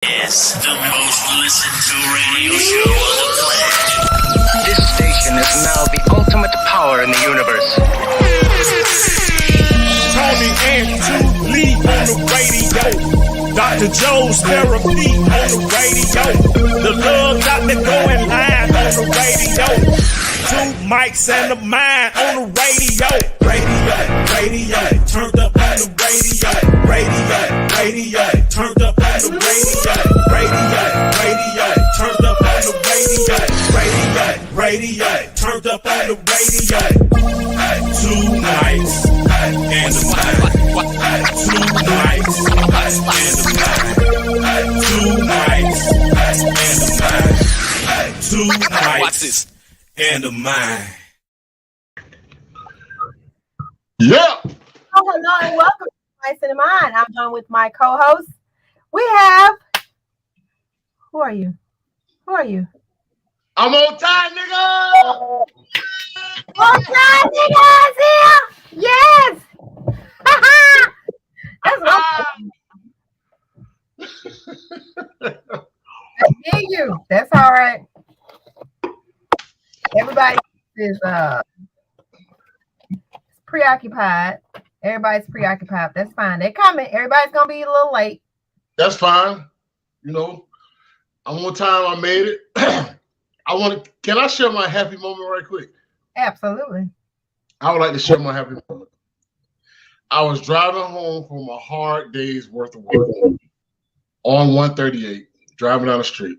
Yes, the most listened to radio show on the planet. This station is now the ultimate power in the universe. Tony and Lee on the radio. Dr. Joe's therapy on the radio. The love doctor going live on the radio. Two mics and a mind on the radio. Radio, turned up on the radio. Radio, turned up on the radio. Radio, turned up on the radio. Radio, turned up on the radio. Two mics and a mind. Two mics and a mind. Two mics and a mind. Two mics and a mind. Yeah. Oh, hello and welcome to Mics and a Mind. I'm joined with my co-host. We have. Who are you? I'm on time, nigga. On time, niggas here. Yes. That's what I hear you. That's all right. Everybody is preoccupied. Everybody's preoccupied. That's fine. They're coming. Everybody's gonna be a little late. That's fine. You know, I'm on time. I made it. Can I share my happy moment right quick? Absolutely. I would like to share my happy moment. I was driving home from a hard day's worth of work on 138, driving down the street,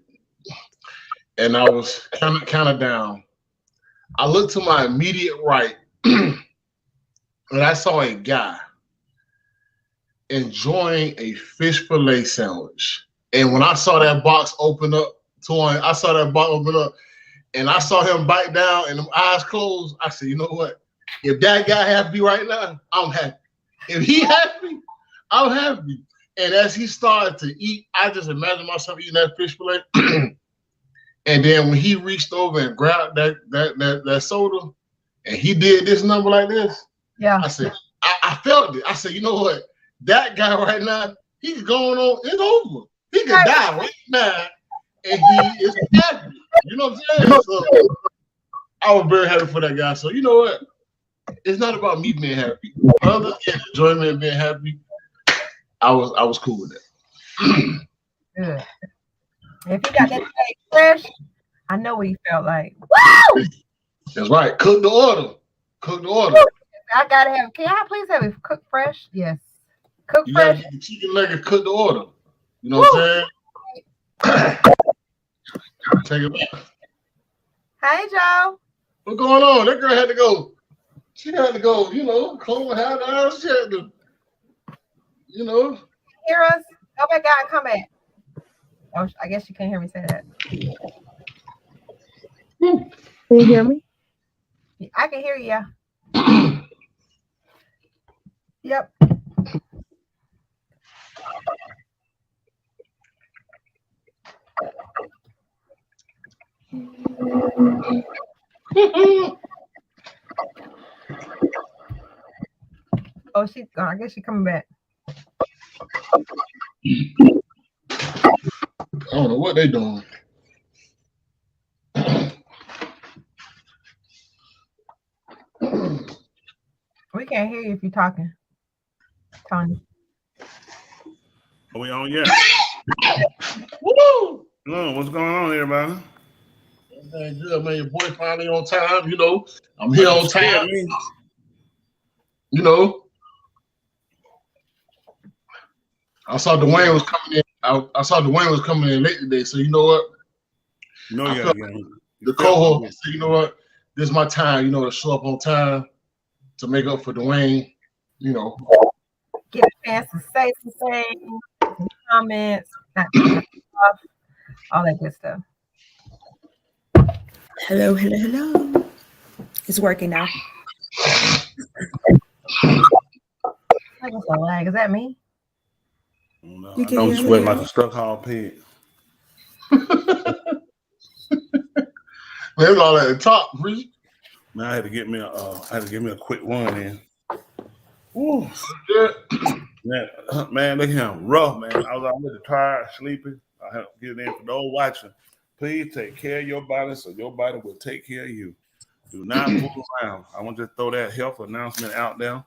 and I was kind of down. I looked to my immediate right, and I saw a guy enjoying a fish fillet sandwich. And when I saw that box open up, and I saw him bite down and them eyes closed, I said, you know what? If that guy happy right now, I'm happy. If he happy, I'm happy. And as he started to eat, I just imagined myself eating that fish fillet. And then when he reached over and grabbed that soda, and he did this number like this, yeah, I said, I felt it. I said, you know what? That guy right now, he's going on. It's over. He could die right now, and he is happy. You know what I'm saying? So I was very happy for that guy. So you know what? It's not about me being happy. Other than enjoyment and being happy, I was cool with that. Good. If you got that steak fresh, I know what you felt like. Woo! That's right. Cook the order. I gotta have. Can I please have it cooked fresh? Yes. Cooked You fresh. gotta get the chicken nugget, cook the order. You know what I'm saying? Take it back. Hey, Joe. What's going on? That girl had to go. She had to go, you know, clone her down. She had to, you know. Hear us? Go back out and come back. Oh, I guess you can't hear me say that. Can you hear me? I can hear you. Yep. Oh, she's gone. I guess she's coming back. I don't know what they doing. We can't hear you if you're talking, Tony. Are we on yet? Woo! Hello, what's going on, everybody? Everything good, man. Your boy finally on time. You know, I'm here on time. You know, I saw Dwayne was coming in. I saw Dwayne was coming in late today. So you know what? No, I yeah, felt the co-host said, you know what? This is my time. You know, to show up on time to make up for Dwayne. You know, Get a chance to say some things, some comments, not stuff, all that good stuff. Hello. It's working now. Like what's a lag? Is that me? No, You can I'm hear me sweating now? like a stuck hog pig. man, it's all at the top, Bree. Man, I had to get me a quick one in. Ooh. Yeah. Man, look at him, rough, man. I was already tired, sleeping. I get in for those watching. Please take care of your body so your body will take care of you. Do not fool around. I want to just throw that health announcement out there.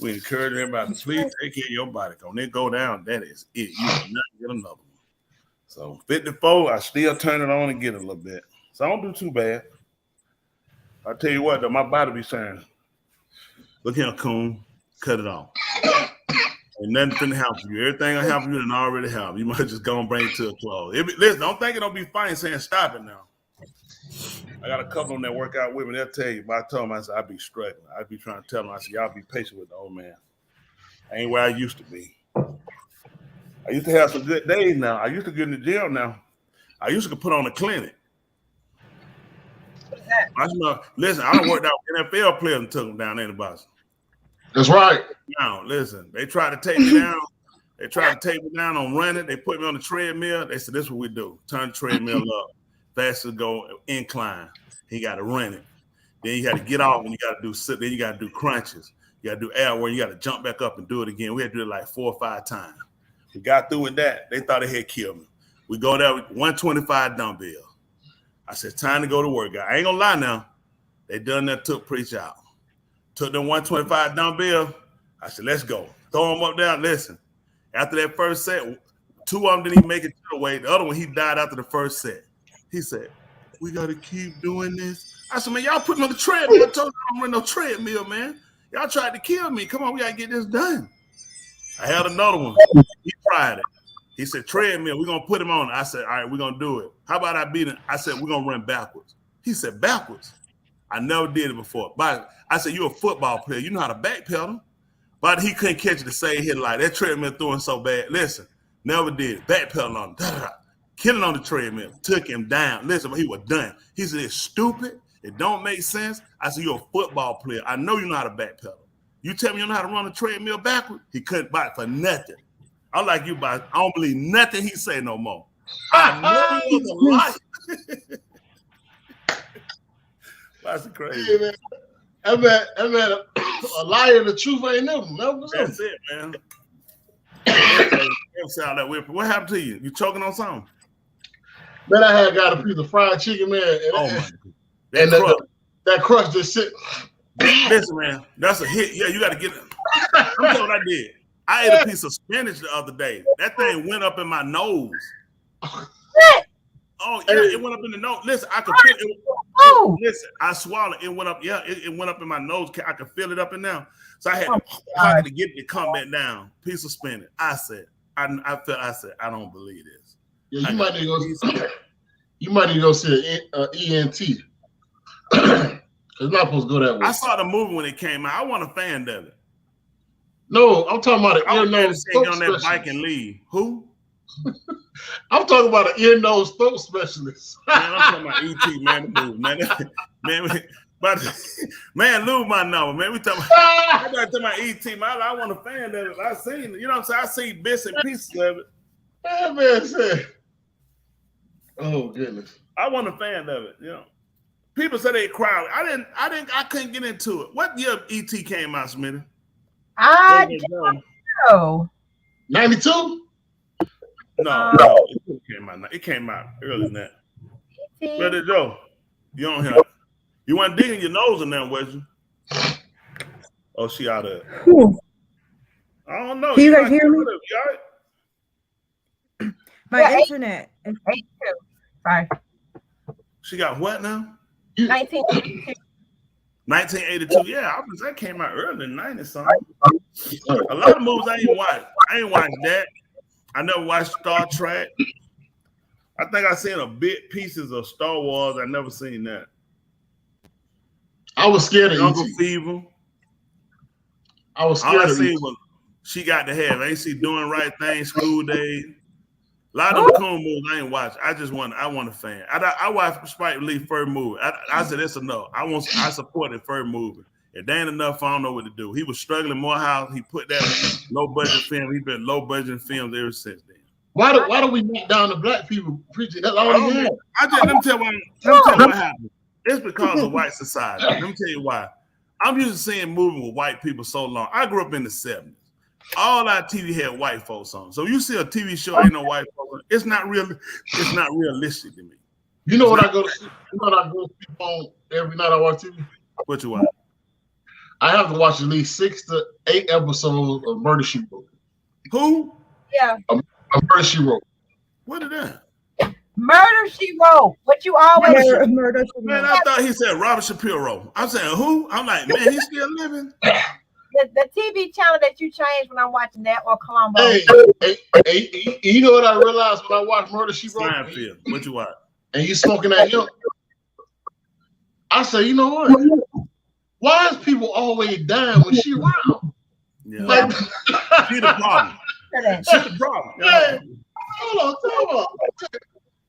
We encourage everybody to please take care of your body. When they go down, that is it. You will not get another one. So 54, I still turn it on and get a little bit. So I don't do too bad. I tell you what, though, my body be saying, look here, coon, cut it off. Ain't nothing finna help you. Everything will help you and already help. You might just go and bring it to a close. Listen, don't think it don't be funny saying stop it now. I got a couple of them that work out with me. They'll tell you, but I told them, I said, I be struggling. I be trying to tell them, I said, y'all be patient with the old man. I ain't where I used to be. I used to have some good days now. I used to get in the gym now. I used to put on a clinic. Listen, I done worked out with NFL players and took them down there in the Boston. That's right. Now, listen, they tried to take me down. They tried to take me down on running. They put me on the treadmill. They said, this is what we do. Turn the treadmill up. Faster go incline. He got to run it. Then you got to get off and you got to do sit. Then you got to do crunches. You got to do air where you got to jump back up and do it again. We had to do it like 4 or 5 times. We got through with that. They thought they had killed me. We go there with 125 dumbbell. I said, time to go to work. I ain't gonna lie now. They done that, took preach out. Took them 125 dumbbell. I said, let's go. Throw them up there. Listen, after that first set, 2 of them didn't even make it to the weight. The other one, he died after the first set. He said, we got to keep doing this. I said, man, y'all put me on the treadmill. I told you I don't run no treadmill, man. Y'all tried to kill me. Come on, we got to get this done. I had another one. He tried it. He said, treadmill, we're going to put him on. I said, all right, we're going to do it. How about I beat him? I said, we're going to run backwards. He said, backwards? I never did it before. But I said, you're a football player. You know how to backpedal. But he couldn't catch it to save his life. That treadmill threw him so bad. Listen, never did it. Backpedal on him. Killing on the treadmill. Took him down. Listen, he was done. He said, it's stupid. It don't make sense. I said, you're a football player. I know you know how to backpedal. You tell me you know how to run a treadmill backward? He couldn't buy it for nothing. I'm like you, but I don't believe nothing he say no more. I know he was a liar. That's crazy. Yeah, man. That man, a liar and the truth ain't never. That's it, man. What happened to you? You choking on something? Man, I had got a piece of fried chicken, man. And, that crust just sit. Listen, man, that's a hit. Yeah, you got to get it. I'm telling you what I did. I ate a piece of spinach the other day. That thing went up in my nose. Oh, yeah, it went up in the nose. Listen, I could feel it. Listen, I swallowed it. It went up. Yeah, it went up in my nose. I could feel it up and down. So I had to get it to come back down. Piece of spinach. I said, I said, I don't believe this. Yeah, you might need to go see an ENT. It's not supposed to go that way. I saw the movie when it came out. I wasn't a fan of it. No, I'm talking about an ear, nose, throat on that specialist. bike and leave. Who? I'm talking about an ear, nose, throat specialist. Man, I'm talking about ET, man. The movie, man, lose my number, man. We talking about ET, man. I want a fan of it. I seen it. You know what I'm saying? I see bits and pieces of it. That man said, "Oh goodness." I want a fan of it. You know, people say they cried. I couldn't get into it. What year ET came out, Smitty? I don't know. 92? No, it came out earlier than that. Brother Joe, you don't hear. You weren't digging your nose in there, was you? Oh, she out of it. I don't know. Can you guys hear me? You all right? My internet. 82. Sorry. She got what now? 1982. 1982. Yeah, that came out early in the 90s. Something. A lot of movies I ain't watched. I ain't watched that. I never watched Star Trek. I think I seen a bit pieces of Star Wars. I never seen that. I was scared of Jungle E.T. Fever. I was All scared I of seen E.T. was She Got to Have. I ain't see Doing Right Thing, School Days. A lot of them cool movies I ain't watched. I want a fan. I watched Spike Lee first movie. I said it's enough. I supported first movie. If they ain't enough, I don't know what to do. He was struggling more how he put that low budget film. He been low budget films ever since then. Why do we knock down the black people preaching? That's all he had. Let me tell you what happened. It's because of white society. Let me tell you why. I'm used to seeing movies with white people so long. I grew up in the 70s. all our TV had white folks on. So you see a TV show ain't no white folks on, it's not real. It's not realistic to me. You know what I go to sleep? You know what I go to sleep on every night I watch TV? What you want? I have to watch at least 6 to 8 episodes of Murder She Wrote. Who? Yeah. Murder She Wrote. What is that? Murder She Wrote. What you always Murder. Man, I thought he said Robert Shapiro. I'm saying who? I'm like, man, he's still living. the TV channel that you change when I'm watching that or Columbo. Hey, you know what I realized when I watched Murder She Wrote? Seinfeld. What you want? And you smoking that hemp. I say, you know what? Why is people always dying when she around? Yeah. Like, She the problem. She the problem. hey, hold on.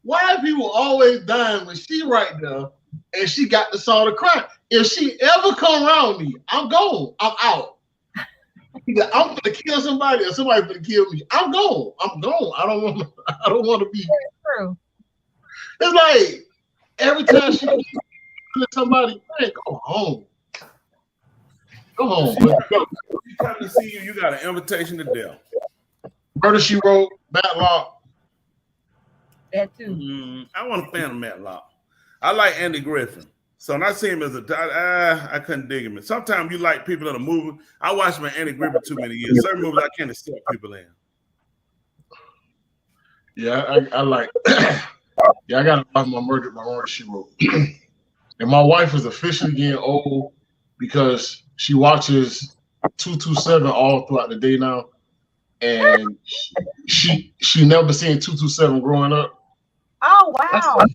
Why are people always dying when she right there and she got to solve the crime? If she ever come around me, I'm gone. I'm out. I'm gonna kill somebody or somebody gonna kill me. I'm gone. I don't want to be. True. It's like every time she kills somebody, man, go home. Go home. Go. She come to see you, you got an invitation to death. Murder She Wrote, Matlock. That too. I want a fan of Matlock. I like Andy Griffin. So when I see him as I couldn't dig him. Sometimes you like people that are moving. I watched him in Andy Griffin too many years. Certain movies I can't accept people in. Yeah, I like. Yeah, I gotta watch my Murder She Wrote. And my wife is officially getting old because she watches 227 all throughout the day now, and she never seen 227 growing up. Oh wow.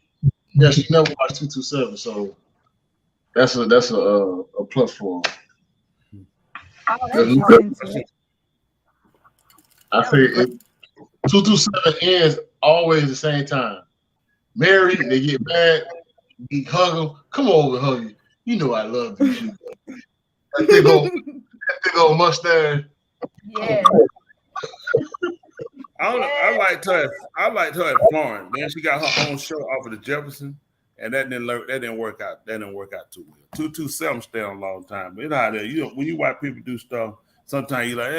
Yeah, she never watched 227, so that's a plus for her. Oh, that's I think 227 ends always the same time. Married, they get mad, we hug them. Come over, hug you. You know I love you. That big old mustache. Yeah. I liked her at Florence. Then she got her own show off of the Jefferson, and that didn't work out. That didn't work out too well. 227 stayed on a long time. But you know how that, when you watch people do stuff, sometimes you're like,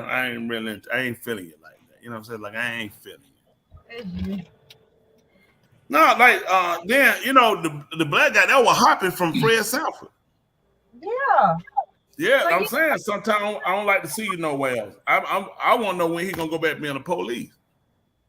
I ain't feeling it like that. You know what I'm saying? Like I ain't feeling it. No, like then the black guy that was hopping from Fred Sanford. Yeah. Yeah, so I'm saying sometimes I don't like to see you nowhere else. I want to know when he gonna go back being the police.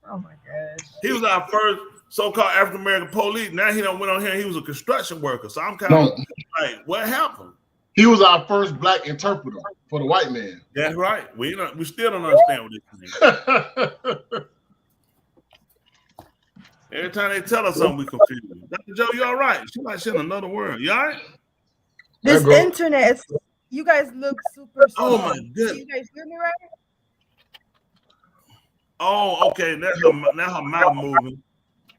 Oh my gosh. He was our first so-called African American police. Now he done went on here. He was a construction worker. So I'm kind of like, what happened? He was our first black interpreter for the white man. That's right. We still don't understand what this means. Every time they tell us something, we confused. Dr. Joe, you all right? She like she in another world. You all right? This internet, you guys look super Oh small. my goodness. You guys hear me right? Oh, okay. Now her mouth moving.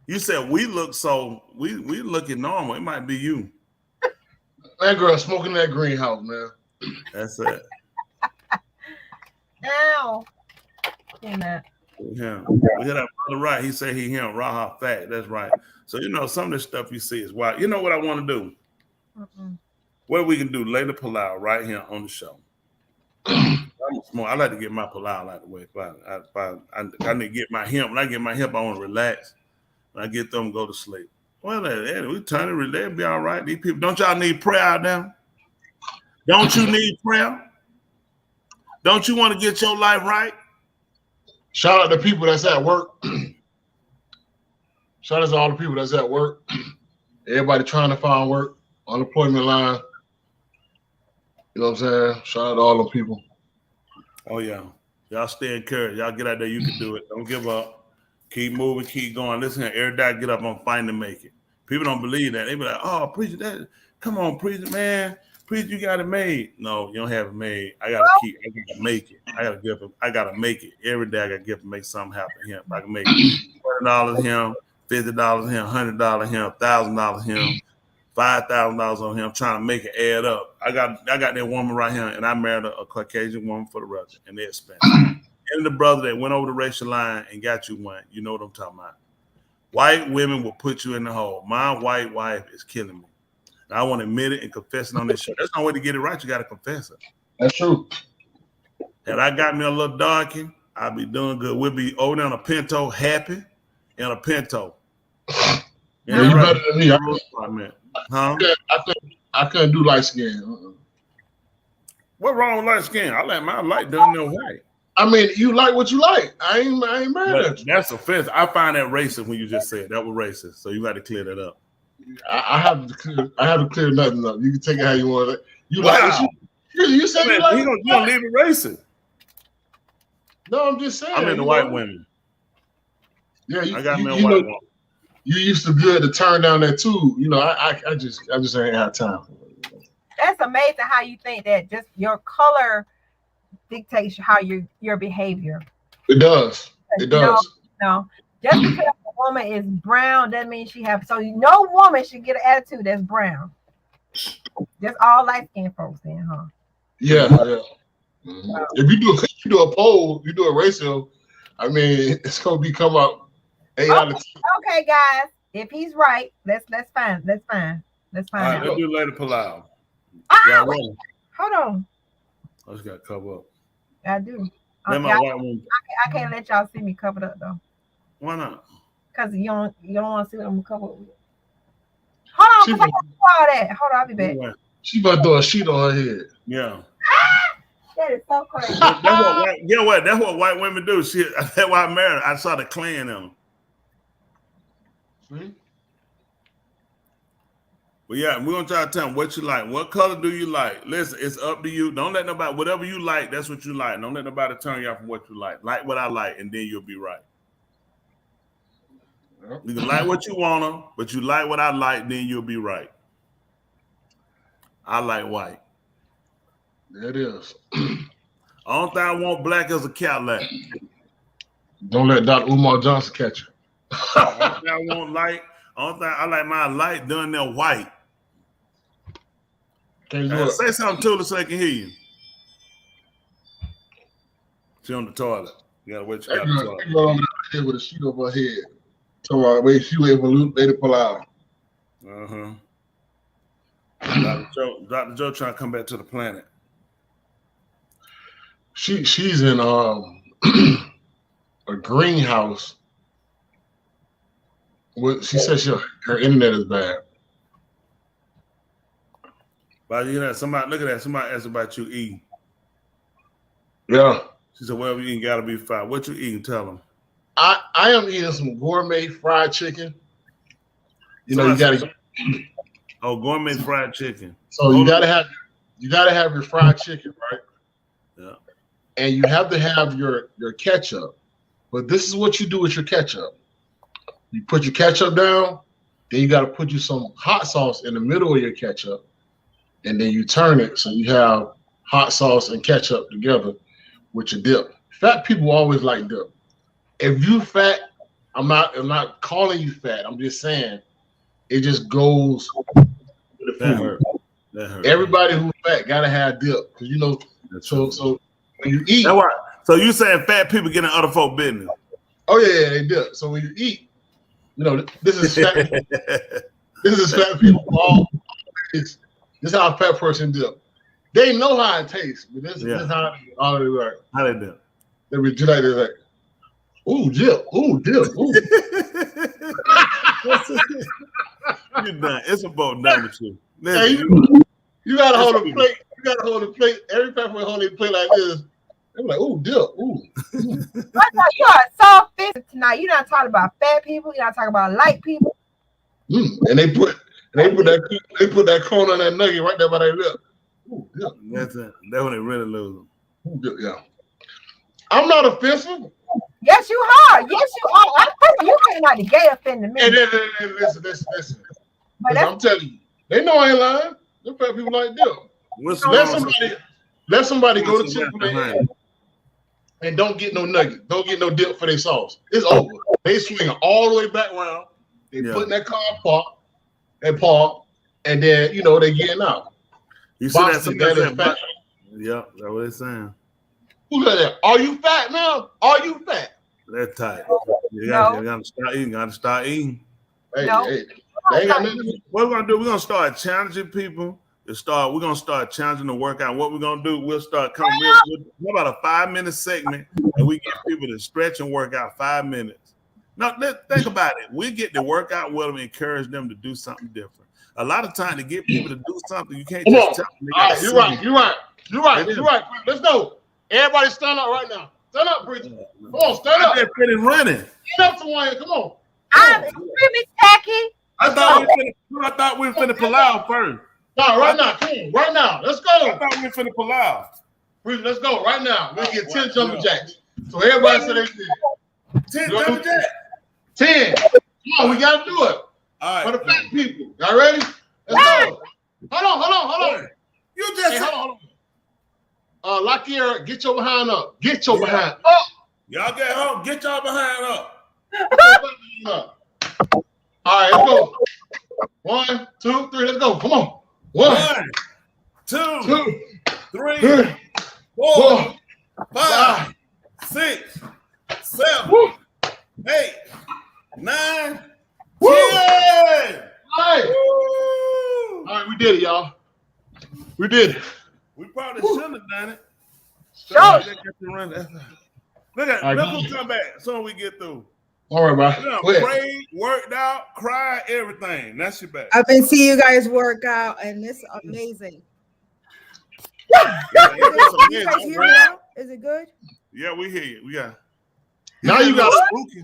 You said we look we looking normal. It might be you. That girl smoking that greenhouse, man. That's it. Ow. Yeah. Yeah. We had that brother right. He said he him raw fat. That's right. So some of this stuff you see is wild. You know what I want to do? What we can do, lay the Palau right here on the show. I like to get my Palau out of the way. I need to get my hemp. When I get my hemp, I want to relax. When I get them, go to sleep. Well, we turn it, relax, be all right. These people, don't y'all need prayer out there? Don't you need prayer? Don't you want to get your life right? Shout out to people that's at work. Shout out to all the people that's at work. Everybody trying to find work, unemployment line. You know what I'm saying? Shout out to all them people. Oh, yeah. Y'all stay encouraged. Y'all get out there. You can do it. Don't give up. Keep moving. Keep going. Listen, every day get up on fighting to make it. People don't believe that. They be like, oh, preacher, that. Come on, preacher, man. Preacher, you got it made. No, you don't have it made. I gotta make it. I gotta make it. Every day I gotta get to make something happen here. If I can make $20 him, $50 him, $100 him, $1,000 him, $5,000 on him, trying to make it add up. I got that woman right here, and I married a Caucasian woman for the rest, and they're expensive. And the brother that went over the racial line and got you one, you know what I'm talking about. White women will put you in the hole. My white wife is killing me. I want to admit it and confess it on this show. That's no way to get it right. You got to confess it. That's true. Had I got me a little darky, I'd be doing good. We'll be over there on a Pinto, happy in a Pinto. Yeah, you better than me. Huh? I couldn't do light skin. What wrong with light skin? I like my light done no white. I mean, you like what you like. I ain't mad at you. That's offensive. I find that racist when you just said that was racist. So you got to clear that up. I have to clear nothing up. You can take it how you want it. You like it. You said you like it. You don't leave it racist. No, I'm just saying. I'm into white women. Yeah, I got me a white woman. You used to good to turn down that too. You know, I just ain't had time. That's amazing how you think that just your color dictates how your behavior. It does. It does. No, just because a woman is brown doesn't mean she have. So no woman should get an attitude that's brown. Just all light skinned folks, then, huh? Yeah. Mm-hmm. If you do a poll, you do a ratio. I mean, it's gonna come up 8 out of 10. Okay, guys. If he's right, let's find. Let's find All right, out. let's do Lady Palau. Wait, hold on. I just got to cover up. I do. Let my white woman. I can't let y'all see me covered up though. Why not? Because you don't want to see what I'm covered with. Hold on, all that. Hold on, I'll be back. She about to throw a sheet on her head. Yeah. That is so crazy. You know what? That's what white women do. That's why I married her. I saw the Klan in them. See? But yeah, we're gonna try to tell them what you like. What color do you like? Listen, it's up to you. Don't let nobody, whatever you like, that's what you like. Don't let nobody turn you off from what you like. Like what I like, and then you'll be right. You can like what you wanna, but you like what I like, then you'll be right. I like white. There it is. Only thing I want black is a Cadillac. Don't let Dr. Umar Johnson catch you. Only thing I want light. Only thing I like my light done there white. Say something to her so they can hear you. She on the toilet. You gotta wait. She got the toilet. She go on there with a sheet over her head. So wait, she wait for Lady Palau. Dr. Joe trying to come back to the planet. She's in a greenhouse. She says her internet is bad. But you know, somebody look at that. Somebody asked about you eating. Yeah. She said, "Whatever you eating, gotta be fried." What you eating? Tell them. I am eating some gourmet fried chicken. You know, you gotta. Gourmet fried chicken. So you gotta have your fried chicken, right? Yeah. And you have to have your ketchup. But this is what you do with your ketchup. You put your ketchup down, then you got to put you some hot sauce in the middle of your ketchup, and then you turn it so you have hot sauce and ketchup together with your dip. Fat people always like dip. If you fat, I'm not calling you fat. I'm just saying it just goes with the food. That hurt. Everybody who's fat gotta have dip because you know. So when you eat, so you saying fat people get in other folk business? Oh yeah, they dip. So when you eat, you know this is fat. This is fat people. This is how a fat person dip. They know how it tastes, but this is how all they work. How they dip? They be just like, ooh, dip, ooh, dip, ooh. You're done. It's about done with you. Hey, you gotta hold a plate. You gotta hold a plate. Every fat person hold a plate like this. They're like, ooh, dip, ooh. You are so offensive tonight. You're not talking about fat people. You're not talking about light people. And they put that corn on that nugget right there by their lip. Ooh, dip. That's it. That's when they really lose them. Ooh, dip, yeah. I'm not offensive. Yes, you are. Yes, you are. You came out the gate offending me. Hey, listen. But I'm telling you, they know I ain't lying. Them fat people like dip. Let somebody go to Chick-fil-A and don't get no nugget. Don't get no dip for their sauce. It's over. They swing all the way back around. They put in that car park, and then they getting out. You see that fat? Yeah, that's what they're saying. Who said that? Are you fat now? Are you fat? They're tight. You gotta start eating. Gotta start eating. Hey, they ain't got nothing. What we're gonna do? We're gonna start challenging people We're gonna start challenging the workout. What we're gonna do, we'll start coming with about a 5-minute segment, and we get people to stretch and work out 5 minutes. Now, think about it. We get to work out with them and encourage them to do something different. A lot of time to get people to do something, you can't just tell them. All right, you're right. Let's go. Everybody stand up right now. Stand up, Bridget. Come on, stand up. They're pretty running. Stand up, Tawanya. Come on. I'm extremely tacky. I thought we were finna Palau first. No, right now. Come on, right now. Let's go. I thought we were finna Palau. Bridget, let's go right now. Let's get 10 jumping jacks. So everybody say they did. 10 jumping jacks. 10. Come on, we gotta do it. All right. For the fat people. Y'all ready? Let's go. Hold on. You just Hey, hold on. Lakier, get your behind up. Get your behind up. Y'all get home. Get y'all behind up. All right, let's go. 1, 2, 3. Let's go. Come on. 1, 2, 3, 4, 5, 6, 7, 8, 9, 10. All right, we did it, y'all. We did it. We probably shouldn't have done it. Sure. Look at we'll come back as soon as we get through. All right, bro. Prayed, worked out, cried, everything. That's your back. I've been seeing you guys work out, and it's amazing. Yeah, You guys hear me now? Is it good? Yeah, we hear you. We got. Now you got spooky.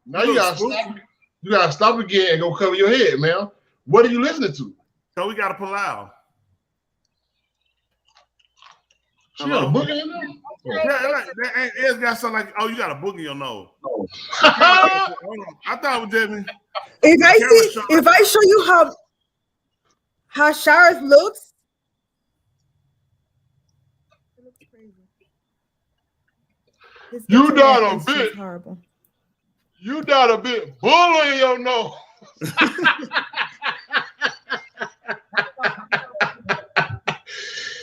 Now you gotta stop. You gotta stop again and go cover your head, man. What are you listening to? So we got to Palau. She got a boogie in there? Yeah, it's got something like, oh, you got a boogie in your nose. I thought it was Jimmy. If I show you how Sharath looks, it looks crazy. You got a bit. Horrible. You got a bit bull in your nose.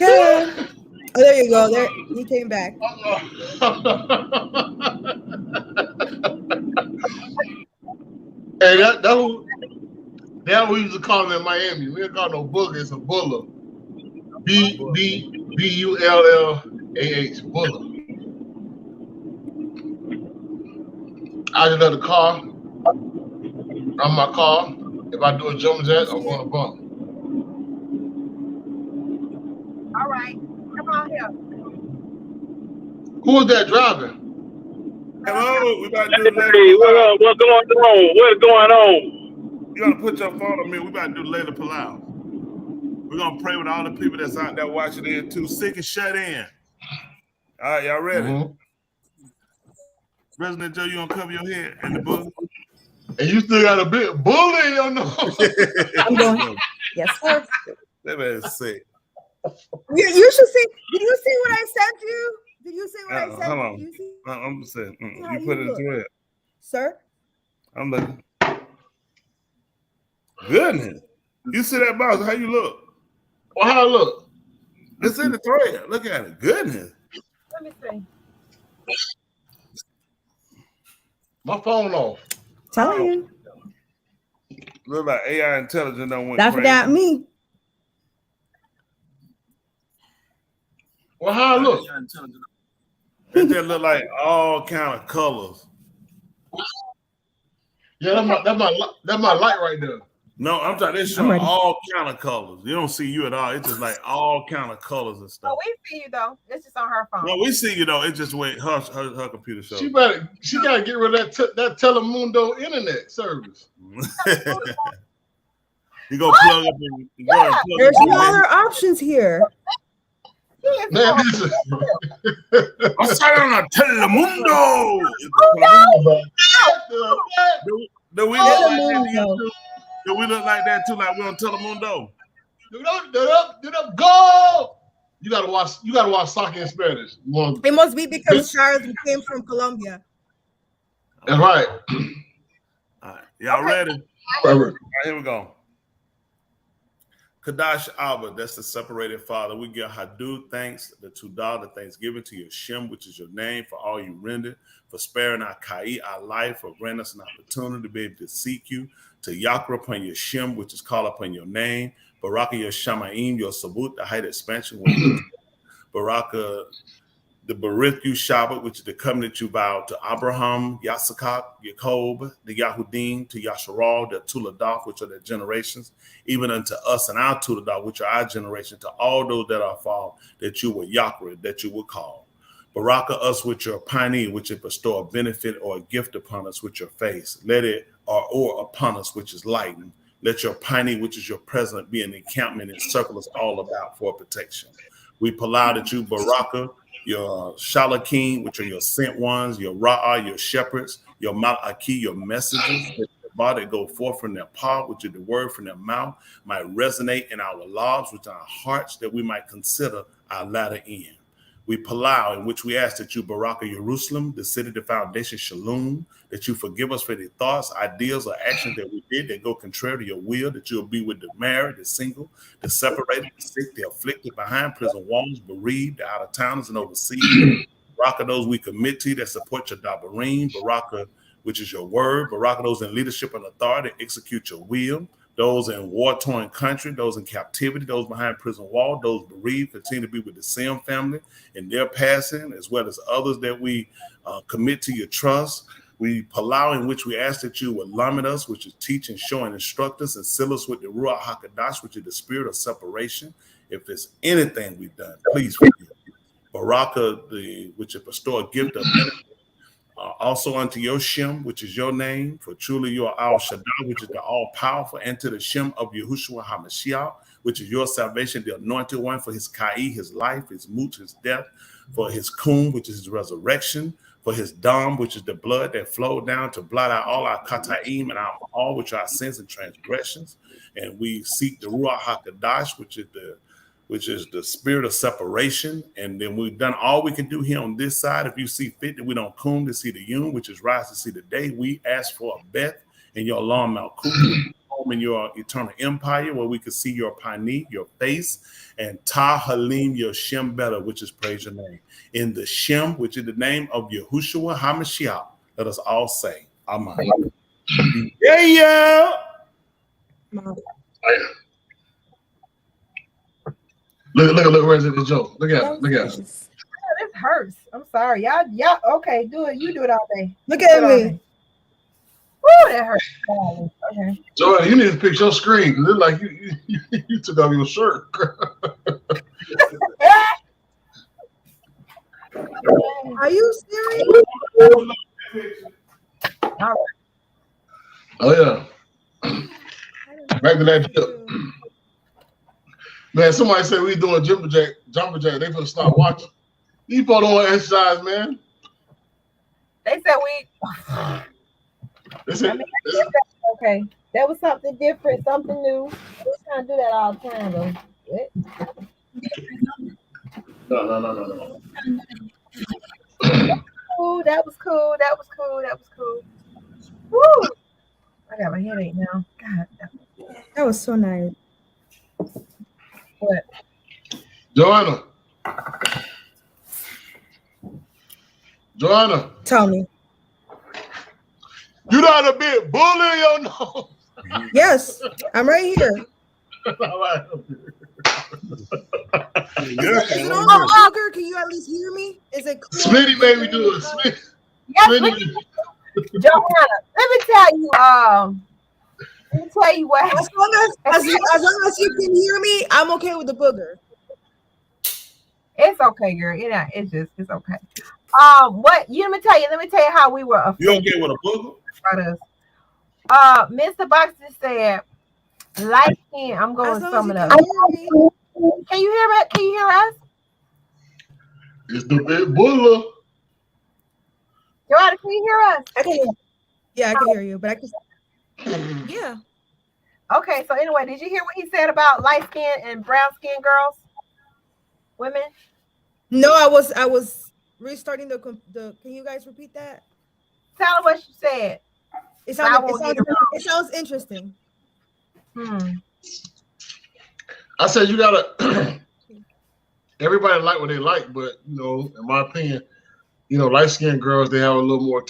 Yeah. Oh, there you go. There he came back. Hey, that we used to call him in Miami. We didn't call no booger, it's a buller. B-U-L-L-A-H, buller. I just let the car, I'm my car. If I do a jump jack, I'm going to bump. All right. Come on here. Who is that driving? Hello, we about to do Hey, what's going on? What's going on? You gotta put your phone on me. We about to do Layla Palau. We're gonna pray with all the people that's out there watching in too, sick and shut in. All right, y'all ready? Mm-hmm. President Joe, you gonna cover your head and the book? And you still got a bit bull in your nose. I'm going. Yes, sir. That man's sick. You should see. Did you see what I sent you? Did you see what I sent hold on. you? See? I'm saying, How you you put it in look? thread. Sir? I'm looking. Goodness. You see that box? How you look? Well, how I look? It's in the thread. Look at it. Goodness. Let me see. My phone off. Telling you. Look like AI intelligence don't went That's crazy. not me. Well, how I look? It just look like all kind of colors. Yeah, that's my light right there. No, I'm talking. It's showing all kind of colors. You don't see you at all. It's just like all kind of colors and stuff. Oh, we see you though. It's just on her phone. No, we see you though. It just went her computer show. She gotta get rid of that Telemundo internet service. You go plug up and There's no other options here. Man, this is I'm saying on Telemundo. Do we look like that to you too? Do we look like that too? Like we're on Telemundo? Go! You gotta watch soccer in Spanish. It must be because Sharath came from Colombia. That's right. All right. Y'all ready? Right. All right, here we go. Kadash Abba, that's the separated father. We give Hadu thanks, the Tudah, the thanksgiving to your Shem, which is your name, for all you rendered, for sparing our Kai, our life, for granting us an opportunity to be able to seek you, to Yakra upon your Shem, which is called upon your name, Baraka your Shamaim, your Sabut, the height expansion, Baraka the Barith you Shabbat, which is the covenant you vowed to Abraham, Yasakak, Jacob, the Yahudim, to Yasharal, the Tuladaf, which are their generations, even unto us and our Tuladaf, which are our generation, to all those that are fall, that you will Yakra, that you will call. Baraka us with your pioneer, which it bestow a benefit or a gift upon us with your face. Let it or upon us, which is lightened. Let your pioneer, which is your present, be an encampment and circle us all about for protection. We pull out at you, Baraka, your Shalakim, which are your sent ones, your Ra'ah, your shepherds, your Mal'aki, your messengers, that go forth from their paw, which is the word from their mouth, might resonate in our lives, which are our hearts, that we might consider our latter end. We Palau, in which we ask that you, Baraka Jerusalem, the city, the foundation, Shalom, that you forgive us for the thoughts, ideas, or actions that we did that go contrary to your will, that you'll be with the married, the single, the separated, the sick, the afflicted, behind prison walls, bereaved, the out-of-towners and overseas. Baraka those we commit to that support your Dabarim, Baraka, which is your word, Baraka those in leadership and authority, execute your will. Those in war-torn country, those in captivity, those behind prison wall, those bereaved, continue to be with the Sim family in their passing, as well as others that we commit to your trust. We Palau, in which we ask that you will lamed us, which is teach and show and instruct us, and seal us with the Ruach HaKadosh, which is the spirit of separation. If there's anything we've done, please forgive. Baraka, which is bestow a gift of benefit. Also unto your Shem, which is your name, for truly you are Al Shaddai, which is the all-powerful, and to the Shem of Yahushua HaMashiach, which is your salvation, the anointed one, for his Kai, his life, his Mut, his death, for his Kum, which is his resurrection, for his Dam, which is the blood that flowed down to blot out all our Kataim and all which are our sins and transgressions. And we seek the Ruach HaKadosh, which is the spirit of separation. And then we've done all we can do here on this side. If you see fit that we don't come to see the Yom, which is rise to see the day, we ask for a Beth in your Lam Malkum, home in your eternal empire, where we can see your Pani, your face, and Ta Halim, your Shem Bella, which is praise your name. In the Shem, which is the name of Yahushua HaMashiach, let us all say, Amen. Yeah. Look, where's it, Joe? Look at it. This hurts. I'm sorry. Y'all, okay, do it. You do it all day. Look at me. Woo, that hurts. Okay. Joy, you need to fix your screen because it's like you took off your shirt. Are you serious? All right. Oh yeah. Back to that tip. Man, somebody said we doing jumper jack. They gonna stop watching. These people don't want to exercise, man. They said okay. That was something different, something new. We're trying to do that all the time, though. No. Cool. That was cool. Woo! I got my headache now. God. That was so nice. What? Joanna. Tell me. You not a big bully in your nose. Yes, I'm right here. You know the booger? Can you at least hear me? Is it cool? Smitty made me do it. Smitty. Joanna, let me tell you what. As long as you can hear me, I'm okay with the booger. It's okay, girl. It's okay. Let me tell you how we were affected. You okay with a booger? Mr. Box just said, light skin. I'm going to sum it up. Can you hear me? Can you hear us? It's the big buller. Joanna, can you hear us? I can hear you. Yeah, I can hear you, but I can. Yeah. Okay, so anyway, did you hear what he said about light skin and brown skin girls? Women? No, I was restarting the. Can you guys repeat that? Tell her what she said. It sounds interesting. I said you gotta. Everybody like what they like, but you know, in my opinion, you know, light skinned girls they have a little more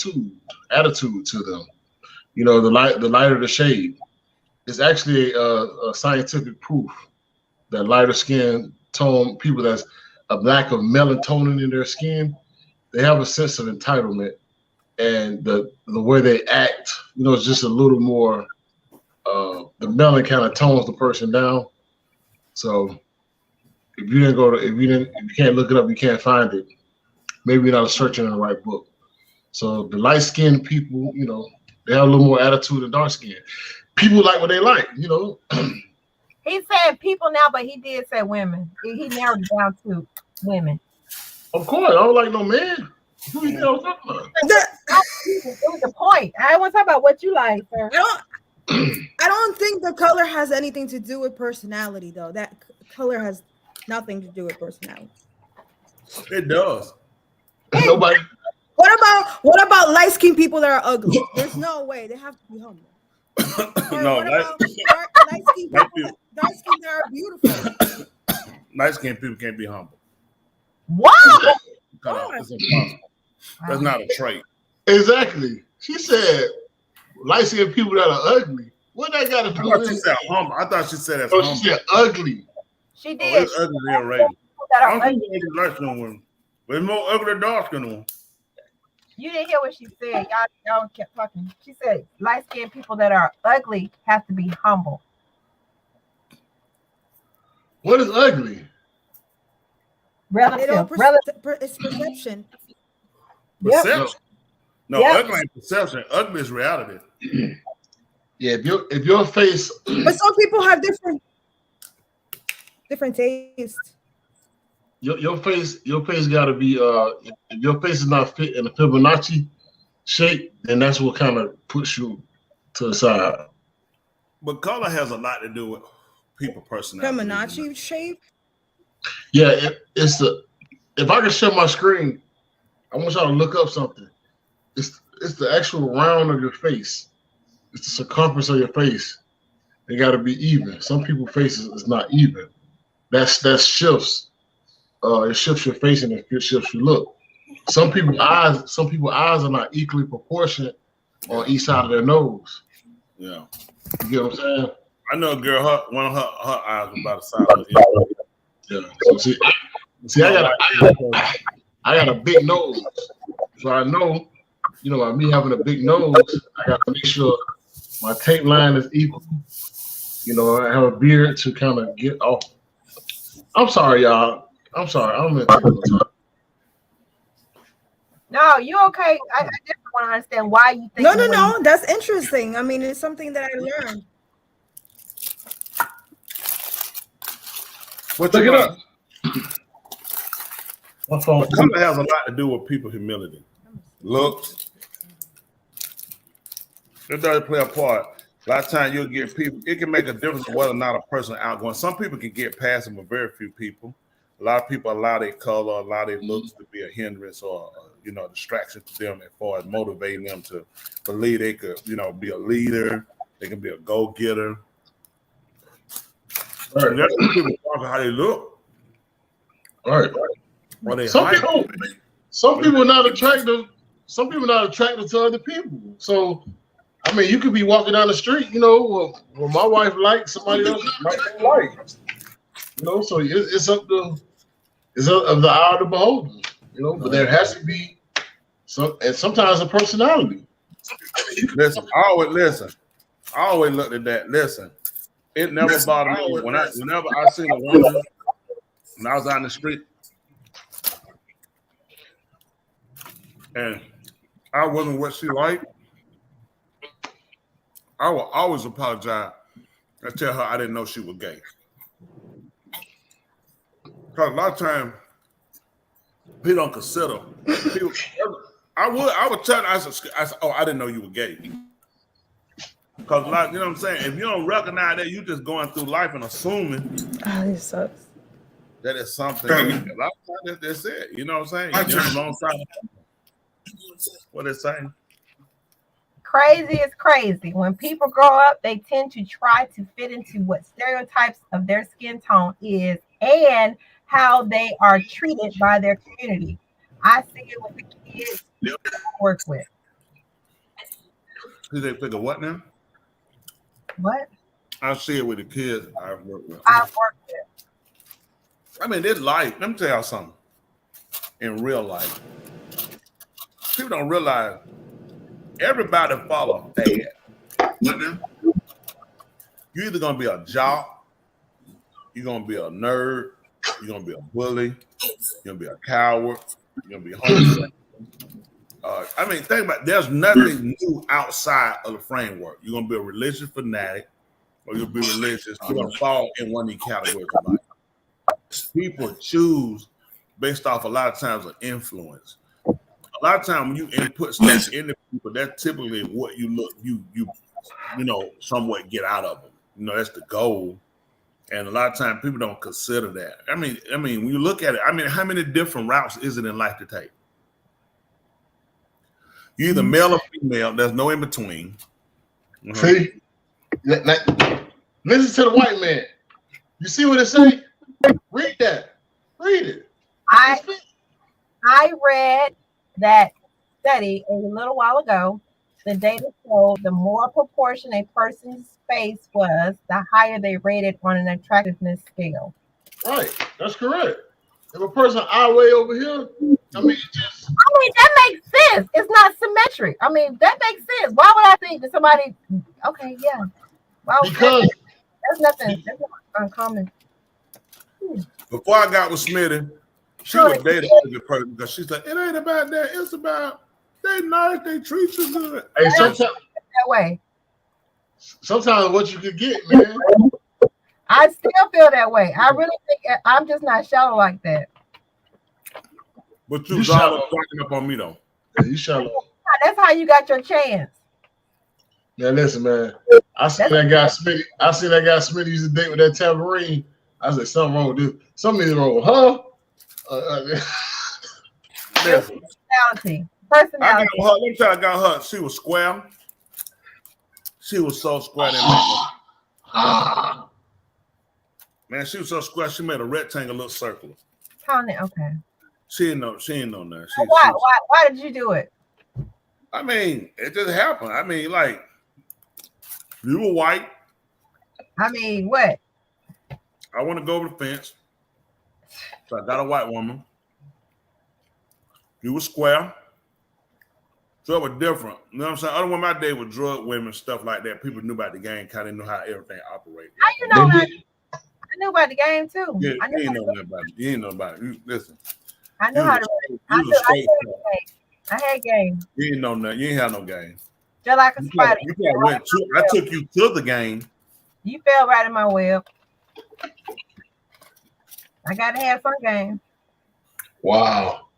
attitude to them. You know, the lighter the shade. It's actually a scientific proof that lighter skin tone people that's a lack of melatonin in their skin, they have a sense of entitlement, and the way they act, you know, it's just a little more. The melanin kind of tones the person down. So if you can't look it up, you can't find it. Maybe you're not searching in the right book. So the light skinned people, you know, they have a little more attitude than dark skin. People like what they like, you know. He said people now, but he did say women. He narrowed it down to women. Of course, I don't like no man. Who you know talking about? It was the point. I want to talk about what you like, sir. I don't think the color has anything to do with personality, though. That color has nothing to do with personality. It does. Nobody. What about light-skinned people that are ugly? There's no way. They have to be humble. No, what about light-skinned people that are beautiful? Light-skinned people can't be humble. Wow. It's impossible. That's not a trait. Exactly. She said light skinned people that are ugly. What that got to do with She said humble. I thought she said that's Oh, humble. she said ugly. She did. It's ugly already. That I are don't think it's light-skinned women. But it's more ugly than dark-skinned women. You didn't hear what she said. Y'all kept talking. She said light-skinned people that are ugly have to be humble. What is ugly? Relative. It's perception. Yep. Perception. No, Yep. ugly ain't perception. Ugly is reality. Yeah, if your face, But some people have different tastes. your face got to be if your face is not fit in a Fibonacci shape, then that's what kind of puts you to the side. But color has a lot to do with people personality. Fibonacci shape. Yeah, it's the. If I can share my screen, I want y'all to look up something. It's the actual round of your face. It's the circumference of your face. They got to be even. Some people's faces is not even. That shifts. It shifts your face and it shifts your look. Some people's eyes are not equally proportionate on each side of their nose. Yeah. You get what I'm saying? I know a girl, one of her eyes was about the size of it. Yeah. So see, I got a big nose, so I know, you know, by me having a big nose, I got to make sure my tape line is equal. You know, I have a beard to kind of get off. I'm sorry, y'all. I'm sorry. I'm in time. No, you okay? I just want to understand why you think. No. That's interesting. I mean, it's something that I learned. What Look you it got? up. My phone. Color has a lot to do with people's humility, looks. It does play a part. A lot of times you'll get people. It can make a difference whether or not a person outgoing. Some people can get past them, but very few people. A lot of people allow their color, allow their looks to be a hindrance or distraction to them as far as motivating them to believe they could, be a leader. They can be a go-getter. All right. That's what people talk about how they look. All right. Or they Some people are not attractive. Some people are not attractive to other people. So, I mean, you could be walking down the street, well, my wife likes, somebody else might not like. So it's up to the eye of the beholder. But there has to be and sometimes a personality. Listen, I always looked at that. Listen, it never bothered me whenever I seen a woman when I was out in the street, and I wasn't what she liked. I will always apologize and tell her I didn't know she was gay. Because a lot of times people don't consider. I would tell her, I said, oh, I didn't know you were gay. Because, you know what I'm saying? If you don't recognize that, you're just going through life and assuming This sucks. that it's something. A lot of times that's it. You know what I'm saying? You're alongside. What it's saying? Crazy is crazy. When people grow up, they tend to try to fit into what stereotypes of their skin tone is and how they are treated by their community. I see it with the kids I work with. Did they figure what now? What? I see it with the kids I work with. I work with. I mean, this life, let me tell y'all something. In real life, people don't realize everybody follow a fad. What now? You're either gonna be a jock, you're gonna be a nerd, you're gonna be a bully, you're gonna be a coward, you're gonna be homosexual. I mean, think about it. There's nothing new outside of the framework. You're gonna be a religious fanatic, or you'll be religious. You're gonna fall in one of these categories of life. People choose based off a lot of times of influence. A lot of times when you input stuff into people, that's typically what you look, you somewhat get out of them. You know, that's the goal. And a lot of times people don't consider that. I mean, when you look at it, I mean, how many different routes is it in life to take? You're either male or female. There's no in between. See, listen to the white man. You see what it say? Read that. Read it. I read that study a little while ago. The data showed the more proportion a person's face was, the higher they rated on an attractiveness scale. Right. That's correct. If a person eye way over here, that makes sense. It's not symmetric. I mean, that makes sense. Why would I think that somebody? Okay, yeah. Because that's nothing. That's not uncommon. Before I got with Smitty, she would date a good person because she's like, it ain't about that. It's about they nice, they treat you good. Hey, sometimes that way. Sometimes what you could get, man. I still feel that way. I really think I'm just not shallow like that. But you shallow talking up on me though. Yeah, you shallow. That's how you got your chance. Now listen, man. I seen that guy Smitty used to date with that tambourine. I said, something wrong with this. Something's wrong with her. Personality. Let me tell you, I got her. She was square. She was so square. Man, she was so square. She made a rectangle look circular. Okay. She ain't know that. Why did you do it? I mean, it just happened. I mean, like, you were white. I mean, what? I want to go over the fence. So I got a white woman. You were square. So it was different. You know what I'm saying? Other women I dated were drug women, stuff like that. People knew about the game, kind of knew how everything operated. How you know that? I knew about the game too. Yeah, you ain't know about it. You ain't know about it. Listen. I knew how to I had game. You ain't know nothing. You ain't have no game. Just like a spider. I took you to the game. You fell right in my web. I gotta have some game. Wow.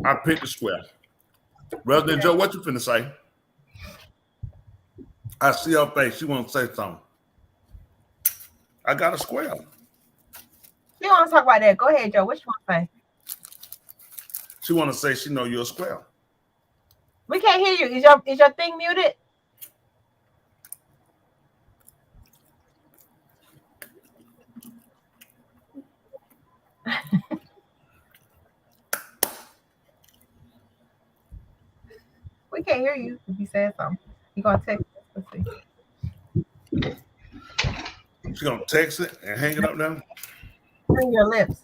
I picked the square. Resident Joe, what you finna say? I see her face. She want to say something. I got a square. You want to talk about that? Go ahead, Joe. What you want to say? She want to say she know you're a square. We can't hear you. Is your thing muted? We can't hear you if you said something. You gonna text us? Let's see. She gonna text it and hang it up now. Bring your lips.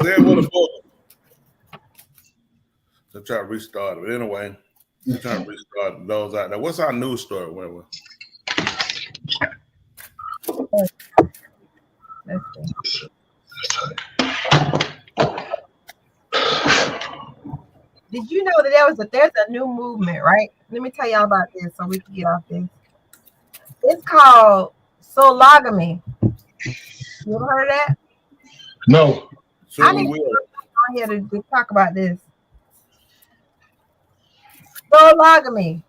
There with a book. So try to restart it. But anyway, trying to restart those out there. What's our news story? Whatever. Let's see. Did you know that there's a new movement, right? Let me tell y'all about this so we can get off this. It's called sologamy. You ever heard of that? No. So I need to come on here to talk about this. Sologamy.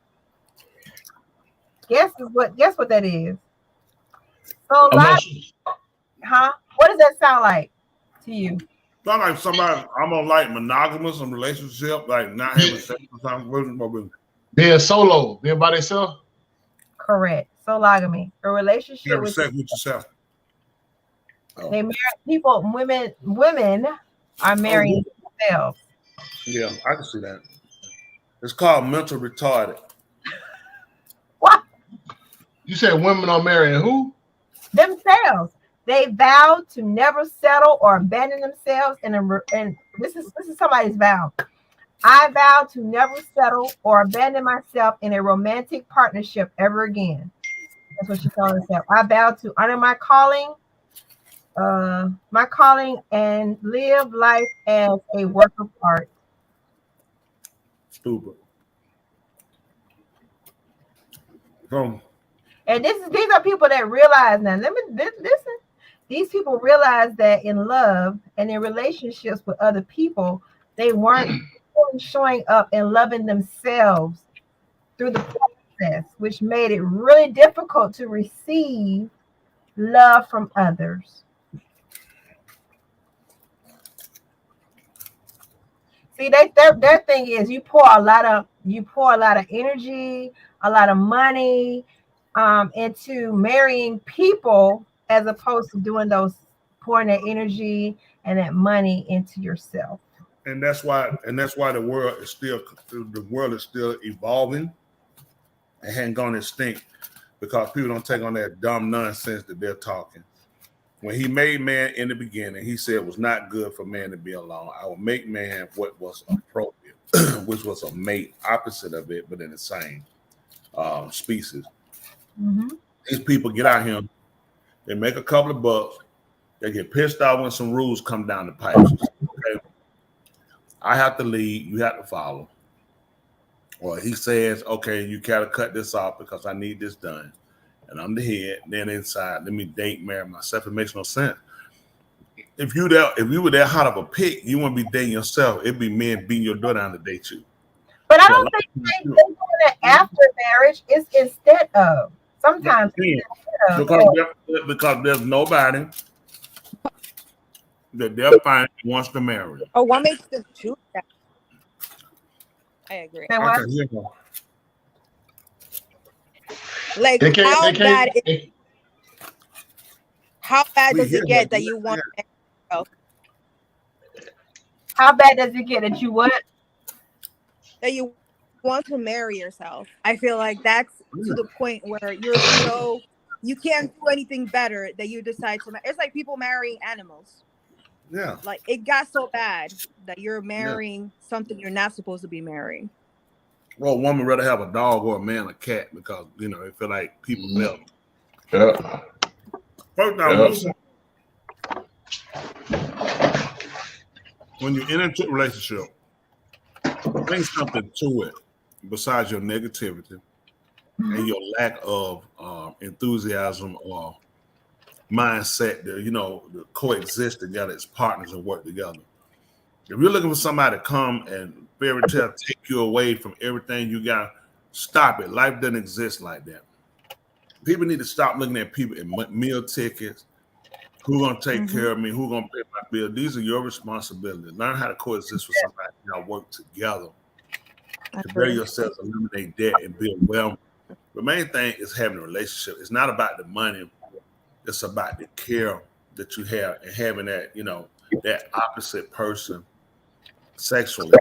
Guess what that is? Sologamy. Huh? What does that sound like to you? Not like somebody I'm on like monogamous and relationship, like not having sex or something. Being solo, being by themselves. Correct. Sologamy. A relationship Having with sex with yourself. they marry people. Women are marrying themselves. Yeah, I can see that. It's called mental retarded. What? You said women are marrying who? Themselves. They vow to never settle or abandon themselves. And this is somebody's vow. I vow to never settle or abandon myself in a romantic partnership ever again. That's what she told herself. I vow to honor my calling and live life as a work of art. Stupid. So, And these are people that realize now. Listen. These people realize that in love and in relationships with other people, they weren't really showing up and loving themselves through the process, which made it really difficult to receive love from others. See, their thing is you pour a lot of energy, a lot of money into marrying people as opposed to doing pouring that energy and that money into yourself. and that's why the world is still evolving and hadn't gone extinct because people don't take on that dumb nonsense that they're talking. When he made man in the beginning, he said it was not good for man to be alone. I will make man what was appropriate, which was a mate, opposite of it, but in the same species. Mm-hmm. These people get out here, they make a couple of bucks, they get pissed off when some rules come down the pipes. Okay? I have to lead, you have to follow. Or he says, okay, you gotta cut this off because I need this done. And I'm the head, then inside, let me date, marry myself. It makes no sense. If you were that hot of a pick, you wouldn't be dating yourself. It'd be men beating your door down to date you. But I don't think they do that after marriage. It's instead of. Sometimes because there's nobody that they'll find wants to marry. Oh, what makes them choose that? I agree. Like how bad does it get that you want yourself? How bad does it get that you what? That you want to marry yourself. I feel like that's to the point where you can't do anything better that you decide to. It's like people marrying animals. Yeah. Like it got so bad that you're marrying something you're not supposed to be marrying. Well, a woman rather have a dog or a man a cat because they feel like people love them. Yeah. First when you enter into a relationship, bring something to it besides your negativity and your lack of enthusiasm or mindset to coexist together as partners and work together. If you're looking for somebody to come and fairy tale take you away from everything you got, stop it. Life doesn't exist like that. People need to stop looking at people in meal tickets. Who's going to take care of me? Who's going to pay my bill? These are your responsibilities. Learn how to coexist with somebody. Y'all work together to better yourselves, eliminate debt, and build wealth. The main thing is having a relationship. It's not about the money. It's about the care that you have and having that, that opposite person sexually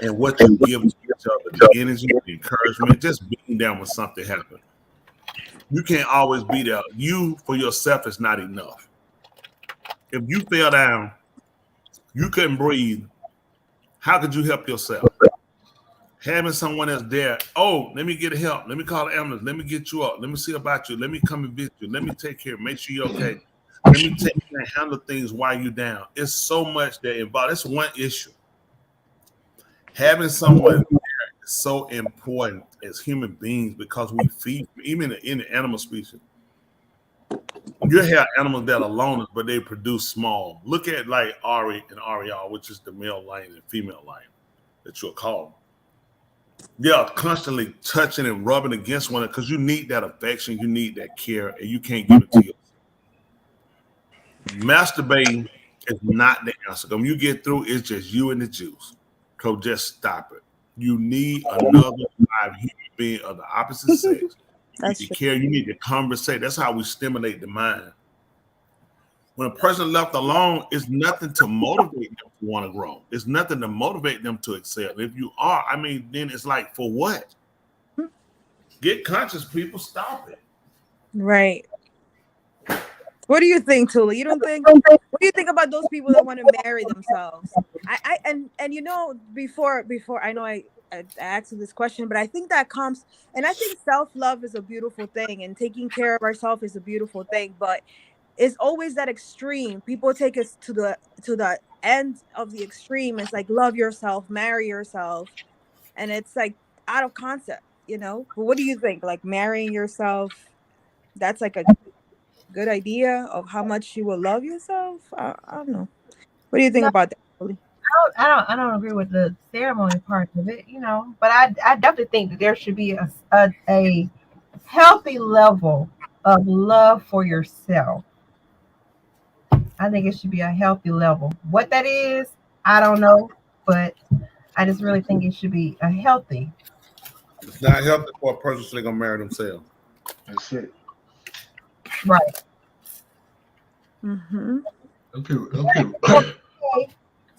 and what you give to each other, the energy, the encouragement, just being down when something happens. You can't always be there. You for yourself is not enough. If you fell down, you couldn't breathe. How could you help yourself? Having someone else there, let me get help. Let me call the ambulance. Let me get you up. Let me see about you. Let me come and visit you. Let me take care. Make sure you're okay. Let me take care and handle things while you're down. It's so much that involved. That's one issue. Having someone there is so important as human beings because we feed, even in the animal species. You have animals that are loners, but they produce small. Look at like Ari and Ariel, which is the male lion and female lion that you'll call. They are constantly touching and rubbing against one another because you need that affection, you need that care, and you can't give it to yourself. masturbating is not the answer. When you get through, it's just you and the juice. So just stop it. You need another live human being of the opposite sex. That's You true. care. You need to conversate. That's how we stimulate the mind. When a person left alone, it's nothing to motivate them to want to grow. It's nothing to motivate them to excel. If you are, I mean, then it's like, for what? Get conscious, people. Stop it. Right. What do you think, Tula? You don't think? What do you think about those people that want to marry themselves? And you know, before I know I asked you this question, but I think that comes, and I think self-love is a beautiful thing, and taking care of ourselves is a beautiful thing, but it's always that extreme. People take us to the end of the extreme. It's like, love yourself, marry yourself, and it's like out of concept, you know. But what do you think? Like, marrying yourself, that's like a good idea of how much you will love yourself? I don't know. What do you think No. about that, Julie? I don't agree with the ceremony part of it, you know, but I definitely think that there should be a healthy level of love for yourself. I think it should be a healthy level. What that is, I don't know, but I just really think it should be a healthy. It's not healthy for a person to gonna marry themselves. That's it. Right. Mm-hmm. Them people. Okay.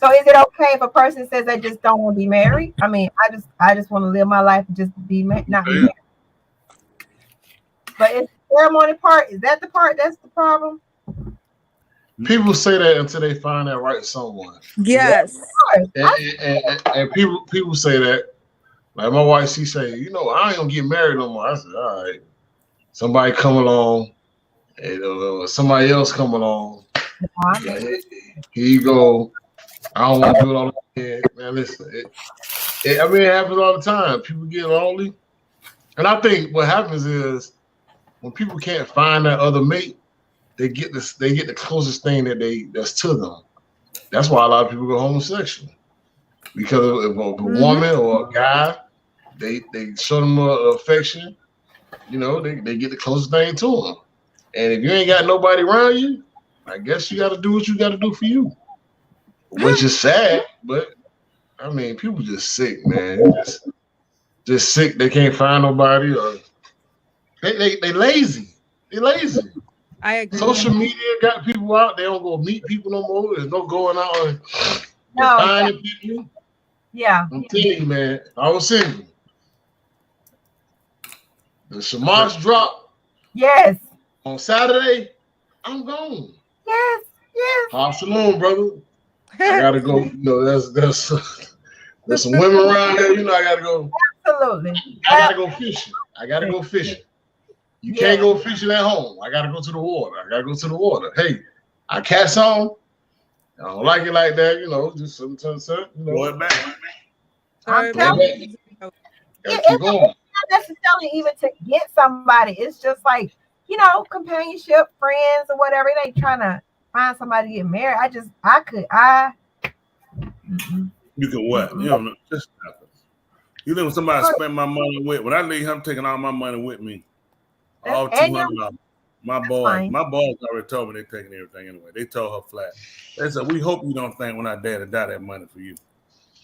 So is it okay if a person says they just don't want to be married? I mean, I just want to live my life and just be not be married. But it's the ceremony part. Is that the part that's the problem? People say that until they find that right someone. Yes. And people say that. Like my wife, she say, you know, I ain't gonna get married no more. I said, all right. Somebody come along, and somebody else come along. Like, here you go. I don't want to do it all again. Man, listen. I mean, it happens all the time. People get lonely. And I think what happens is when people can't find that other mate, they get the closest thing that's to them. That's why a lot of people go homosexual. Because if a woman or a guy, they show them affection, you know, they get the closest thing to them. And if you ain't got nobody around you, I guess you got to do what you got to do for you. Which is sad, but I mean, people just sick, man. Just sick. They can't find nobody, or they lazy. They lazy. I agree. Social media got people out. They don't go meet people no more. There's no going out and No. finding people. Yeah. I'm telling you, man. If I was single, the Shamash drop Yes. on Saturday, I'm gone. Yes. Yes. Hop Shalom, brother. I gotta go. You know, there's some women around here. You know, I gotta go. Absolutely. I gotta go fishing. You can't go fishing at home. I gotta go to the water. Hey, I catch on. I don't like it like that. You know, just sometimes. You know, Throw it back. I'm telling you. gotta keep going. Not necessarily even to get somebody. It's just like, you know, companionship, friends, or whatever. It ain't trying to find somebody to get married. You can what? You don't know. Just nothing. You know, when somebody spend my money with, when I leave, I'm taking all my money with me. All $200. My boys already told me they're taking everything anyway. They told her flat. They said, we hope you don't think when our daddy die that money for you.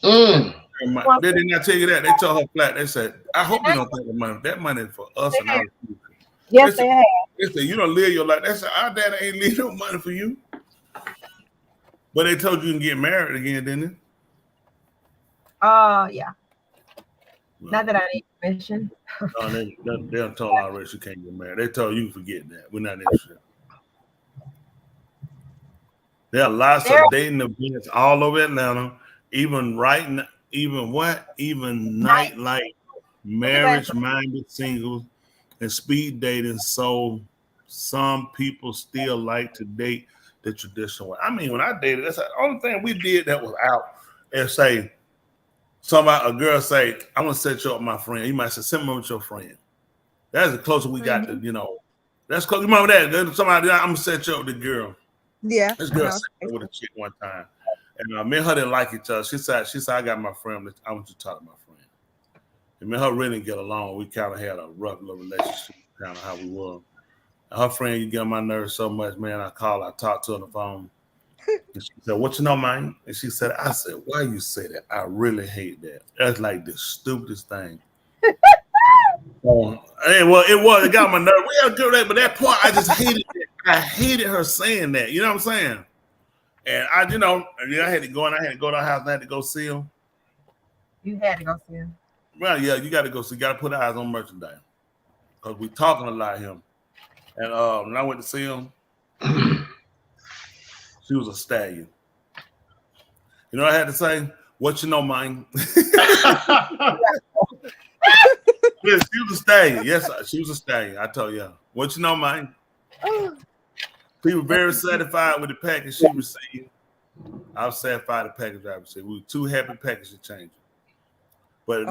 They did not tell you that. They told her flat. They said, I hope you don't think that money is for us and our future. Yes, they have. They said, you don't live your life. They said, our daddy ain't leave no money for you. But they told you can get married again, didn't they? Yeah. Not that I need permission. No, they told already she can't get married. They told you forget that. We're not interested. There are lots of dating events all over Atlanta. Even nightlife, marriage-minded singles, and speed dating. So some people still like to date the traditional way. I mean, when I dated, that's the only thing we did that was out and say, a girl say, I'm gonna set you up with my friend. You might say, send me with your friend. That's the closer we got to, you know. That's close. You remember that? Then somebody, I'm gonna set you up with the girl. Yeah. This girl set with a chick one time. And me and her didn't like each other. She said, I got my friend. I want you to talk to my friend. And me and her really didn't get along. We kind of had a rough little relationship, kind of how we were. Her friend, you get on my nerves so much, man. I talk to her on the phone. And she said, "What you know, man?" And she said, "I said, why you say that? I really hate that. That's like the stupidest thing." It got my nerve. We had to do that, but that part I just hated it. I hated her saying that. You know what I'm saying? And I had to go and I had to go to her house and I had to go see him. You had to go see him. Well, yeah, you got to go see. You got to put eyes on merchandise because we talking a lot of him. And when I went to see him, she was a stallion. You know what I had to say? What you know, man? Yes, she was a stallion. Yes, she was a stallion. I told you. What you know, man? She was very satisfied with the package she received. I was satisfied with the package I received. We were too happy package to change it. But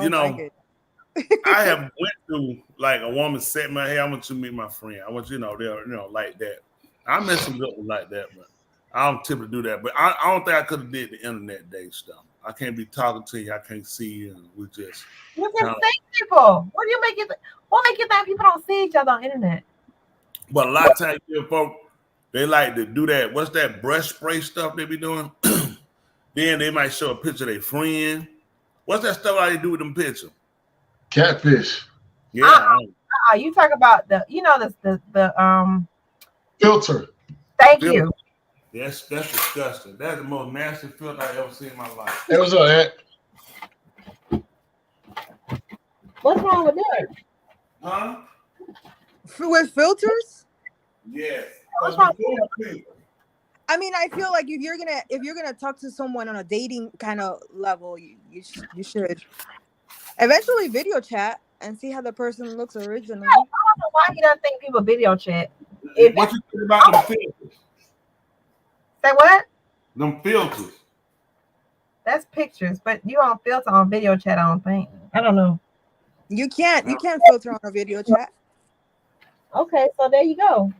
I have went through like a woman said, "Man, hey, I want you to meet my friend. I want you to know they're like that." I met some girls like that, but I don't typically do that. But I don't think I could have did the internet date stuff. I can't be talking to you. I can't see you. And we just you can see people. What do you make it? What make you think people don't see each other on the internet? But a lot of times, folks, they like to do that. What's that breast spray stuff they be doing? Then they might show a picture of their friend. What's that stuff they do with them pictures? Catfish. Yeah. You talk about the Filter. Thank you. That's disgusting. That's the most nasty filter I ever seen in my life. It was that. What's wrong with that? Huh? With filters? Yes. What's wrong with I mean, I feel like if you're gonna talk to someone on a dating kind of level, you should eventually video chat and see how the person looks originally. I don't know why you don't think people video chat. What you think about them filters? Say what? Them filters. That's pictures, but you don't filter on video chat. I don't think. I don't know. You can't filter on a video chat. Okay, so there you go.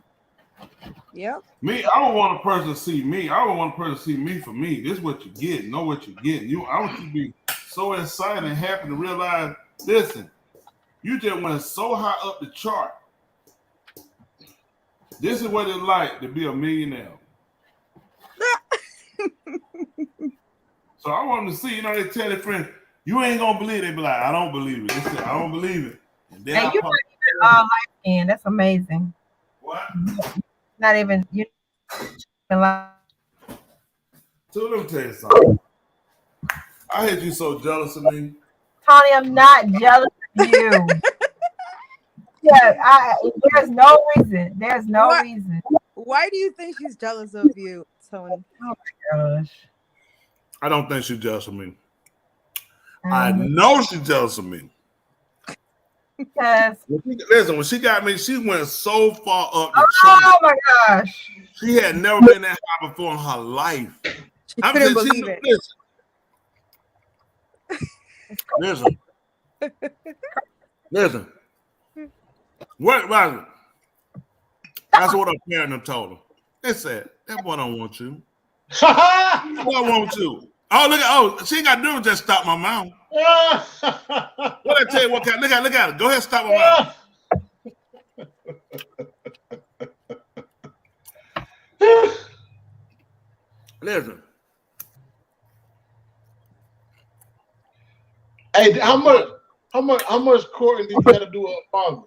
Yep. Me, I don't want a person to see me. I don't want a person to see me for me. This is what you get. Know what you get. I want you to be so excited and happy to realize, listen, you just went so high up the chart. This is what it's like to be a millionaire. So I want them to see, they tell their friend, you ain't gonna believe it. They be like, I don't believe it. They say, I don't believe it. And then you're not even light skin. That's amazing. What? Not even you. Like. So let me tell you something. I hate you so jealous of me. Tony, I'm not jealous of you. There's no reason. There's no reason. Why do you think she's jealous of you, Tony? Oh my gosh. I don't think she's jealous of me. I know she's jealous of me. Because listen, when she got me, she went so far up the chart. Oh my gosh. She had never been that high before in her life. She couldn't believe it. Listen. What was it? That's what her parents told her. They said, that boy don't want you. That boy want you. She ain't got to do is just stop my mouth. What I tell you, look at her. Go ahead, stop my mouth. Listen. Hey, how much courting do you got to do a father?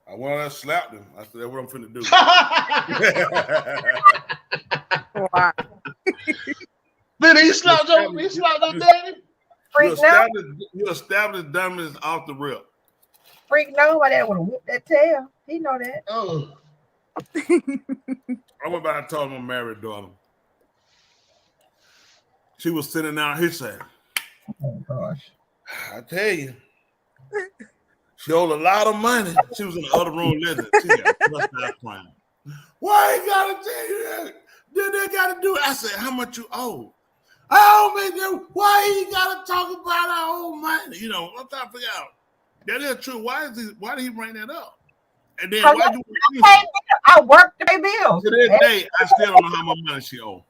I want to slap him. I said, that's what I'm finna do. Wow. Then he slapped your daddy? You established dummies off the rip. Freak nobody would have whipped that tail. He know that. Oh. I went back and told him I'm married daughter. She was sitting down. He said, oh gosh. I tell you, she owed a lot of money. She was in the other room listening. She got flushed out crying. Why you gotta tell you that? Then they gotta do it. I said, how much you owe? I don't make them. Why he gotta talk about our own money? I'm trying to figure out. That is true. Why did he bring that up? And then why do I worked to pay bills. To this day, I still don't know how much money she owed.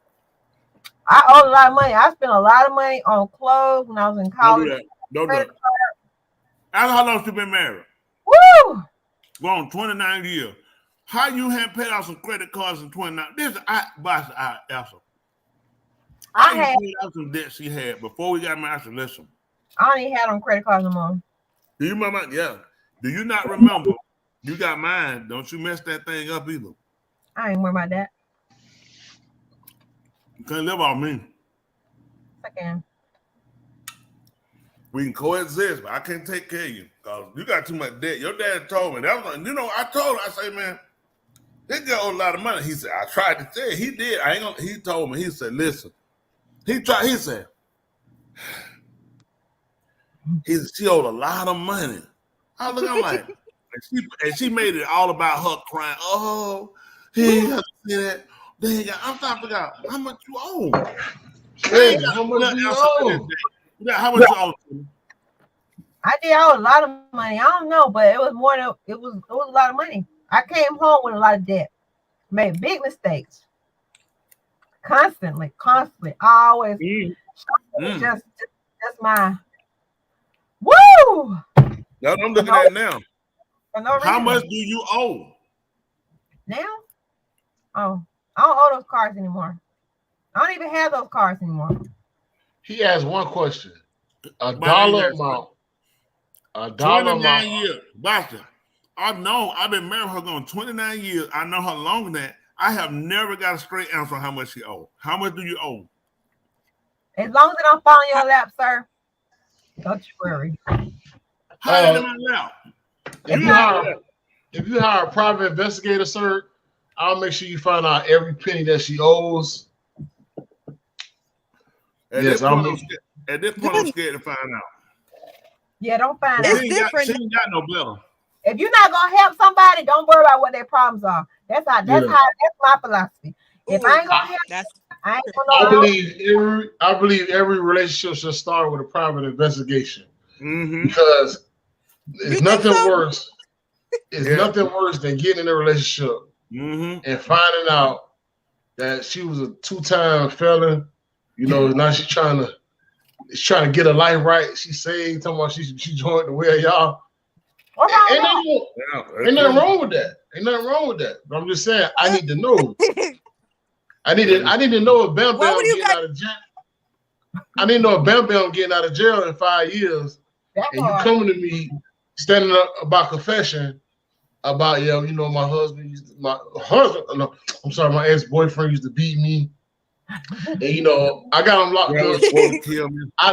I owe a lot of money. I spent a lot of money on clothes when I was in college. Don't do that. How long have you been married? Woo! Gone 29 years. How you hadn't paid off some credit cards in 29? This I answer. How you paid off some debt she had before we got married? Listen. I don't even have them credit cards no more. Do you remember? Yeah. Do you not remember? You got mine. Don't you mess that thing up either. I ain't worried about that. You can't live off me. I can. We can coexist, but I can't take care of you because you got too much debt. Your dad told me that was, I told him, I say, man, this girl owed a lot of money. He said, I tried to say it. He did. He told me, he said, listen. He said, she owed a lot of money. I was looking like, and she made it all about her crying. Oh, he ain't got to see that. I'm trying to figure out how much you owe. Hey, how much you owe? How much you owe? I did owe a lot of money. I don't know, but it was more than it was a lot of money. I came home with a lot of debt. Made big mistakes. Constantly. Always. Just my woo. That's what I'm looking at now. No how much do you owe? Now? Oh, I don't owe those cars anymore. I don't even have those cars anymore. He asked one question. A dollar amount. A dollar 29 amount. years. Boston. I know I've been married her going 29 years. I know her longer than that. I have never got a straight answer on how much she owes. How much do you owe? As long as it don't fall in your lap, sir. Don't you worry. How is it in my lap? If you hire a private investigator, sir, I'll make sure you find out every penny that she owes. At this point, I'm scared to find out. Yeah, don't find out. It's different. She ain't got no better. If you're not gonna help somebody, don't worry about what their problems are. That's my philosophy. If I ain't gonna help, I ain't gonna know. I believe every relationship should start with a private investigation. Mm-hmm. Because it's nothing worse. It's nothing worse than getting in a relationship and finding out that she was a 2-time felon. Now she's trying to get her life right. She saved, talking about she joined the way of y'all. Ain't nothing wrong with that. Ain't nothing wrong with that. But I'm just saying, I need to know. I need to know if Bam Bam getting out of jail. I need to know if Bam Bam getting out of jail in 5 years, and you coming to me standing up about confession about my husband my ex-boyfriend used to beat me. And I got him locked up. I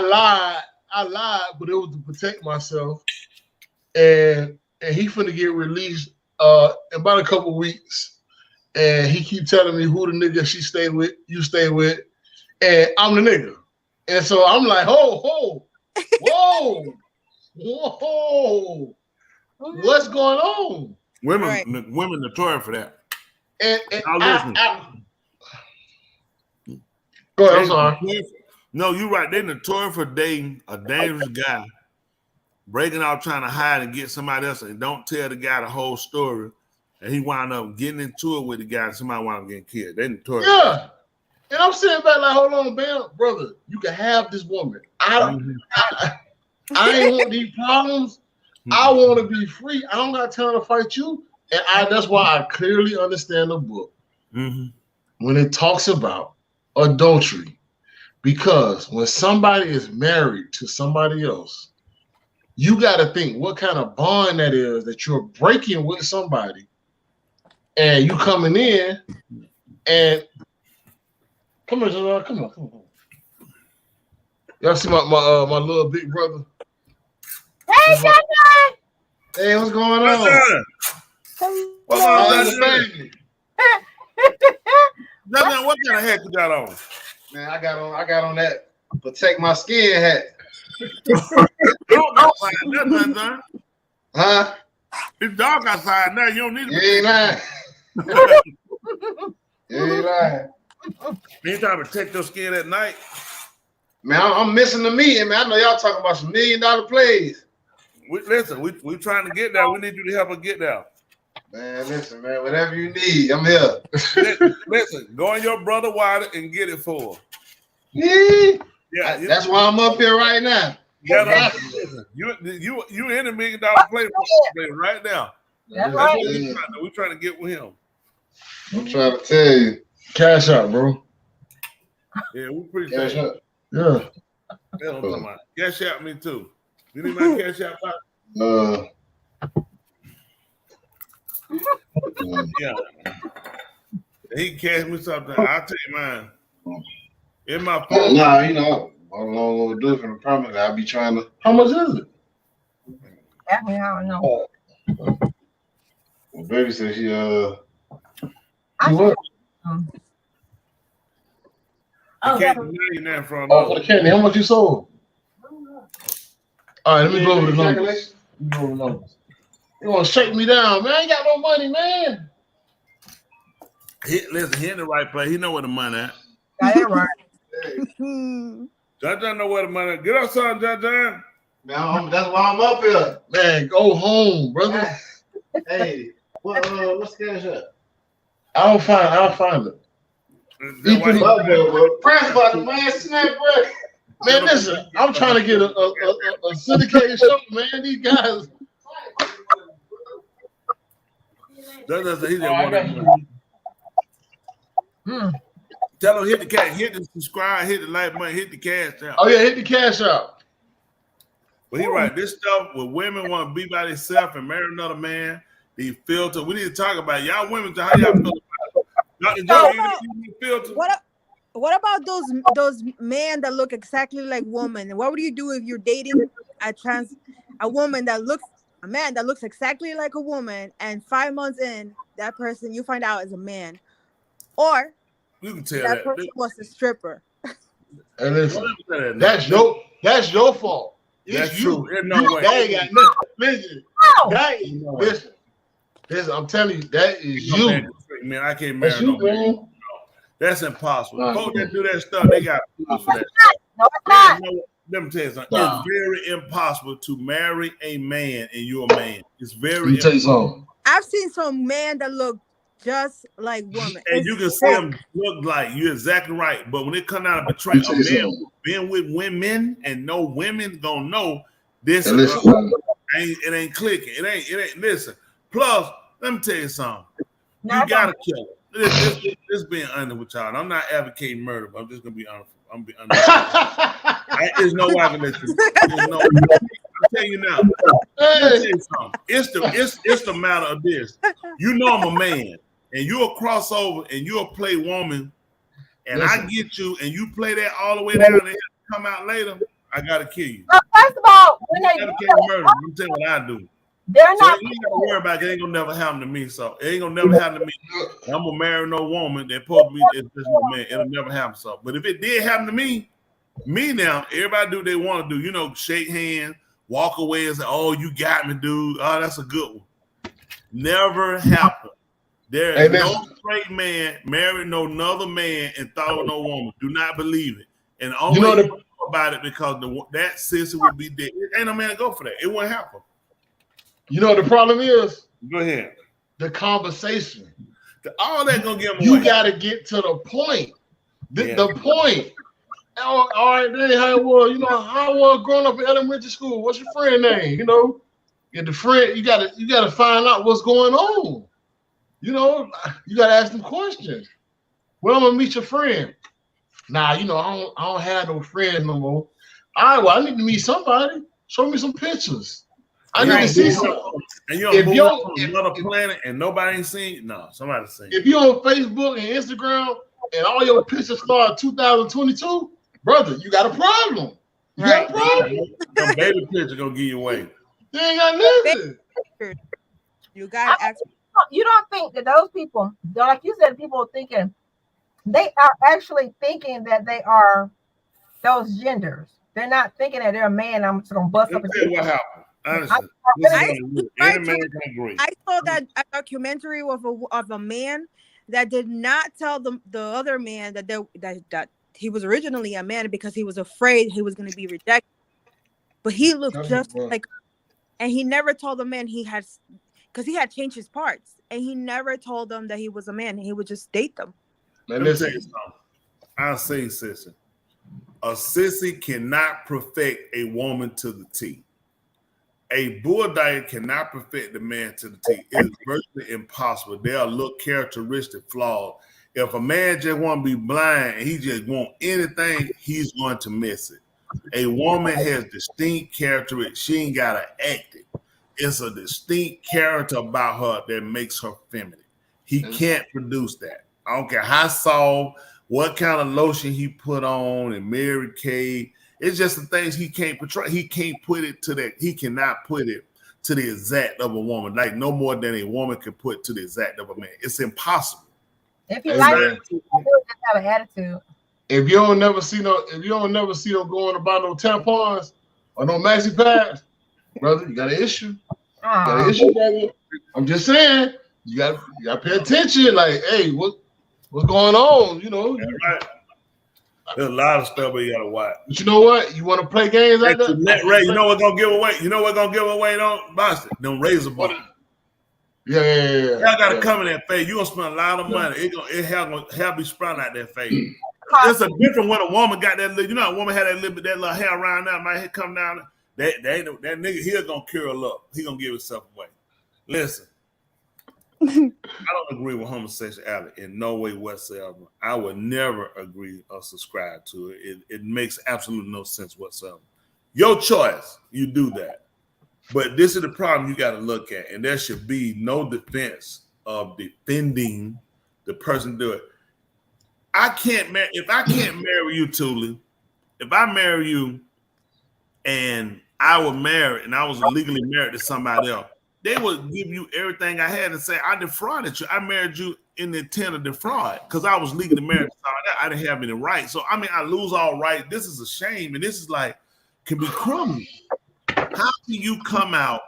lied, but it was to protect myself. And he finna get released in about a couple weeks. And he keep telling me who the nigga you stay with, and I'm the nigga. And so I'm like, whoa, what's going on? Women notorious for that. And go ahead, I'm sorry. No, you're right. They're notorious for dating a dangerous guy, breaking out trying to hide and get somebody else, and don't tell the guy the whole story. And he wound up getting into it with the guy, and somebody wound up getting killed. They notorious. Yeah. And I'm sitting back like, hold on, Bam, brother, you can have this woman. I ain't want these problems. I want to be free. I don't got time to fight you. And that's why I clearly understand the book when it talks about adultery. Because when somebody is married to somebody else, you got to think what kind of bond that is that you're breaking with somebody. And you coming in and come on. Y'all see my little big brother? Hey, John! Hey, what's going on? What's on, baby? What kind of hat you got on? Man, I got on that protect my skin hat. Don't outside, son. Huh? It's dark outside now. You don't need it. You ain't lying. You ain't lying. You trying to protect your skin at night? Man, I'm missing the meeting, man. I know y'all talking about some $1 million plays. We trying to get there. We need you to help us get there. Man, listen, man. Whatever you need, I'm here. Listen, go in your brother wallet and get it for her. Yeah, that's why I'm up here right now. You in $1 million play right now. That's right. We trying to get with him. I'm trying to tell you. Cash out, bro. Yeah, we appreciate Cash it. out. Yeah. That's what I'm talking about. Cash out me too. You need my cash out? Yeah. He cash me something. I'll take mine. In my phone. Nah, you know, I don't know what to do from the permit. I'll be trying to. How much is it? I mean, I don't know. Well, baby said she I You what? I can't deny you that from Oh, for the candy. How much you sold? All right, let me go over the numbers. Let me go over the numbers. You want to shake me down, man? I ain't got no money, man. Listen, he in the right place. He know where the money at. got that right. John know where the money at. Get up, son, John. Man, that's why I'm up here. Man, go home, brother. Hey, what's cash up? I'll find it. That's why he- Press button, man. Snap break. Man, listen, I'm trying to get a syndicated show, man. These guys. That's he just want Hmm. Tell him hit the cash, hit the subscribe, hit the like button, hit the cash out. Oh yeah, hit the cash out. But he right. This stuff where women want to be by themselves and marry another man, the filter. We need to talk about it. Y'all women. How y'all feel about it? Dr. Joe, you need filter. What about those men that look exactly like women? What would you do if you're dating a woman that looks a man that looks exactly like a woman, and 5 months in, that person you find out is a man, or You can tell that person was a stripper? And listen, that's your fault. It's That's you. true. There's no way. That ain't got nothing. Listen. Listen, I'm telling you, that is you. Man, I can't marry That's you, no man. man. That's impossible. Right. Folks that do that stuff, they got proof for that. No, it's not. Let me tell you something. Nah. It's very impossible to marry a man and you're a man. It's very Let me tell you impossible. something. I've seen some men that look just like women. And you can see them look like you're exactly right. But when it come out of betrayal, a man being with women and no women gonna know this. And listen, It ain't clicking. It ain't. Listen. Plus, let me tell you something. No, You gotta kill it. This being honest with y'all. And I'm not advocating murder, but I'm just gonna be honest. I'm be honest. There's no way I can let you. I'm telling you now. Let me tell you something. It's the matter of this. You know I'm a man, and you're a crossover, and you're a play woman, and I get you, and you play that all the way down and come out later. I gotta kill you. Well, first of all, when they Advocate murder. I'm telling you what I do. they're So not. you ain't gotta worry about it. It ain't gonna never happen to me. So it ain't gonna never happen to me. I'm gonna marry no woman that supposed to be it's just no man. It'll never happen. So, but if it did happen to me now, everybody do what they want to do. You know, shake hands, walk away, and say, "Oh, you got me, dude." Oh, that's a good one. Never happened. There is no straight man married no another man and thought of no woman. Do not believe it. And only know about it because that sissy would be dead. Ain't no man to go for that. It won't happen. you know what the problem is? Go ahead. The conversation. All that gonna get them You away. got to get to the point. The point. Oh, all right, then how it was. You know how I was growing up in elementary school. What's your friend name? You know, get the friend. You gotta find out what's going on. You know, you gotta ask them questions. Well, I'm gonna meet your friend. Nah, you know, I don't have no friends no more. All right, well, I need to meet somebody. Show me some pictures. I need to see something. And you're If on another planet and nobody ain't seen it, no, somebody seen it. If you're on Facebook and Instagram and all your pictures start 2022, brother, you got a problem. You got a problem. The baby picture gonna give you away. You ain't got nothing. You gotta ask. You don't think that those people, like you said, people are thinking they are actually thinking that they are those genders. They're not thinking that they're a man. I'm just gonna bust Let up. me tell you what happened. Honestly, this is gonna work. Any man can agree. I saw that a documentary of a man that did not tell the other man that he was originally a man because he was afraid he was going to be rejected. But he looked just like, and he never told the man because he had changed his parts, and he never told them that he was a man, and he would just date them. Let me tell you something. I'll say, sissy. A sissy cannot perfect a woman to the T. A bull diet cannot perfect the man to the T. It's virtually impossible. There are little characteristic flaws. If a man just want to be blind and he just want anything, he's going to miss it. A woman has distinct characteristics. She ain't got to act it. It's a distinct character about her that makes her feminine. He can't produce that. I don't care how soft, what kind of lotion he put on and Mary Kay. It's just the things he can't portray. He can't put it to that. He cannot put it to the exact of a woman, like no more than a woman can put to the exact of a man. It's impossible. If you like it, you just have an attitude. If you don't never see them going to buy no tampons or no maxi pads, brother, you got an issue. You got an issue, brother. I'm just saying, you got to pay attention. Like, hey, what's going on? You know, right. There's a lot of stuff you gotta watch. But you know what? You want to play games like that? Ray, you know what's gonna give away? You know what's gonna give away? Don't Boston. Them razor bumps. Yeah. Y'all gotta come in that phase. You gonna spend a lot of money. It have be sprung out that phase. It's a different when a woman got that. You know, a woman had that little hair around there. My head come down. That nigga here gonna curl up. He gonna give himself away. Listen, I don't agree with homosexuality in no way whatsoever. I would never agree or subscribe to it. It makes absolutely no sense whatsoever. Your choice, you do that. But this is the problem you got to look at, and there should be no defense of defending the person do it. If I can't marry you, Tuli, if I marry you and I were married and I was legally married to somebody else, they would give you everything I had and say, I defrauded you. I married you in the intent of defraud because I was legally married to somebody else. I didn't have any rights. So, I mean, I lose all rights. This is a shame. And this is like, can be criminal. How can you come out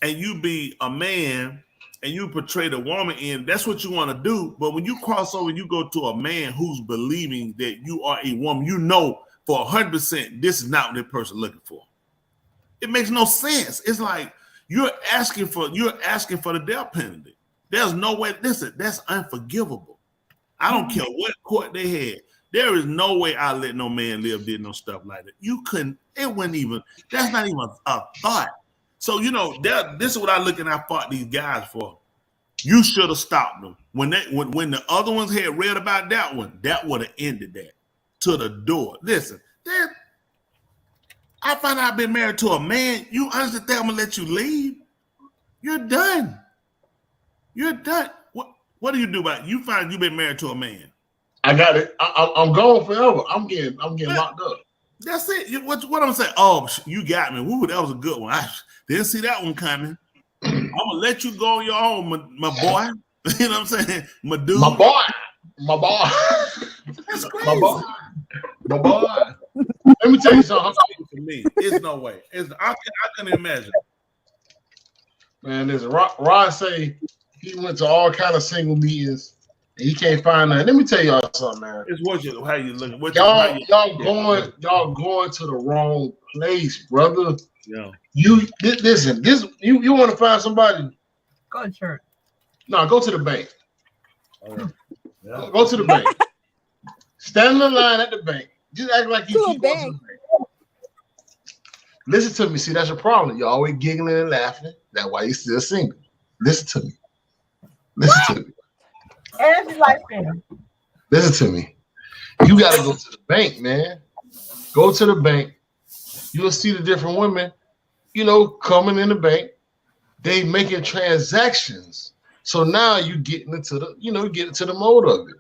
and you be a man and you portray the woman in? That's what you want to do. But when you cross over, you go to a man who's believing that you are a woman, you know for 100% this is not what that person looking for. It makes no sense. It's like you're asking for the death penalty. There's no way. Listen, that's unforgivable. I don't care what court they had. There is no way I let no man live did no stuff like that. You couldn't. It wasn't even. That's not even a thought. So you know, this is what I look and I fought these guys for. You should have stopped them when the other ones had read about that one. That would have ended that to the door. Listen, I find out I've been married to a man. You honestly think I'm gonna let you leave? You're done. You're done. What do you do about it? You find you've been married to a man. I got it. I'm gone forever. I'm getting locked up. That's it. What I'm saying? Oh, you got me. Woo, that was a good one. I didn't see that one coming. I'm gonna let you go on your own, my boy. You know what I'm saying? My dude. My boy. That's crazy. My boy. Let me tell you something. For me, it's no way. I couldn't imagine. Man, listen, Rod say he went to all kind of single meetings and he can't find nothing. Let me tell y'all something, man. It's how you looking. Y'all going to the wrong place, brother. Yeah. You want to find somebody? Go to church. No, go to the bank. Yeah. Go to the bank. Stand in the line at the bank. Just act like you keep going to the bank. Listen to me. See, that's your problem. You're always giggling and laughing. That's why you're still single. Listen to me. Listen to me. And it's like him. Listen to me. You got to go to the bank, man. Go to the bank. You'll see the different women, coming in the bank. They making transactions. So now you getting into the mode of it.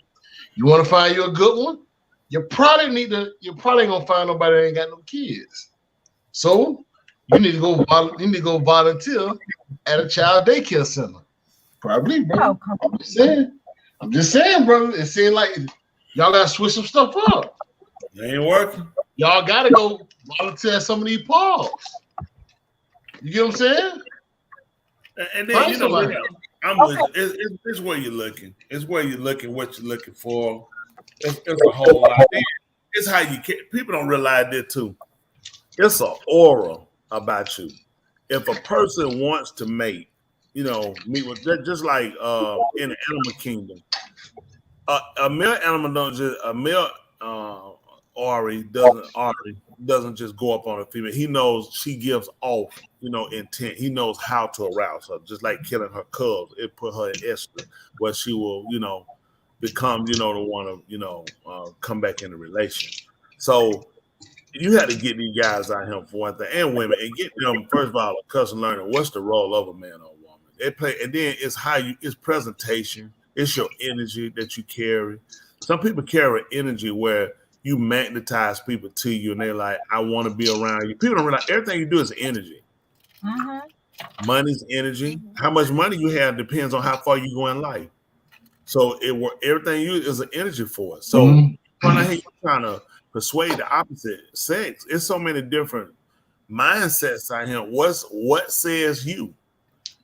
You want to find you a good one? You're probably gonna find nobody that ain't got no kids. So you need to go volunteer at a child daycare center. Probably, bro. I'm just saying, brother. It seems like y'all gotta switch some stuff up. It ain't working. Y'all gotta go volunteer at some of these parks. You get what I'm saying? And then I'm with you. It's where you're looking. It's where you're looking, what you're looking for. It's a whole lot. It's how you can. People don't realize that too. It's an aura about you. If a person wants to mate, meet with just like in the animal kingdom, a male animal don't just a male Ari doesn't just go up on a female. He knows she gives off, intent. He knows how to arouse her, just like killing her cubs. It put her in Esther, where she will, become, the one to, come back in the relation. So you had to get these guys out here for one thing, and women, and get them first of all a custom learning what's the role of a man or a woman. They play, and then it's it's presentation, it's your energy that you carry. Some people carry energy where you magnetize people to you, and they're like, I want to be around you. People don't realize everything you do is energy. Mm-hmm. Money's energy. How much money you have depends on how far you go in life. So everything you is an energy force. So when I hear you trying to persuade the opposite sex, it's so many different mindsets out here. What says you?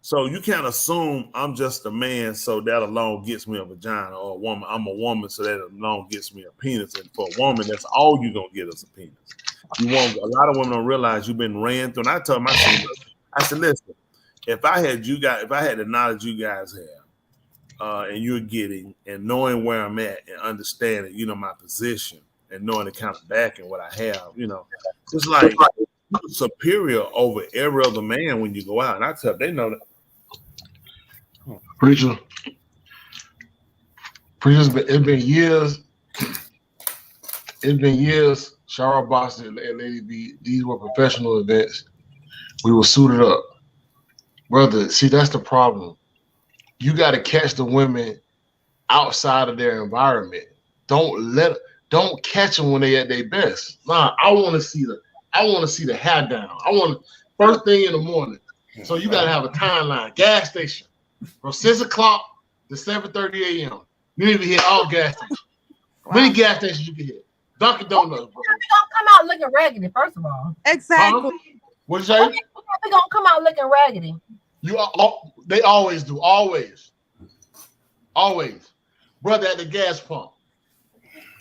So you can't assume I'm just a man, so that alone gets me a vagina, or a woman. I'm a woman, so that alone gets me a penis. And for a woman, that's all you're gonna get is a penis. A lot of women don't realize you've been ran through. And I told my team, I said, listen, if I had the knowledge you guys have, and you're getting, and knowing where I'm at, and understanding, my position, and knowing the kind of backing what I have, it's like you're superior over every other man when you go out. And I tell them, they know that. Preacher, it's been years. It's been years. Shara Boss and Lady B, these were professional events. We were suited up. Brother, see, that's the problem. You got to catch the women outside of their environment. Don't catch them when they at their best. Nah, I want to see the hair down. First thing in the morning. So you got to have a timeline. Gas station from 6 o'clock to 7:30 a.m. You need to hit all gas stations. Wow. Many gas stations you can hit. Dunkin' Donuts, bro. We don't come out looking raggedy, first of all. Exactly. What you say? We gonna come out looking raggedy. They always do. Always. Brother, at the gas pump.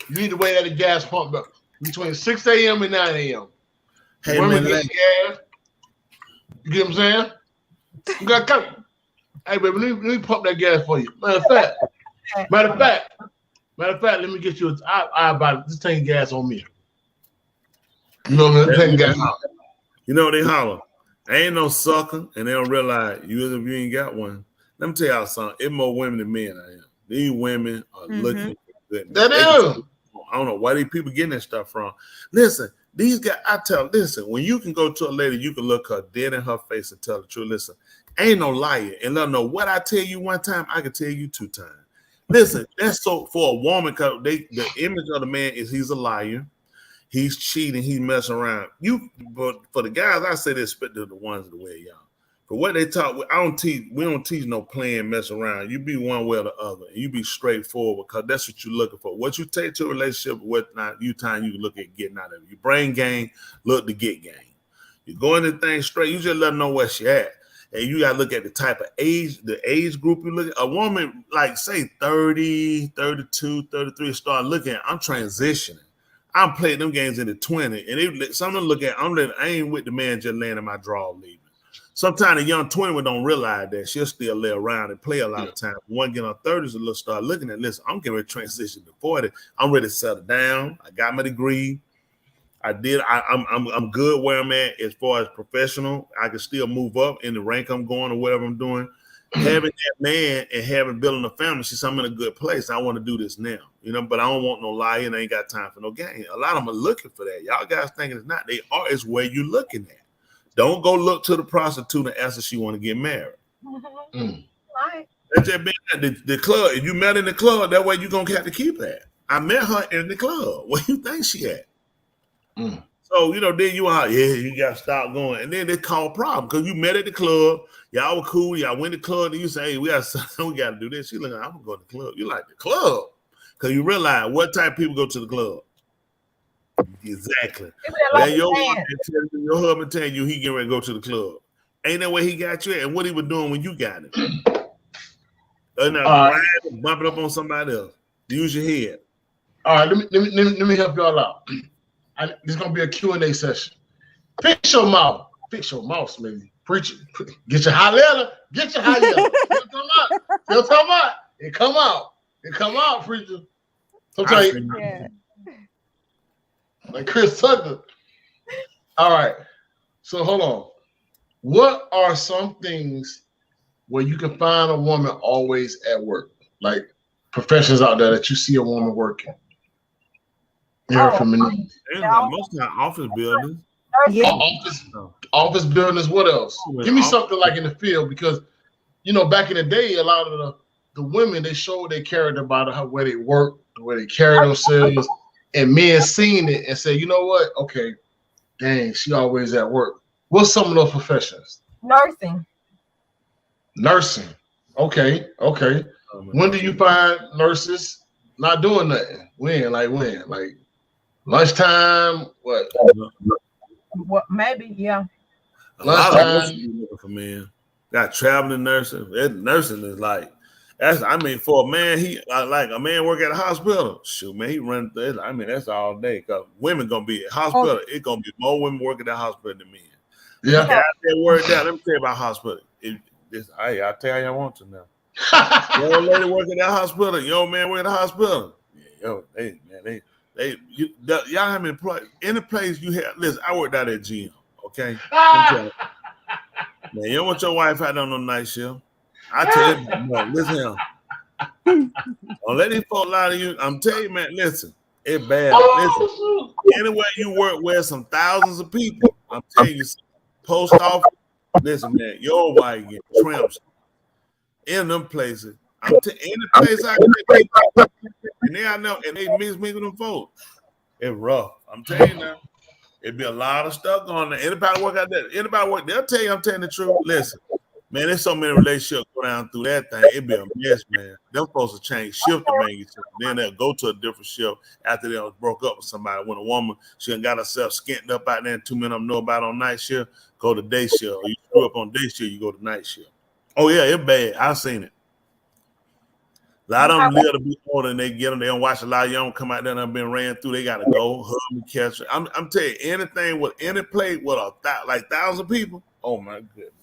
You need to wait at the gas pump between 6 a.m. and 9 a.m. Hey, women man, get gas. You get what I'm saying? You got to come. Hey, baby, let me pump that gas for you. Matter of fact, let me get you I buy this tank of gas on me. You know what I'm saying? You know they holler. I ain't no sucker, and they don't realize you ain't got one. Let me tell y'all something. It's more women than men I am. These women are looking good. That is. I don't know why these people getting that stuff from. Listen, these guys, listen, when you can go to a lady, you can look her dead in her face and tell the truth. Listen, ain't no liar. And let her know what I tell you one time, I can tell you 2 times. Listen, that's so for a woman, because the image of the man is he's a liar, he's cheating, he's messing around. But for the guys, I say they expect the ones the way y'all. For what they talk, we don't teach no playing, mess around. You be one way or the other, and you be straightforward, because that's what you're looking for. What you take to a relationship, what not, you look at getting out of it. You brain game, look to get game. You go into things straight, you just let them know where she at. And you got to look at the type of age, the age group you look at. A woman, like, say, 30, 32, 33, start looking at, I'm transitioning. I'm playing them games in the 20, and some of them look at, I ain't with the man just laying in my draw leaving. Sometimes a young 20 don't realize that. She'll still lay around and play a lot of time. One get on 30s, a little start looking at, listen, I'm getting ready to transition to 40. I'm ready to settle down. I got my degree. I'm good where I'm at as far as professional. I can still move up in the rank I'm going or whatever I'm doing. Having that man and building a family, she said, I'm in a good place. I want to do this now, but I don't want no lie and I ain't got time for no game. A lot of them are looking for that. Y'all guys thinking it's not. They are. It's where you looking at. Don't go look to the prostitute and ask her she want to get married. Right. That's just being at the club. If you met in the club, that way you're going to have to keep that. I met her in the club. Where you think she at? So, then you are, you got to stop going. And then they call a problem because you met at the club. Y'all were cool. Y'all went to the club. And you say, hey, we got to do this. She like, I'm going to go to the club. You like the club because you realize what type of people go to the club. Exactly. Your husband telling you he getting ready to go to the club. Ain't that way he got you at? And what he was doing when you got him? Bumping up on somebody else. Use your head. All right, let me help y'all out. This is gonna be a Q&A session. Fix your mouth, maybe. Preach it. Get your high letter. Get your high letter. Still talking about. It come out, preacher. Sometimes, like Chris Tucker, All right. So hold on. What are some things where you can find a woman always at work? Like professions out there that you see a woman working. Most of the office buildings. Yeah. Office buildings. What else? Give me something like in the field, because you know back in the day, a lot of the women, they showed their character by where they work, the way they carry themselves, and men seen it and say, you know what? Okay, dang, she always at work. What's some of those professions? Nursing. Okay. When do you find nurses not doing nothing? When? Like lunchtime? What? Maybe, yeah. Lunchtime. For men, got traveling nursing. Nursing is like that's. I mean, for a man, he like a man work at a hospital. Shoot, man, he run. I mean, that's all day. Cause women gonna be at hospital. It's gonna be more women working at the hospital than men. Yeah. Out there work down. Let me tell you about hospital. I'll tell you I want to now. Young lady working at the hospital. Young man working at the hospital. Yeah, y'all have employed any place you have. Listen, I worked out at gym. Okay. Man, you don't want your wife out on no night shift. I tell you, no, listen here. Don't let these folk lie to you. I'm telling you, man, listen, it's bad. Listen, anywhere you work where some thousands of people, I'm telling you, post office, listen, man, your wife get tramps in them places. Any place I can take, and they I know, and they mix with them folks. It's rough. I'm telling you now. It'd be a lot of stuff going there. Anybody work out there? Anybody work? They'll tell you I'm telling the truth. Listen, man, there's so many relationships go down through that thing. It'd be a mess, man. Them folks will change shift to make it. Then they'll go to a different shift after they broke up with somebody. When a woman, she done got herself skint up out there and 2 men of them know about on night shift, go to day shift. Or you screw up on day shift, you go to night shift. Oh, yeah, it's bad. I've seen it. A lot of them live to be older and they get them. They don't watch a lot of young come out there and have been ran through. They got to go, hug and catch it. I'm telling you, anything with any play with like 1,000 people, oh my goodness.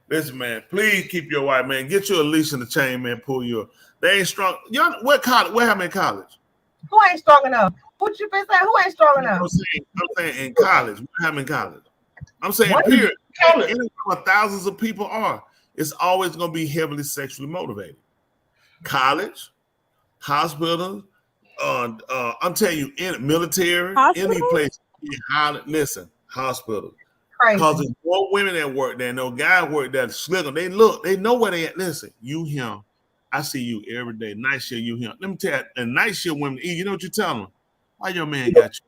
Listen, man, please keep your wife, man. Get you a leash in the chain, man. Pull your. They ain't strong. Y'all, where have in college? Who ain't strong enough? What you been saying? Who ain't strong enough? I'm saying in college. What have in college? I'm saying period. Anywhere where thousands of people are, it's always going to be heavily sexually motivated. College, hospital, I'm telling you, in military, any place, listen, hospital. Because there's more women that work there, no guys work there. Slicker, they know where they at. Listen, you him, I see you every day. Night shift, you him. Let me tell you, and night shift women, you know what you tell them? Why your man got you?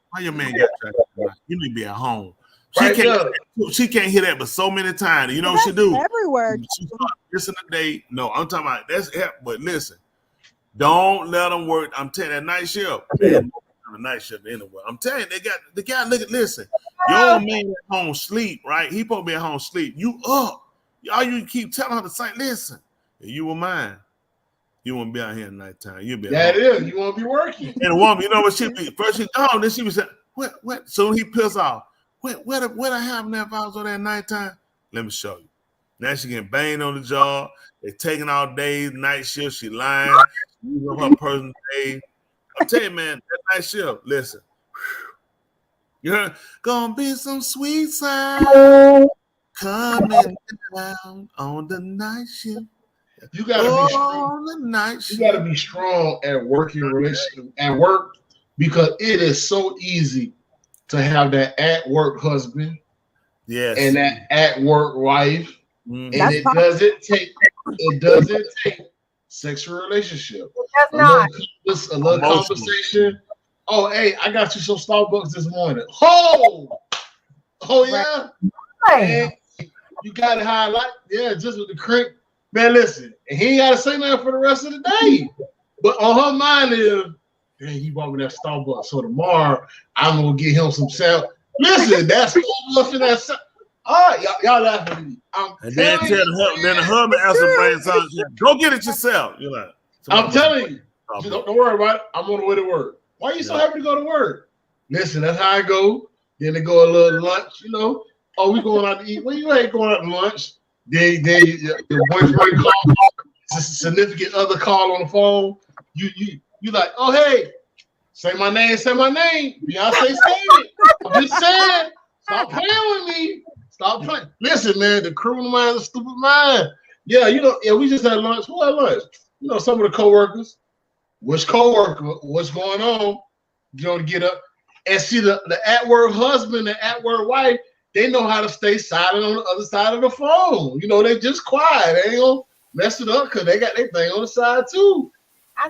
Why your man got you? You need to be at home. She can't hear that, but so many times. You know what she do? Everywhere. She listen to day. No, I'm talking about that's help. But listen, don't let them work. I'm telling you, that night shift. Man, the night shift anyway. I'm telling you, the guy. Listen, your man at home sleep, right? He supposed to be at home sleep. You up? All you keep telling her to say, listen, if you were mine, you won't be out here at nighttime. You'll be. That is, you won't be working. And a woman, you know what she be? First she gone, then she was saying, what? Soon he piss off. What I have now if I was on that nighttime? Let me show you. Now she getting banged on the job. They taking all days, night shift. She lying. She using her personal day. I'm telling you, man, that night shift, listen. You heard? Gonna be some sweet sound coming down on the night shift. You gotta be strong. On the night shift. You gotta be strong at working relationship at work, because it is so easy to have that at work husband, yes, and that at work wife, and it doesn't take sexual relationship. A little conversation. Oh, hey, I got you some Starbucks this morning. Oh yeah. Hey, you got it highlight. Yeah, just with the cream. Man, listen, and he ain't gotta say nothing for the rest of the day. But on her mind is, hey, he bought me that Starbucks. So tomorrow I'm gonna get him some salad. Listen, that's Starbucks and that. All right, y'all laughing at me. And then the husband answer brain something. Go get it yourself. You're like, I'm telling you, don't worry about it. I'm on the way to work. Why are you so happy to go to work? Listen, that's how I go. Then they go a little lunch, you know. Oh, we going out to eat. Well, you ain't going out to lunch. Then your boyfriend call, significant other call on the phone. You like, oh hey, say my name. Beyonce said it. I'm just saying. Stop playing with me. Stop playing. Listen, man, the criminal mind is a stupid mind. Yeah, we just had lunch. Who had lunch? Some of the coworkers. Which coworker? What's going on? Get up and see the at-work husband and at-work wife. They know how to stay silent on the other side of the phone. They just quiet. They ain't gonna mess it up because they got their thing on the side too.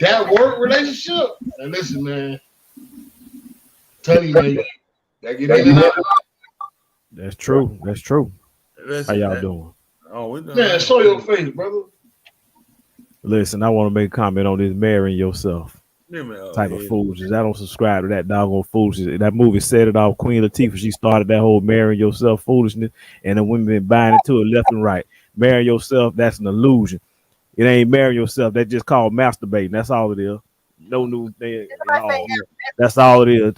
That work relationship. And listen, man. Tell you, man. That get in and out. That's true. That's true. Listen, how y'all doing? Oh, we done. Man, show your face, brother. Listen, I want to make a comment on this marrying yourself type of foolishness. I don't subscribe to that doggone foolishness. That movie set it off. Queen Latifah, she started that whole marrying yourself foolishness, and the women been buying into it left and right. Marrying yourself, that's an illusion. It ain't marrying yourself. That's just called masturbating. That's all it is. No new thing. That's all it is.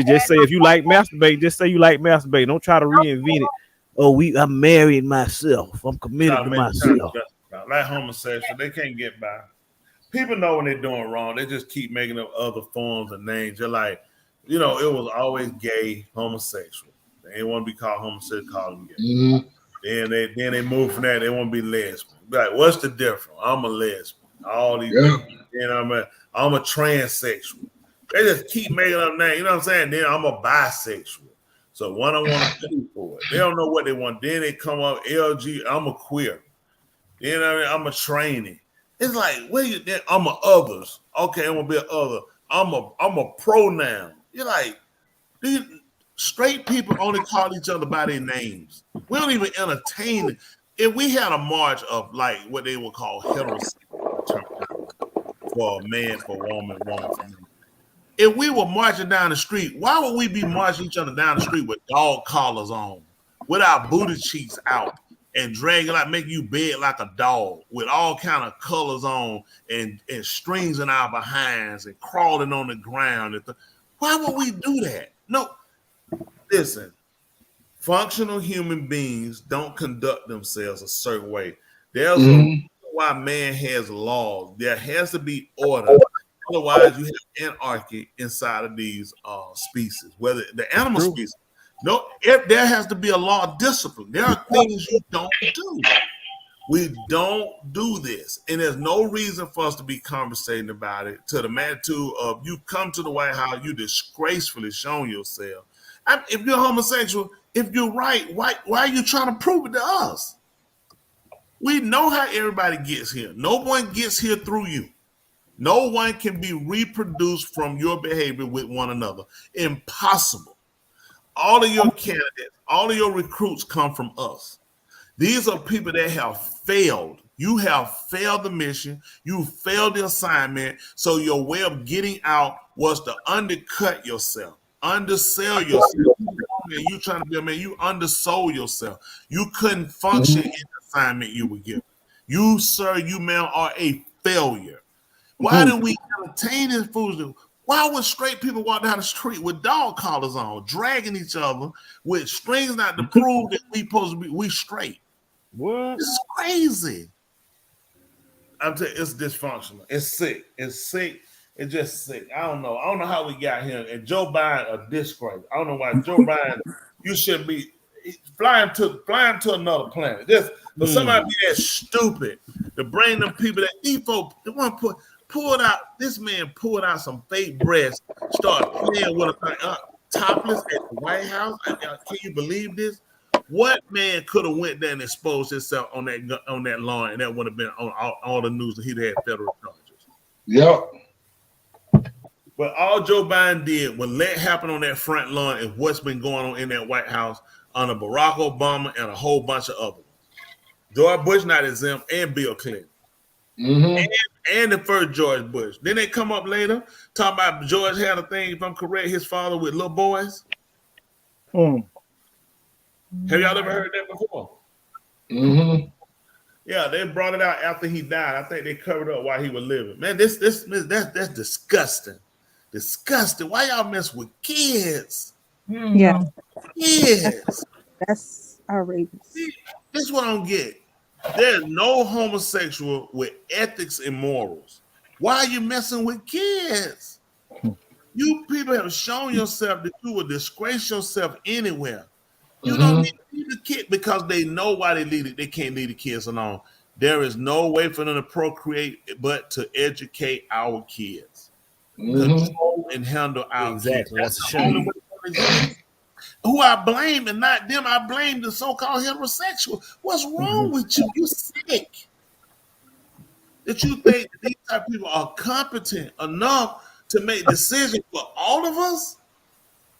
Just say if you like masturbating, just say you like masturbating. Don't try to reinvent it. Oh, I'm marrying myself. I'm committed to myself. Like homosexual, they can't get by. People know when they're doing wrong. They just keep making up other forms and names. You're like, it was always gay, homosexual. They ain't want to be called homosexual, call them gay. Mm-hmm. Then they move from that. They want to be lesbian. Like, what's the difference? I'm a lesbian. All these, I'm a transsexual. They just keep making up names. You know what I'm saying? Then I'm a bisexual. So one I want to pay for it. They don't know what they want. Then they come up LG. I'm a queer. You know what I mean? I'm a trainee. It's like, I'm a others. Okay, I'm gonna be an other. I'm a pronoun. You're like, these straight people only call each other by their names. We don't even entertain it. If we had a march of like what they would call heterosexual for a man, for a woman for men. If we were marching down the street, why would we be marching each other down the street with dog collars on, with our booty cheeks out, and dragging like make you beg like a dog, with all kind of colors on and strings in our behinds and crawling on the ground? Why would we do that? No, listen. Functional human beings don't conduct themselves a certain way. There's a reason why man has laws. There has to be order. Otherwise, you have anarchy inside of these species, whether the animal species. No, there has to be a law of discipline. There are things you don't do. We don't do this. And there's no reason for us to be conversating about it to the magnitude of you come to the White House, you disgracefully showing yourself. If you're homosexual, if you're right, why are you trying to prove it to us? We know how everybody gets here. No one gets here through you. No one can be reproduced from your behavior with one another. Impossible. All of your candidates, all of your recruits come from us. These are people that have failed. You have failed the mission. You failed the assignment. So your way of getting out was to undercut yourself, undersell yourself. You trying to be a man, you undersold yourself. You couldn't function in the assignment you were given. You, sir, you man, are a failure. Why do we entertain this foolishness? Why would straight people walk down the street with dog collars on, dragging each other with strings not to prove that we straight? What? This is crazy. I'm telling you, it's dysfunctional. It's sick. It's sick. It's just sick. I don't know. I don't know how we got here. And Joe Biden a disgrace. I don't know why Joe Biden. You should be flying to another planet. Just for somebody be that stupid to bring them people that these folks, the one pulled out. This man pulled out some fake breasts, started playing with a topless at the White House. Can you believe this? What man could have went there and exposed himself on that lawn, and that would have been on all the news that he'd had federal charges? Yep. But all Joe Biden did was let happen on that front lawn is what's been going on in that White House under Barack Obama and a whole bunch of others. George Bush not exempt, and Bill Clinton. And the first George Bush. Then they come up later talking about George had a thing, if I'm correct, his father with little boys. Have y'all ever heard that before? Yeah, they brought it out after he died. I think they covered up while he was living. Man, that's disgusting. Disgusting. Why y'all mess with kids? Yeah. Kids. That's outrageous. See, this is what I don't get. There's no homosexual with ethics and morals. Why are you messing with kids? You people have shown yourself that you will disgrace yourself anywhere. You don't need to leave the kid because they know why they can't leave the kids alone. There is no way for them to procreate but to educate our kids. Control and handle our kids. That's a shame. Who I blame and not them, I blame the so-called heterosexual. What's wrong with you? You sick. That you think that these type of people are competent enough to make decisions for all of us?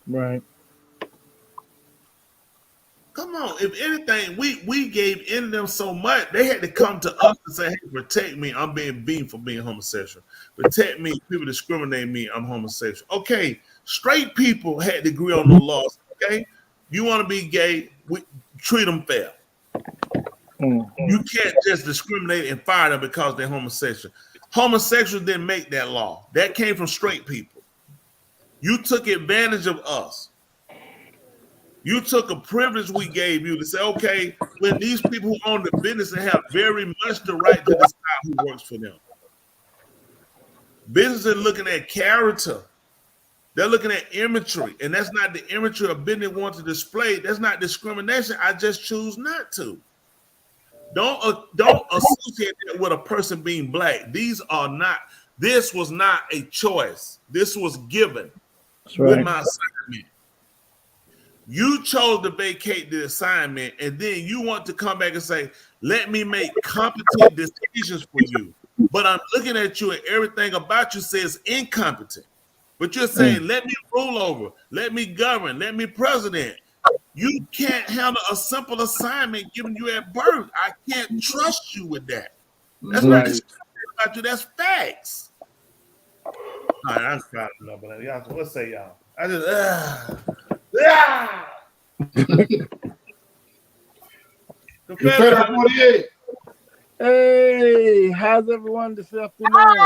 Right. Come on. If anything, we gave in them so much, they had to come to us and say, hey, protect me. I'm being beaten for being homosexual. Protect me. People discriminate me. I'm homosexual. Okay. Straight people had to agree on the laws. Okay. You want to be gay, we treat them fair. You can't just discriminate and fire them because they're homosexual. Homosexuals didn't make that law. That came from straight people. You took advantage of us. You took a privilege we gave you to say, okay, when these people who own the business and have very much the right to decide who works for them. Business is looking at character. They're looking at imagery, and that's not the imagery a business wants to display. That's not discrimination. I just choose not to. Don't associate that with a person being black. This was not a choice. This was given with my assignment. You chose to vacate the assignment, and then you want to come back and say, let me make competent decisions for you. But I'm looking at you and everything about you says incompetent. But you're saying, let me rule over, let me govern, let me president. You can't handle a simple assignment given you at birth. I can't trust you with that. That's not about you. That's facts. All right, I'm proud of that. Y'all, what say y'all? I just Confederate 48. Hey, how's everyone this afternoon?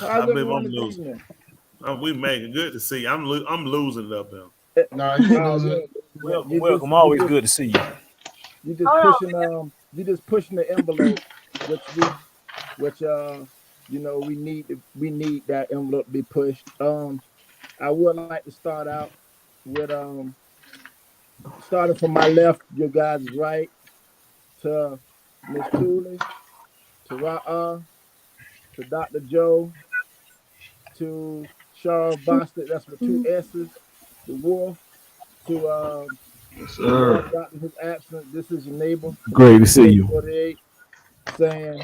I believe I'm losing. We make it. Good to see you. I'm losing it up there. No, you welcome. Always good to see you. You just pushing the envelope, which you know, we need that envelope to be pushed. I would like to start out with starting from my left, your guys' right, to Miss Tooley, to Ra'a, to Dr. Joe, to Charles Bostic, that's with 2 S's, the Wolf, to Dr. His absence, this is your neighbor. Great to see you. 48, saying,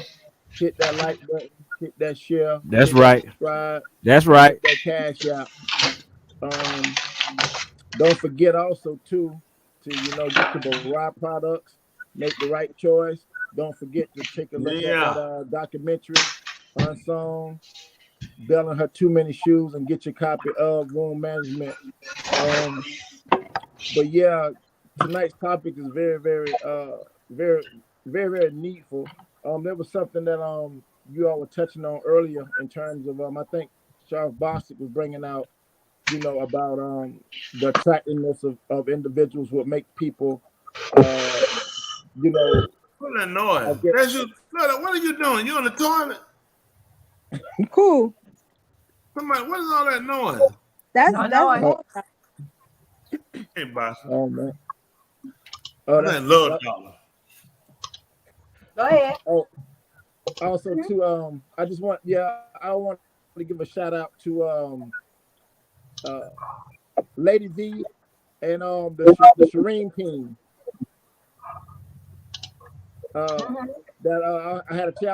hit that like button, hit that share. That's right. Subscribe. That's right. That cash out. Don't forget also too to get your Barai products, make the right choice. Don't forget to take a look at that documentary, Unsung, Belling Her Too Many Shoes, and get your copy of Wound Management. But yeah, tonight's topic is very, very, very, very, very needful. There was something that you all were touching on earlier in terms of I think Charles Bostic was bringing out, about the attractiveness of individuals would make people, What that noise? That's you. What are you doing? You on the toilet? Cool. Somebody, what is all that noise? That's Hey, boss. Oh man. That's love dollar. Go ahead. Oh, also too, I want to give a shout out to Lady V and the Shireen team. That I had a chance.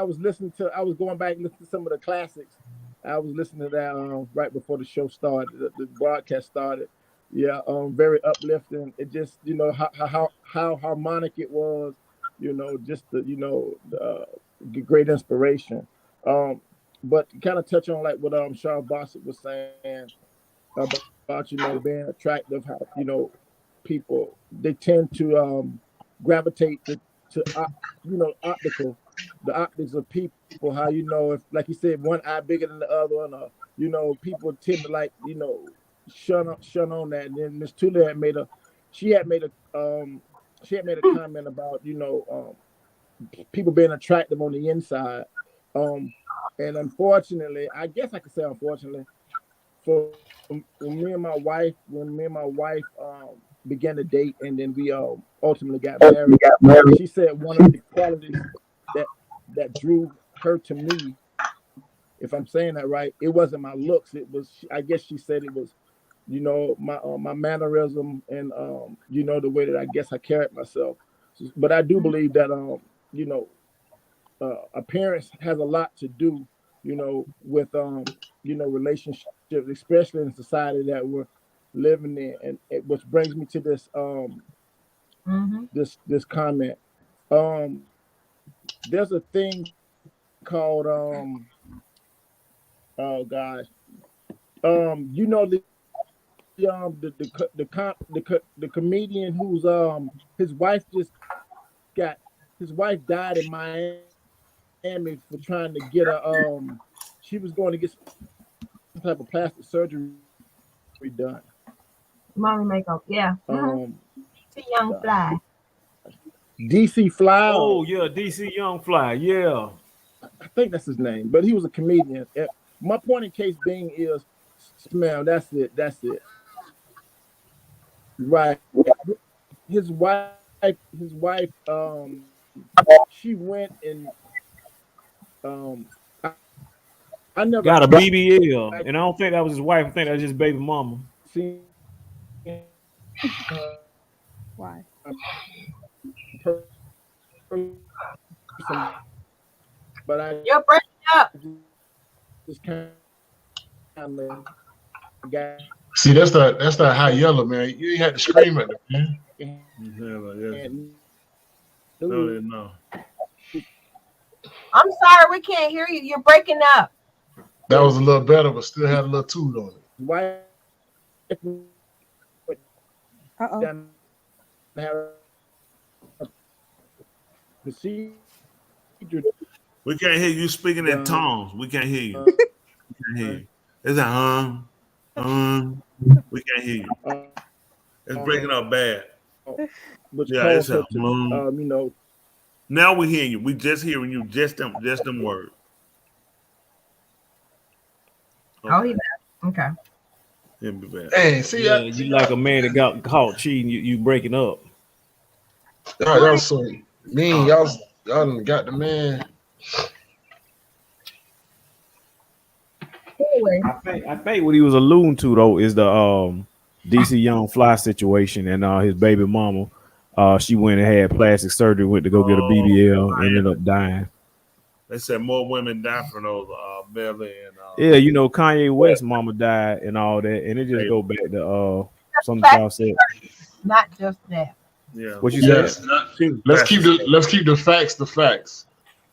I was going back and listening to some of the classics. I was listening to that right before the show started, the broadcast started. Yeah, very uplifting. It just, how harmonic it was, just the great inspiration. But kind of touch on like what Charles Bostic was saying about being attractive, how people, they tend to gravitate to optical, the optics of people, how if, like you said, one eye bigger than the other, and people tend to like shun on that. And then Miss Tula had made a comment about people being attractive on the inside, and unfortunately, I guess I could say unfortunately, for when me and my wife began to date, and then we ultimately got married. She said one of the qualities that drew her to me, if I'm saying that right, it wasn't my looks. It was, I guess she said it was, my mannerism and the way that I guess I carried myself. But I do believe that appearance has a lot to do, with relationships, especially in the society that we're living in, and which brings me to this this comment. There's a thing called oh gosh, the comedian who's his wife died in Miami for trying to get she was going to get some type of plastic surgery done. Mommy makeup, yeah. Young Fly. DC Fly. Oh yeah, DC Young Fly. Yeah, I think that's his name, but he was a comedian. My point in case being is, smell. That's it. Right. His wife. She went and I never got a BBL, and I don't think that was his wife. I think that was just baby mama. Why? But you're breaking up. Just kind of guy. See, that's that high yellow, man. You ain't had to scream at them, man. No. I'm sorry, we can't hear you. You're breaking up. That was a little better, but still had a little toot on it. Why? We can't hear you speaking in tones. We can't hear you. It's a we can't hear you. It's breaking up bad. Yeah, it's a Now we hear you. We just hearing you. Just them words. Okay. Oh, he's okay. It'll be bad. Hey, see, you like a man that got caught cheating. You breaking up. Y'all so mean. Y'all done got the man. I think what he was alluding to though is the DC Young Fly situation, and his baby mama. She went and had plastic surgery, went to go get a BBL, ended up dying. They said more women die from those belly and yeah, Kanye West mama died and all that, and it just go back to something y'all said. Not just that. Yeah. What you said? Let's keep the facts the facts.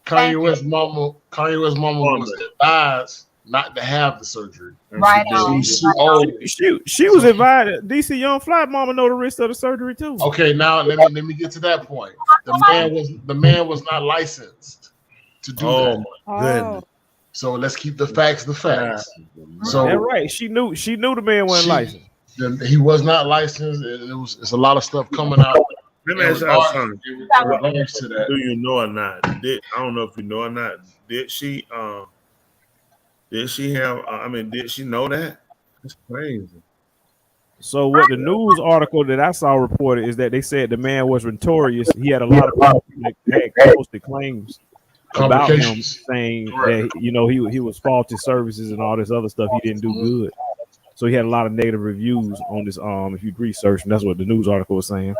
Kanye West mama was advised not to have the surgery. Right. She was advised. DC Young Fly mama know the risk of the surgery too. Okay, now let me get to that point. The man was not licensed to do that. Goodness. So let's keep the facts the facts. So that's right. She knew the man wasn't licensed. He was not licensed. It's a lot of stuff coming out. Let me ask you something. In regards to that. Do you know or not? I don't know if you know or not. Did she have? Did she know that? It's crazy. So what the news article that I saw reported is that they said the man was notorious. He had a lot of people that had posted claims about him, saying that he was faulty services and all this other stuff. He didn't do good. So he had a lot of negative reviews on this. If you research, and that's what the news article was saying.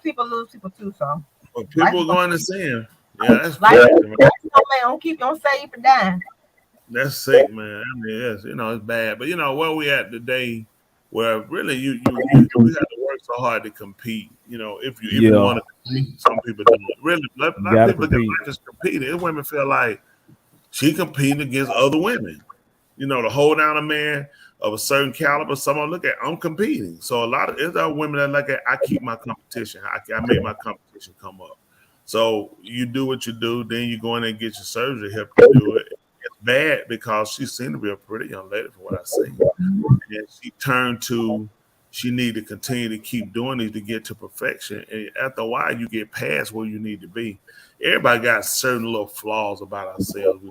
People lose people too, so. Well, people are going to see him. Yeah, that's don't keep on saying for dying. That's sick, man. I mean, it's bad. But where we at today, where really you have to work so hard to compete. If you want to compete, some people don't. Really, a lot of people not just competing. Women feel like she competing against other women. To hold down a man of a certain caliber, someone look at, I'm competing. So it's our women that look at, I keep my competition. I make my competition come up. So you do what you do, then you go in and get your surgery, help you do it. It's bad because she seemed to be a pretty young lady from what I see. And she turned to, she need to continue to keep doing these to get to perfection. And after a while, you get past where you need to be. Everybody got certain little flaws about ourselves.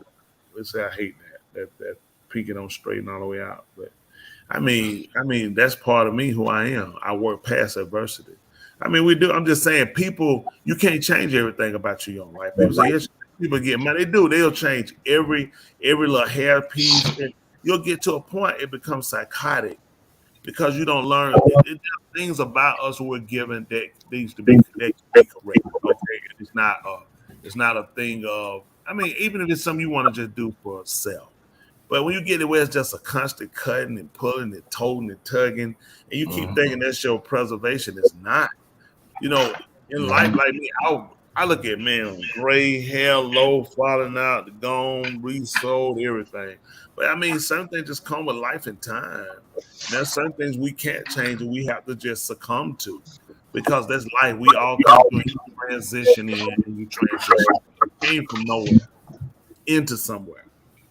We say, I hate that peeking on straight and all the way out. But I mean, that's part of me, who I am. I work past adversity. I mean, we do. I'm just saying, people, you can't change everything about your own life. People say, yes, people get money. They do. They'll change every little hair piece. And you'll get to a point it becomes psychotic because you don't learn. There's things about us we're given that needs to be correct. Okay, it's not a thing of. I mean, even if it's something you want to just do for self. But when you get it where it's just a constant cutting and pulling and toting and tugging, and you keep thinking that's your preservation, it's not. You know, in life like me, I look at men, gray hair, low, falling out, gone, resold, everything. But I mean, some things just come with life and time. There's some things we can't change and we have to just succumb to because that's life. We all come through transition in and you transition. You came from nowhere into somewhere.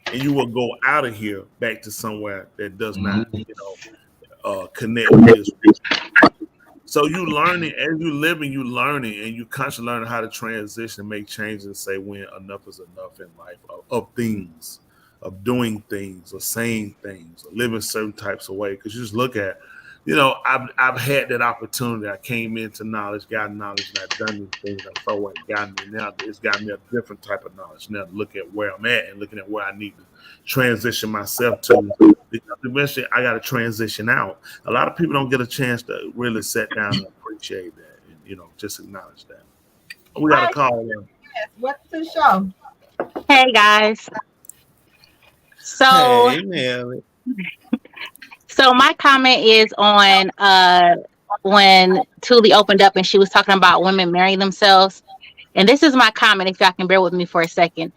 And you will go out of here back to somewhere that does not, connect with this. So you learning as you living, you learning, and you constantly learning how to transition and make changes and say when enough is enough in life of things, of doing things, or saying things, or living certain types of way. Because you just look at, I've had that opportunity. I came into knowledge, got knowledge, and I've done these things. I felt what it got me. Now it's got me a different type of knowledge. Now to look at where I'm at and looking at where I need to transition myself to. Because eventually I got to transition out. A lot of people don't get a chance to really sit down and appreciate that and, just acknowledge that. We got a call in. Yes, what's the show? Hey, guys. So, hey, Nelly. So my comment is on when Tuli opened up and she was talking about women marrying themselves. And this is my comment, if y'all can bear with me for a second.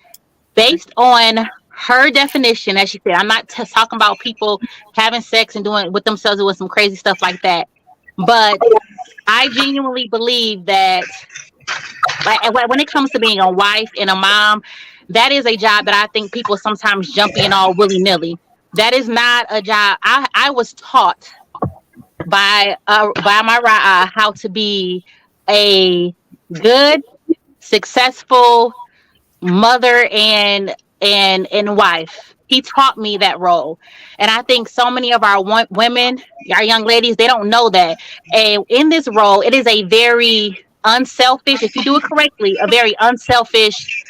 Based on her definition, as she said, I'm not talking about people having sex and doing with themselves with some crazy stuff like that. But I genuinely believe that when it comes to being a wife and a mom, that is a job that I think people sometimes jump in all willy-nilly. That is not a job. I was taught by my Ra'ah how to be a good, successful mother and wife. He taught me that role. And I think so many of our women, our young ladies, they don't know that. And in this role, it is a very unselfish, if you do it correctly, a very unselfish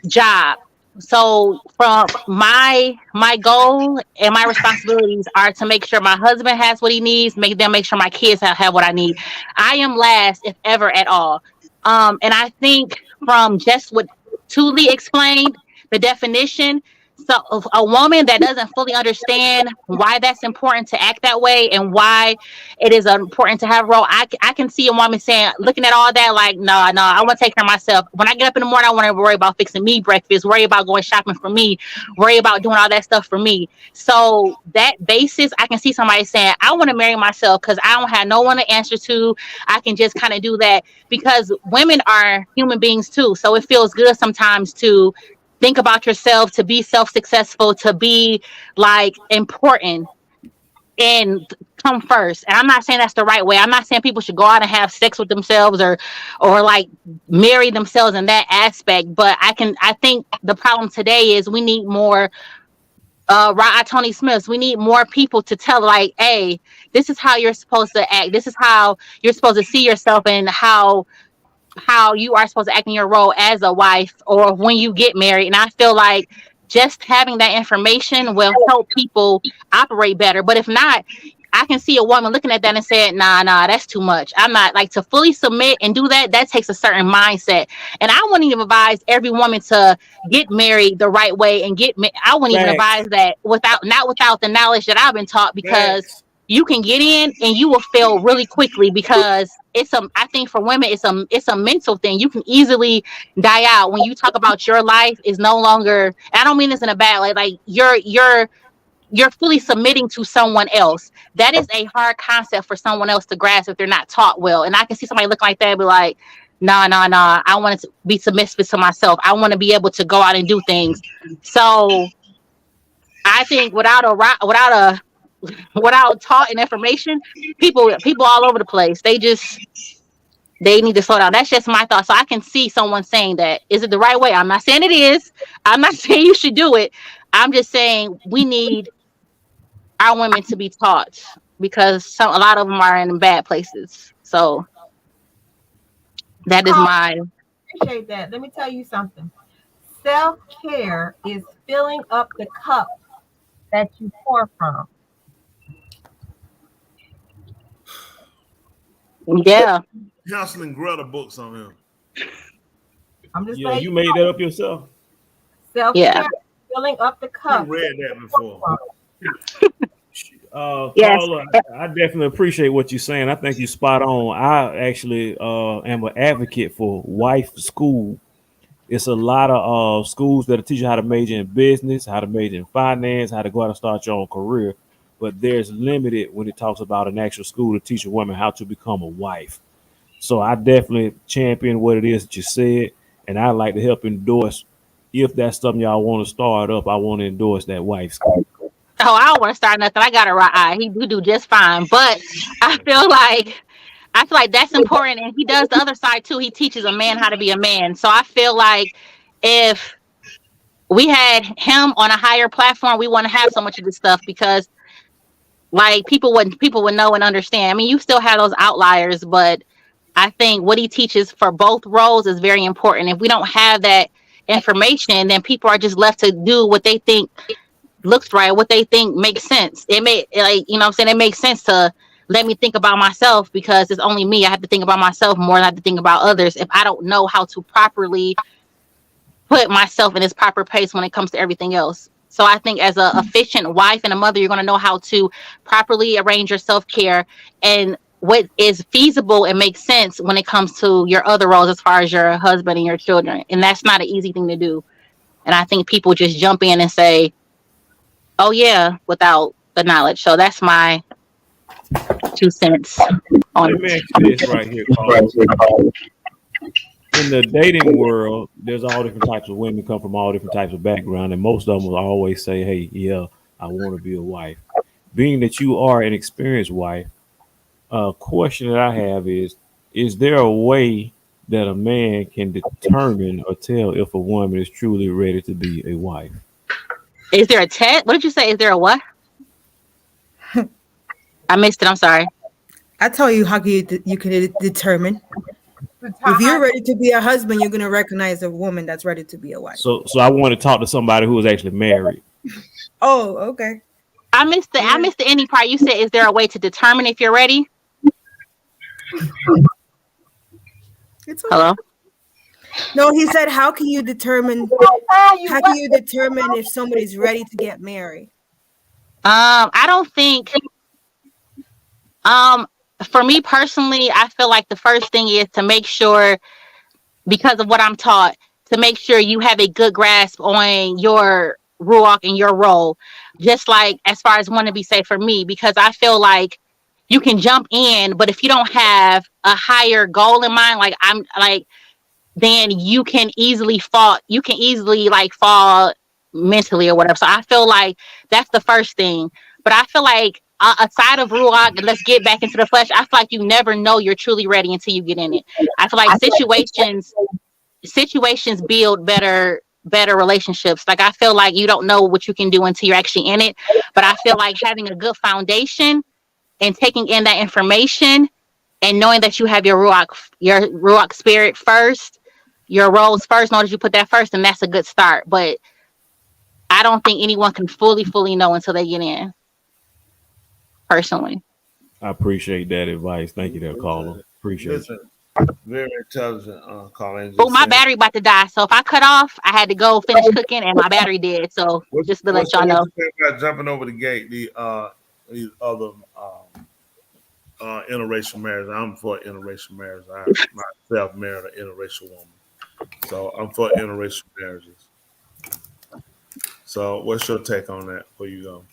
job. So from my goal and my responsibilities are to make sure my husband has what he needs, make sure my kids have what I need. I am last, if ever at all. And I think from just what Tuli explained, the definition, so a woman that doesn't fully understand why that's important to act that way and why it is important to have a role, I can see a woman saying, looking at all that, like, no, I want to take care of myself. When I get up in the morning, I want to worry about fixing me breakfast, worry about going shopping for me, worry about doing all that stuff for me. So that basis, I can see somebody saying, I want to marry myself because I don't have no one to answer to. I can just kind of do that because women are human beings too. So it feels good sometimes to think about yourself, to be self-successful, to be like important and come first. And I'm not saying that's the right way. I'm not saying people should go out and have sex with themselves or like marry themselves in that aspect. But I think the problem today is we need more Ra'ah Tony Smiths. We need more people to tell, like, hey, this is how you're supposed to act. This is how you're supposed to see yourself and how you are supposed to act in your role as a wife or when you get married. And I feel like just having that information will help people operate better. But if not, I can see a woman looking at that and saying, nah, that's too much. I'm not, like, to fully submit and do that takes a certain mindset. And I wouldn't even advise every woman to get married the right way and I wouldn't even advise that without the knowledge that I've been taught, because you can get in and you will fail really quickly, because I think for women it's a mental thing. You can easily die out when you talk about your life is no longer, I don't mean this in a bad way, like you're fully submitting to someone else. That is a hard concept for someone else to grasp if they're not taught well. And I can see somebody looking like that and be like, nah, I want to be submissive to myself. I want to be able to go out and do things. So I think without taught and information, people all over the place, they need to slow down. That's just my thought. So I can see someone saying that. Is it the right way? I'm not saying it is. I'm not saying you should do it. I'm just saying we need our women to be taught because a lot of them are in bad places. So that is my. Appreciate that. Let me tell you something. Self-care is filling up the cup that you pour from. Yeah. Counseling Greta books on him. I'm just Yeah, saying. you made that up yourself. Self-care, filling up the cup. I read that before. Yes. Paula, I definitely appreciate what you're saying. I think you're spot on. I actually am an advocate for wife school. It's a lot of schools that teach you how to major in business, how to major in finance, how to go out and start your own career. But there's limited when it talks about an actual school to teach a woman how to become a wife. So I definitely champion what it is that you said, and I'd like to help endorse. If that's something y'all want to start up, I want to endorse that wife school. Oh, I don't want to start nothing. I got a right eye. He do just fine. But I feel like that's important. And he does the other side too. He teaches a man how to be a man. So I feel like if we had him on a higher platform, we want to have so much of this stuff because like people would know and understand. I mean, you still have those outliers, but I think what he teaches for both roles is very important. If we don't have that information, then people are just left to do what they think looks right, what they think makes sense. It may, like, you know what I'm saying? It makes sense to let me think about myself because it's only me. I have to think about myself more than I have to think about others if I don't know how to properly put myself in its proper place when it comes to everything else. So I think as a efficient wife and a mother, you're going to know how to properly arrange your self-care and what is feasible and makes sense when it comes to your other roles as far as your husband and your children. And that's not an easy thing to do. And I think people just jump in and say, oh yeah, without the knowledge. So that's my 2 cents on Let me ask you this right here, Carl. In the dating world, there's all different types of women come from all different types of background, and most of them will always say, hey, yeah, I want to be a wife. Being that you are an experienced wife, a question that I have is there a way that a man can determine or tell if a woman is truly ready to be a wife? Is there a test? What did you say? Is there a what? I missed it. I'm sorry. I tell you how you can determine. If you're ready to be a husband, you're gonna recognize a woman that's ready to be a wife. So I want to talk to somebody who is actually married. Oh, okay. I missed the ending part. You said, is there a way to determine if you're ready? Hello? No, he said, how can you determine if somebody's ready to get married? I don't think for me personally, I feel like the first thing is to make sure, because of what I'm taught, to make sure you have a good grasp on your ruach and your role. Just like as far as want to be safe for me, because I feel like you can jump in, but if you don't have a higher goal in mind, then you can easily fall mentally or whatever. So I feel like that's the first thing. But I feel like aside of ruach, and let's get back into the flesh, I feel like you never know you're truly ready until you get in it. I feel like situations build better relationships. Like I feel like you don't know what you can do until you're actually in it. But I feel like having a good foundation and taking in that information and knowing that you have your ruach spirit first, your roles first, know that you put that first, and that's a good start. But I don't think anyone can fully know until they get in. Personally, I appreciate that advice. Thank you, there, caller. Appreciate it. Very intelligent, Colin. Oh, my battery about to die. So if I cut off, I had to go finish cooking, and my battery dead. So just to let y'all know. What you think about jumping over the gate? These other interracial marriage. I'm for interracial marriage. I myself married an interracial woman, so I'm for interracial marriages. So what's your take on that before you go?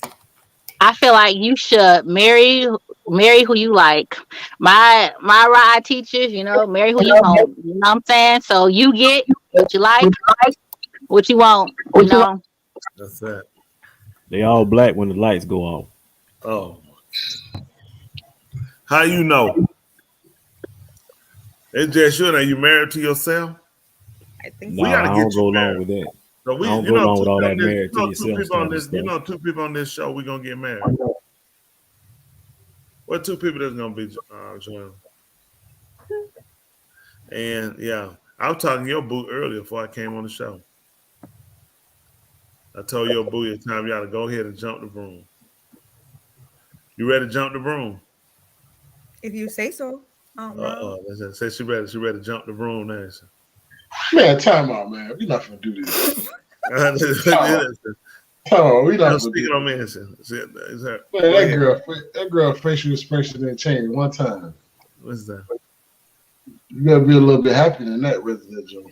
I feel like you should marry who you like. My ride teachers, marry who you want. You know what I'm saying? So you get what you like, what you want, That's it. They all black when the lights go off. Oh. How you know? It's just you. Are you married to yourself? I think no, I don't go along with that. So I don't go along with all that married to yourself. Two people on this show, we're gonna get married. What two people that's gonna be joining? And yeah, I was talking to your boo earlier before I came on the show. I told your boo it's time y'all to go ahead and jump the broom. You ready to jump the broom? If you say so. Say she ready to jump the broom now. Man, time out, man. We're not gonna do this. We not speaking on man. That girl facial expression didn't change one time. What's that? You gotta be a little bit happier than that, Resident Joe.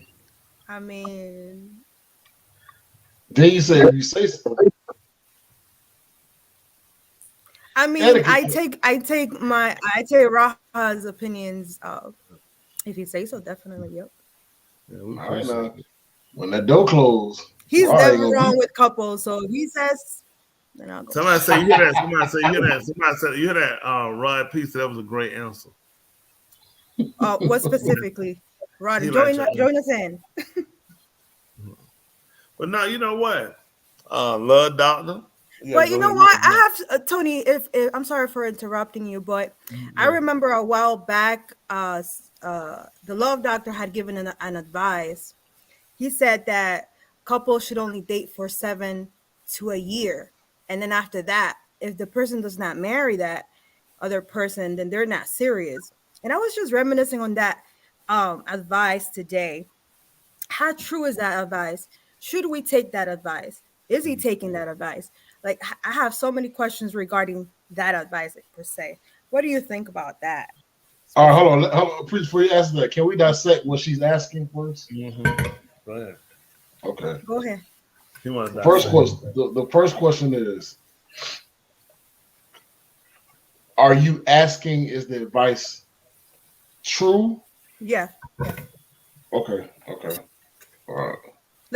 I mean, then you say if you say so. I mean, I take Raha's opinions. If you say so, definitely, yep. Yeah, all right, now. When that door closed, he's never wrong with couples. So if he says, then I'll go. Somebody say you hear that. Somebody say you hear that. Somebody said you hear that. Rod Peace. That was a great answer. What specifically, Rod? Join us in. But now you know what, love doctor. But you know what? I have Tony. If I'm sorry for interrupting you, but I remember a while back, the love doctor had given an advice. He said that couples should only date for 7 to a year, and then after that, if the person does not marry that other person, then they're not serious. And I was just reminiscing on that advice today. How true is that advice? Should we take that advice? Is he taking that advice? Like, I have so many questions regarding that advice per se. What do you think about that? All right, hold on. Before you ask that, can we dissect what she's asking first? Mm-hmm. Go ahead. Okay. Go ahead. The first question is, are you asking, is the advice true? Yeah. Okay. All right.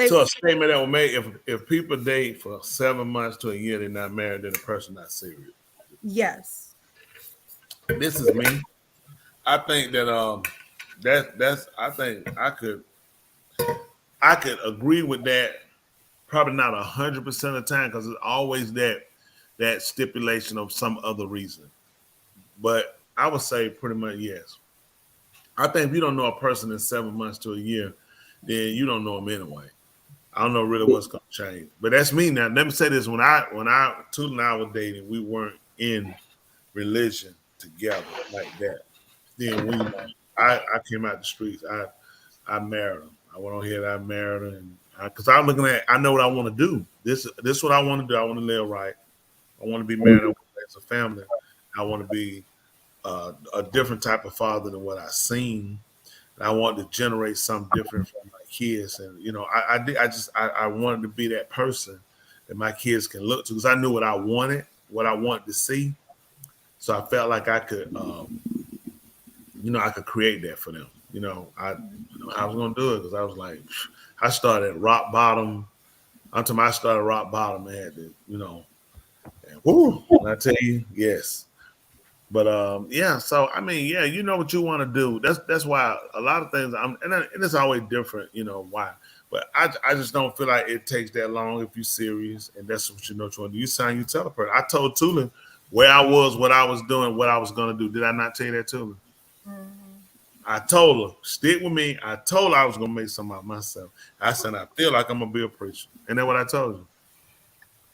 So a statement that was made: if people date for 7 months to a year, they're not married, then the person not serious. Yes. This is me. I think that that's I think I could agree with that. Probably not 100% of the time, because it's always that stipulation of some other reason. But I would say pretty much yes. I think if you don't know a person in 7 months to a year, then you don't know them anyway. I don't know really what's going to change. But that's me now. Let me say this. When Tula and I were dating, we weren't in religion together like that. Then I came out the streets. I married him. I went on here and I married her. And because I'm looking at, I know what I want to do. This is what I want to do. I want to live right. I want to be married. I want to raise a family. I want to be a different type of father than what I've seen. And I want to generate something different from my kids. And, you know, I wanted to be that person that my kids can look to, because I knew what I wanted to see. So I felt like I could, I could create that for them. I was going to do it, because I was like, I started at rock bottom. Until I started rock bottom, I had to, and whoo, I tell you, yes. But so I mean, yeah, you know what you want to do. That's why a lot of things and it's always different, why. But I just don't feel like it takes that long if you're serious, and that's what you know what you want to do. You sign, you tell a person. I told Tula where I was, what I was doing, what I was gonna do. Did I not tell you that, Tula? Mm-hmm. I told her, stick with me. I told her I was gonna make something out of myself. I said I feel like I'm gonna be a preacher. And that's what I told you.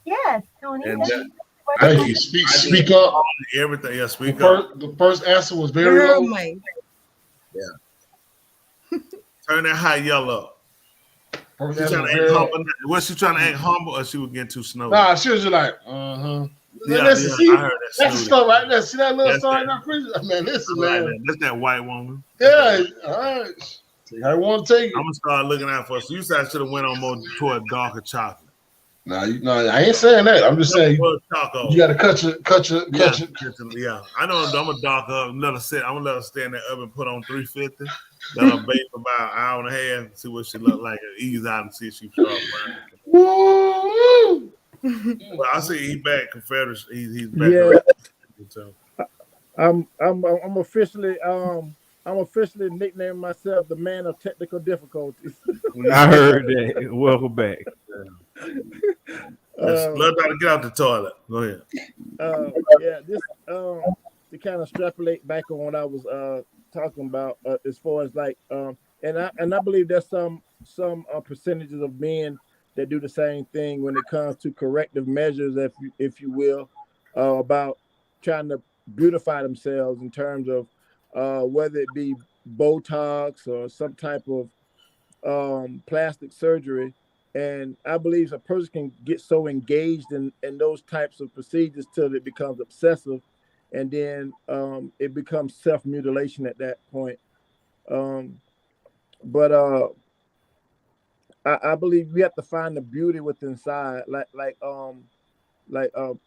Yes, Tony. Thank you. Speak up. Everything. Yeah, speak up. The first answer was very low. Yeah. Turn that high yell up. Was she trying to act humble, or she was getting too snowy? Nah, she was just like, Yeah, listen, I heard that. That's the stuff right there. See that little song in that prison? Man, listen, man. That's that white woman. Yeah, all right. I want to take it. I'm gonna start looking out for us. You said I should have went on more toward darker chocolate. No, I ain't saying that. I'm just saying you got to cut your. Yeah, I know. I'm gonna dark up. I'm gonna let her stay in that oven, put on 350. Let her bake for about an hour and a half. See what she look like. Ease out and see if she starts burning. Well, I see he's back. Confederate. He's back. Yeah. I'm officially nicknamed myself the man of technical difficulties. I heard that. Welcome back. Let her get out the toilet. Go ahead. The to kind of extrapolate back on what I was talking about as far as like and I believe there's some percentages of men that do the same thing when it comes to corrective measures, if you will, about trying to beautify themselves in terms of whether it be Botox or some type of plastic surgery. And I believe a person can get so engaged in those types of procedures till it becomes obsessive, and then it becomes self-mutilation at that point. But I believe we have to find the beauty within inside, like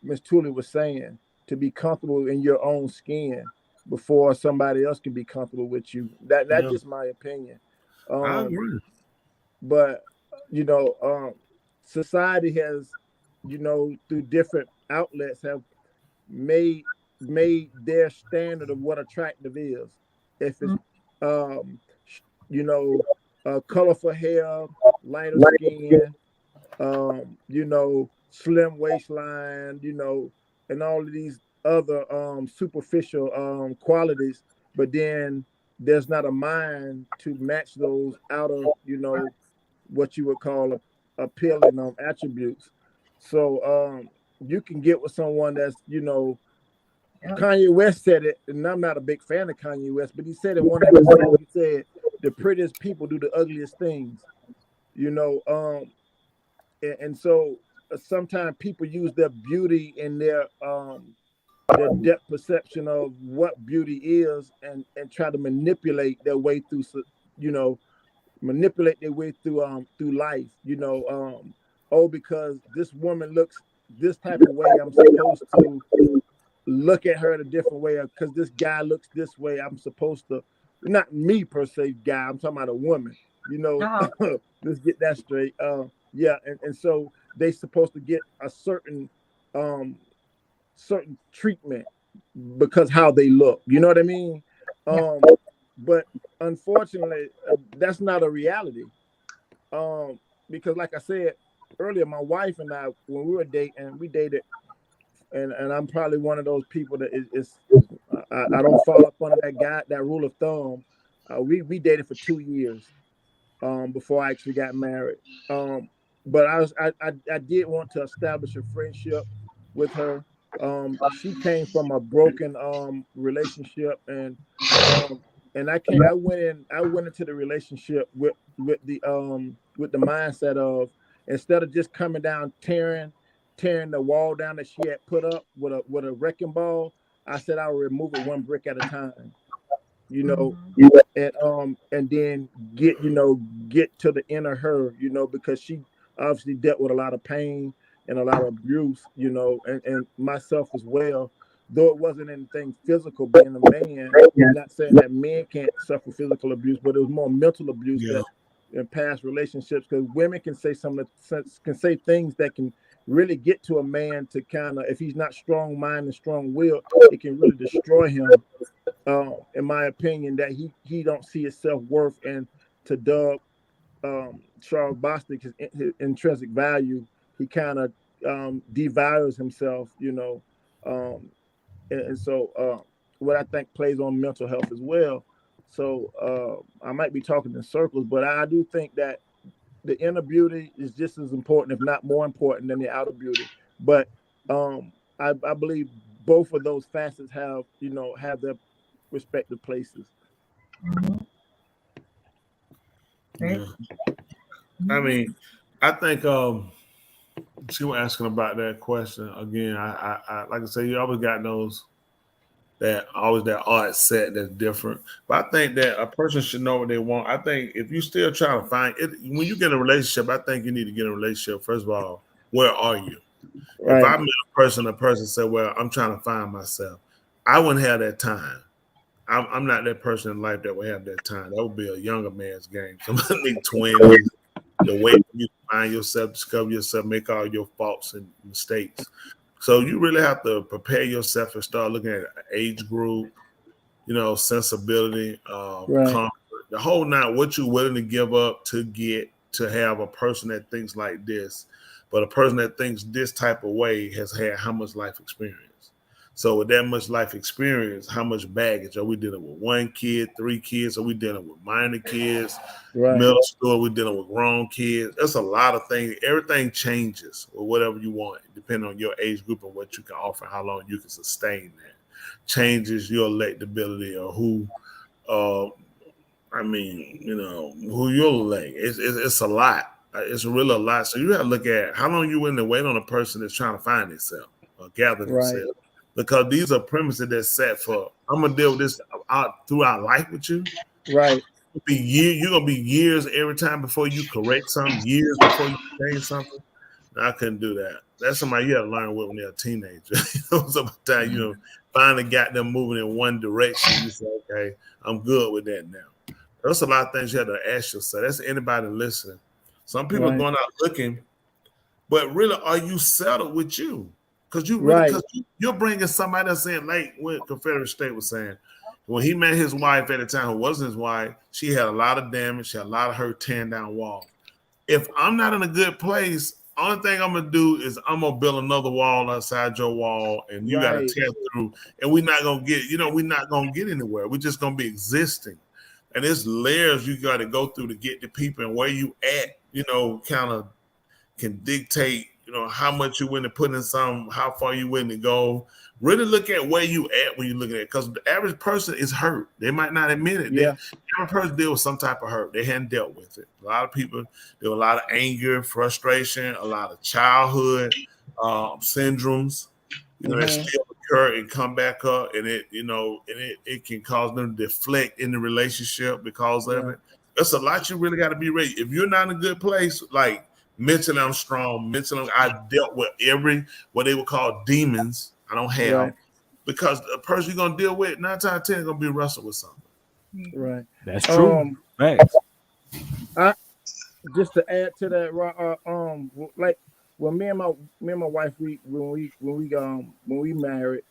Miss Tooley was saying, to be comfortable in your own skin before somebody else can be comfortable with you. That's just my opinion. I agree. But society has, through different outlets, have made their standard of what attractive is. If it's colorful hair, lighter skin, slim waistline, and all of these other superficial qualities, but then there's not a mind to match those outer, what you would call appealing attributes. So you can get with someone that's, Kanye West said it, and I'm not a big fan of Kanye West, but he said in one of his songs, he said, the prettiest people do the ugliest things, and so sometimes people use their beauty and their depth perception of what beauty is and try to manipulate their way through, through life, because this woman looks this type of way, I'm supposed to look at her in a different way, because this guy looks this way, I'm supposed to, not me per se, guy, I'm talking about a woman, let's get that straight. And so they supposed to get a certain treatment because how they look, you know what I mean? But unfortunately, that's not a reality. Because like I said earlier, my wife and I, when we were dating, we dated, and I'm probably one of those people that I don't fall up under that rule of thumb. We dated for 2 years before I actually got married. But I did want to establish a friendship with her. She came from a broken relationship, and I went into the relationship with the mindset of, instead of just coming down tearing the wall down that she had put up with a wrecking ball, I said I would remove it one brick at a time, and then get to the inner her, because she obviously dealt with a lot of pain and a lot of abuse, and myself as well. Though it wasn't anything physical being a man, I'm not saying that men can't suffer physical abuse, but it was more mental abuse that in past relationships, because women can say things that can really get to a man to kind of, if he's not strong mind and strong will, it can really destroy him. In my opinion, that he don't see his self-worth, and to Doug Charles Bostic, his intrinsic value, he kind of devalues himself, and so what I think plays on mental health as well. So I might be talking in circles, but I do think that the inner beauty is just as important, if not more important, than the outer beauty. But I believe both of those facets have their respective places. Yeah. I mean, I think she was asking about that question again. I like I say, you always got those that odd set that's different. But I think that a person should know what they want. I think if you still trying to find it, when you get in a relationship, I think you need to get in a relationship. First of all, where are you? Right. If I met a person said, well, I'm trying to find myself, I wouldn't have that time. I'm not that person in life that would have that time. That would be a younger man's game. Somebody 20s, the way you find yourself, discover yourself, make all your faults and mistakes. So you really have to prepare yourself and start looking at age group, sensibility, comfort, the whole nine, what you're willing to give up to get to have a person that thinks like this, but a person that thinks this type of way has had how much life experience. So with that much life experience, how much baggage are we dealing with? 1 kid, 3 kids? Are we dealing with minor kids? Right. Middle school? We're dealing with grown kids. That's a lot of things. Everything changes with whatever you want, depending on your age group and what you can offer, how long you can sustain that. Changes your electability or who, who you'll elect. It's a lot. It's really a lot. So you have to look at how long you willing to wait on a person that's trying to find themselves or gather themselves. Because these are premises that's set for, I'm going to deal with this throughout life with you. Right. You're going to be years every time before you correct something, years before you change something. I couldn't do that. That's somebody you have to learn with when they're a teenager. Sometimes you finally got them moving in one direction. You say, okay, I'm good with that now. There's a lot of things you have to ask yourself. That's anybody listening. Some people are going out looking, but really, are you settled with you? Because you're bringing somebody that's saying, like what Confederate State was saying, when he met his wife at the time, who wasn't his wife, she had a lot of damage, she had a lot of her tearing down walls. If I'm not in a good place, only thing I'm gonna do is I'm gonna build another wall outside your wall, and you gotta tear through, and we're not gonna get anywhere. We're just gonna be existing, and there's layers you got to go through to get to people, and where you at, kind of can dictate. How much you willing to put in something, how far you willing to go. Really look at where you at when you look at it, because the average person is hurt. They might not admit it. The average person deal with some type of hurt. They hadn't dealt with it. A lot of people deal with a lot of anger, frustration, a lot of childhood syndromes. That still occur and come back up, and it can cause them to deflect in the relationship because of it. That's a lot you really got to be ready. If you're not in a good place, like mentally, I'm strong. Mentally, I dealt with what they would call demons. I don't have because the person you're gonna deal with 9 times out of 10 is gonna be wrestled with something. Right. That's true. Thanks. Just to add to that, like when me and my wife when we married,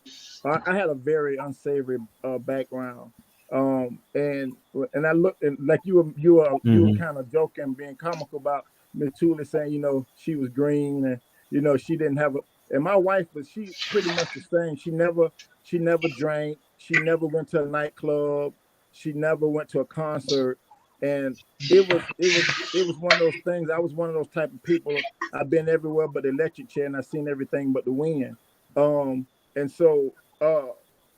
I had a very unsavory background. And I looked, and like you were kind of joking, being comical about Miss Thule saying, she was green and she didn't have and my wife she pretty much the same. She never drank, she never went to a nightclub, she never went to a concert, and it was one of those things. I was one of those type of people. I've been everywhere but the electric chair, and I've seen everything but the wind. And so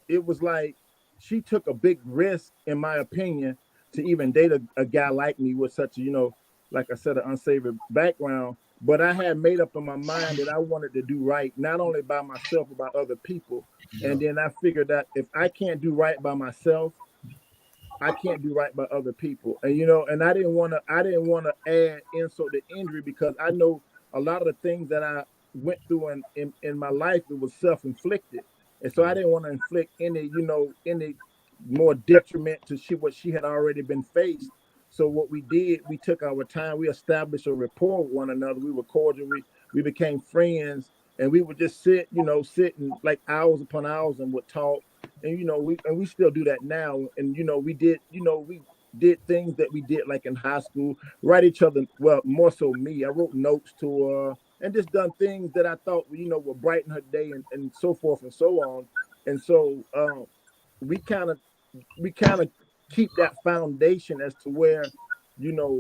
it was like she took a big risk, in my opinion, to even date a guy like me with such a, like I said, an unsavory background. But I had made up in my mind that I wanted to do right, not only by myself, but by other people. And then I figured that if I can't do right by myself, I can't do right by other people. And and I didn't want to add insult to injury, because I know a lot of the things that I went through in my life, it was self-inflicted. And so I didn't want to inflict any more detriment to what she had already been faced. So what we did, we took our time, we established a rapport with one another. We were cordial, we became friends, and we would just sit and like hours upon hours and would talk. And we still do that now. And we did things that we did like in high school, write each other, well, more so me. I wrote notes to her and just done things that I thought would brighten her day and so forth and so on. And so we kind of keep that foundation as to where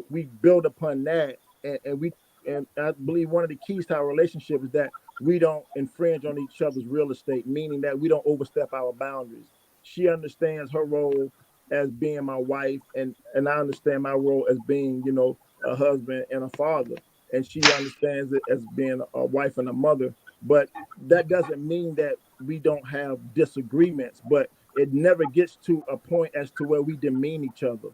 we build upon that, and I believe one of the keys to our relationship is that we don't infringe on each other's real estate, meaning that we don't overstep our boundaries. She understands her role as being my wife, and I understand my role as being a husband and a father, and she understands it as being a wife and a mother. But that doesn't mean that we don't have disagreements, but it never gets to a point as to where we demean each other.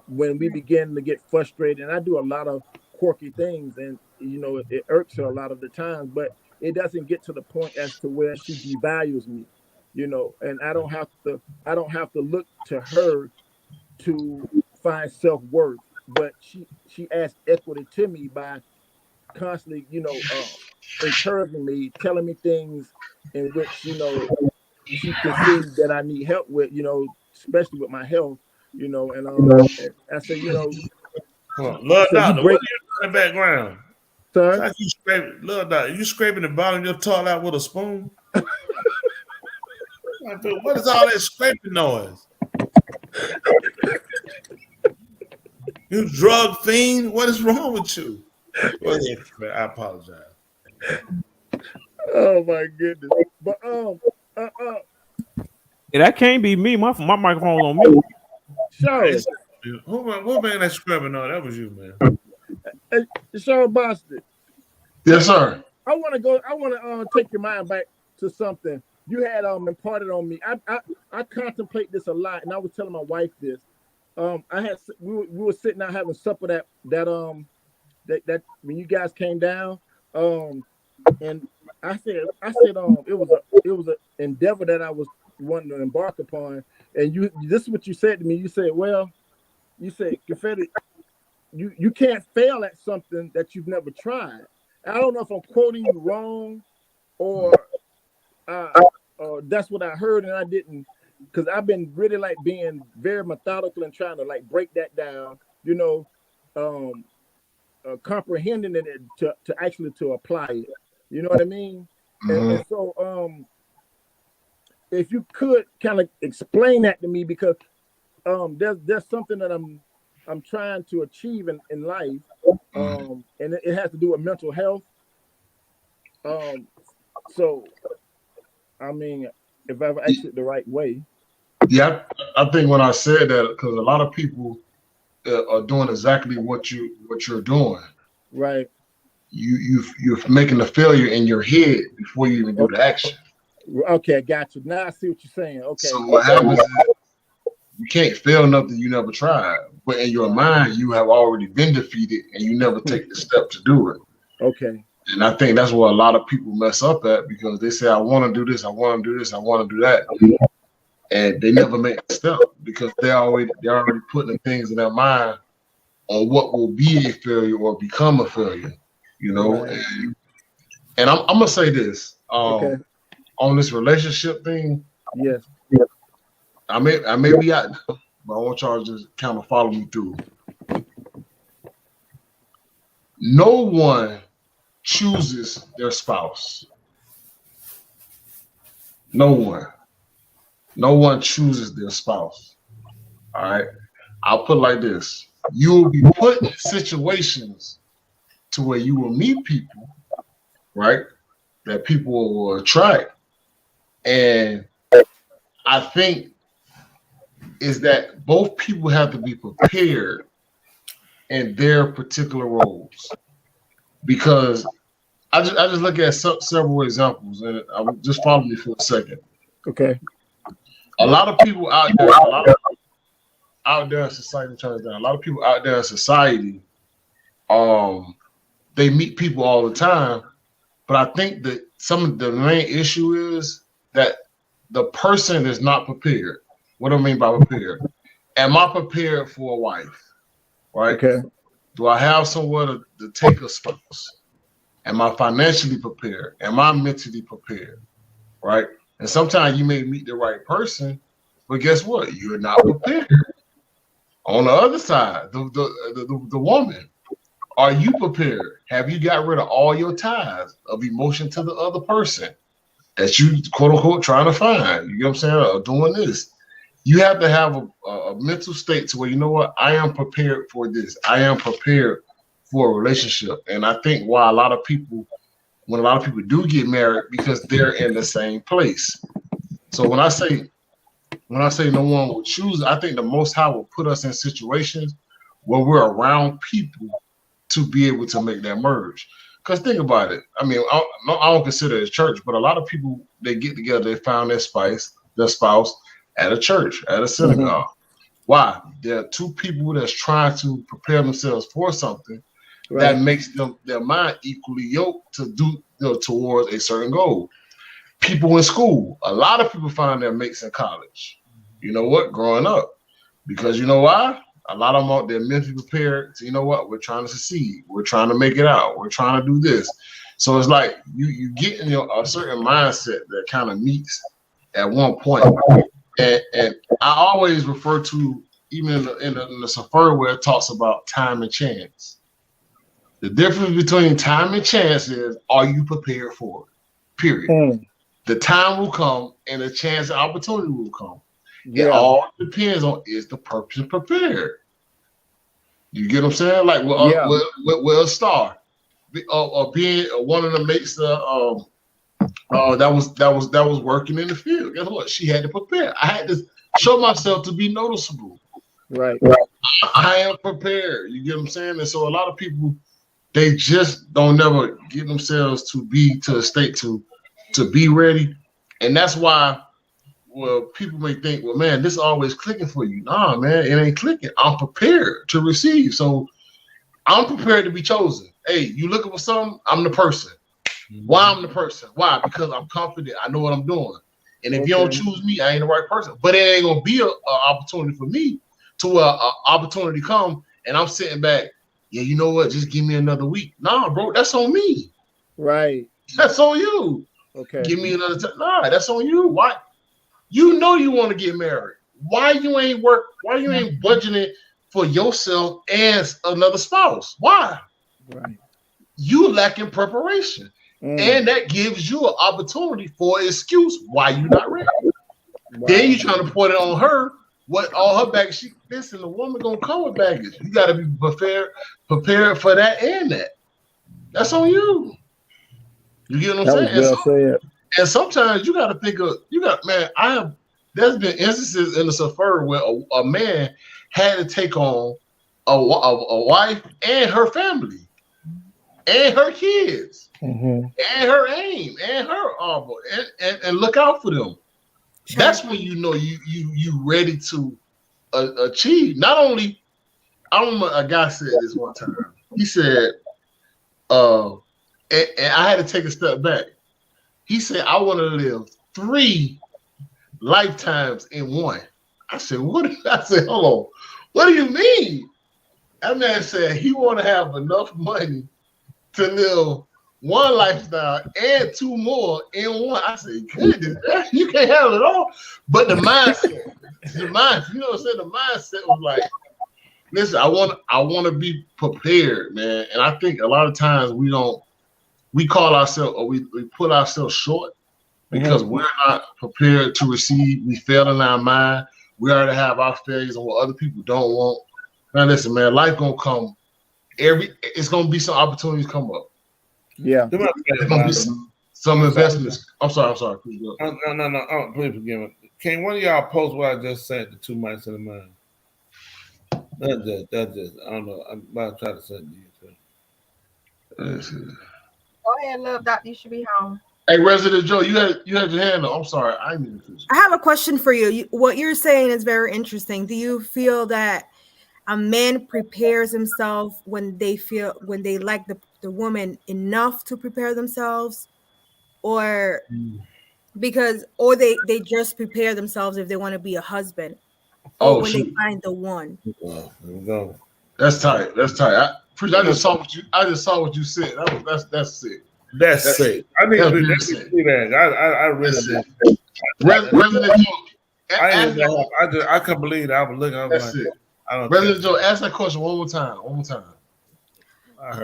When we begin to get frustrated, and I do a lot of quirky things, and it irks her a lot of the times, but it doesn't get to the point as to where she devalues me, and I don't have to look to her to find self-worth, but she adds equity to me by constantly, encouraging me, telling me things in which, she can see that I need help with, especially with my health, and I say, Love Doctor, what are you in the background? Sir? Like Love Doctor, you scraping the bottom of your toilet out with a spoon? What is all that scraping noise? You drug fiend? What is wrong with you? Well, I apologize. Oh my goodness! But Yeah, that can't be me. My microphone's on me. Sure. Who made that scrubbing on? That was you, man. Hey, Sean Boston. Yes, sir. I want to take your mind back to something you had imparted on me. I contemplate this a lot, and I was telling my wife this. We were sitting out having supper that when you guys came down, and I said it was an endeavor that I was wanting to embark upon, and this is what you said to me. You said, Confetti, you can't fail at something that you've never tried. I don't know if I'm quoting you wrong, or that's what I heard and I didn't, because I've been really like being very methodical and trying to like break that down, comprehending it to actually to apply it. You know what I mean? Mm-hmm. And so if you could kind of explain that to me, because there's something that I'm trying to achieve in life, and it has to do with mental health. So, I mean, if I've asked it the right way. Yeah, I think when I said that, because a lot of people are doing exactly what you're doing. Right. You're making the failure in your head before you even do the action. Okay, I got you. Now I see what you're saying. Okay. So what happens is you can't fail nothing you never tried, but in your mind you have already been defeated and you never take the step to do it. Okay. And I think that's where a lot of people mess up at, because they say, I want to do this, I want to do this, I want to do that. And they never make the step because they're already putting things in their mind on what will be a failure or become a failure, Right. And I'm gonna say this on this relationship thing. Yes. I may be out, but I want y'all to just kind of follow me through. No one chooses their spouse. No one chooses their spouse. All right. I'll put it like this. You will be put in situations to where you will meet people, right, that people will attract. And I think is that both people have to be prepared in their particular roles. Because I just look at several examples, and I would just follow me for a second. Okay. A lot of people out there, in society, a lot of people out there in society, they meet people all the time, but I think that some of the main issue is that the person is not prepared. What do I mean by prepared? Am I prepared for a wife? Right? Okay. Do I have somewhere to take a spouse? Am I financially prepared? Am I mentally prepared? Right? And sometimes you may meet the right person, but guess what? You're not prepared. On the other side, the woman, are you prepared? Have you got rid of all your ties of emotion to the other person that you quote unquote trying to find? You know what I'm saying? Or doing this. You have to have a mental state to where, you know what, I am prepared for this. I am prepared for a relationship. And I think when a lot of people do get married, because they're in the same place. So when I say no one will choose, I think the Most High will put us in situations where we're around people to be able to make that merge. Because think about it. I mean, I don't consider it a church, but a lot of people, they get together, they found their spouse at a church, at a synagogue. Mm-hmm. Why? There are two people that's trying to prepare themselves for something that makes their mind equally yoked to do towards a certain goal. People in school, a lot of people find their mates in college. You know what? Growing up. Because you know why? A lot of them, they're mentally prepared to, you know what? We're trying to succeed. We're trying to make it out. We're trying to do this. So it's like you get in a certain mindset that kind of meets at one point. And I always refer to, even in the Sefer, where it talks about time and chance. The difference between time and chance is, are you prepared for it? Period. the time will come and the chance and opportunity will come. Yeah. It all depends on is the person prepared. You get what I'm saying? Like with a star, or being one of the mates that was working in the field. Guess what? She had to prepare. I had to show myself to be noticeable. Right. I am prepared. You get what I'm saying? And so a lot of people, they just don't never get themselves to a state to be ready. And that's why, well, people may think, well, man, this is always clicking for you. Nah, man, it ain't clicking. I'm prepared to receive. So I'm prepared to be chosen. Hey, you looking for something? I'm the person. Why I'm the person? Why? Because I'm confident. I know what I'm doing. And if you don't choose me, I ain't the right person. But it ain't gonna be an opportunity for me to opportunity come, and I'm sitting back. Yeah, you know what? Just give me another week. Nah, bro, that's on me. Right. That's on you. Okay. Give me another time. Nah, that's on you. Why? You know you want to get married. Why you ain't budgeting for yourself and another spouse? Why? Right. You lacking preparation. And that gives you an opportunity for an excuse why you not ready. Wow. Then you trying to put it on her, what all her baggage. Listen, the woman gonna come with baggage. You gotta be prepared for that and that. That's on you. You get what I'm saying? And sometimes you gotta think of there's been instances in the Safari where a man had to take on a wife and her family and her kids. And her aim and her arbor and look out for them. That's when you know you ready to achieve. Not only, I remember a guy said this one time. He said, and I had to take a step back. He said, I want to live 3 lifetimes in one. I said, what? I said, hold on. What do you mean? That man said he want to have enough money to live 1 lifestyle and 2 more in one. I said, goodness, you can't have it all. But the mindset, you know what I'm saying? The mindset was like, listen, I want to be prepared, man. And I think a lot of times we call ourselves, or we put ourselves short because we're not prepared to receive. We fail in our mind. We already have our failures and what other people don't want. Now listen, man, life gonna come. It's gonna be some opportunities come up. Yeah. There's gonna be some investments. I'm sorry. Please go. No. Oh, please forgive me. Can one of y'all post what I just said? The 2 mics in the mind. That's just. I don't know. I'm about to try to send you. Go ahead, love doctor. You should be home. Hey, Resident Joe, you had your hand up. I'm sorry. I have a question for you. What you're saying is very interesting. Do you feel that a man prepares himself when they like the woman enough to prepare themselves, or they just prepare themselves if they want to be a husband, or when they find the one? There we go. That's tight. I just saw what you said. That's sick. That's sick. I need to see that. I really did. Resident Joe, I couldn't believe that. I was looking. That's it. Resident Joe, ask that question one more time.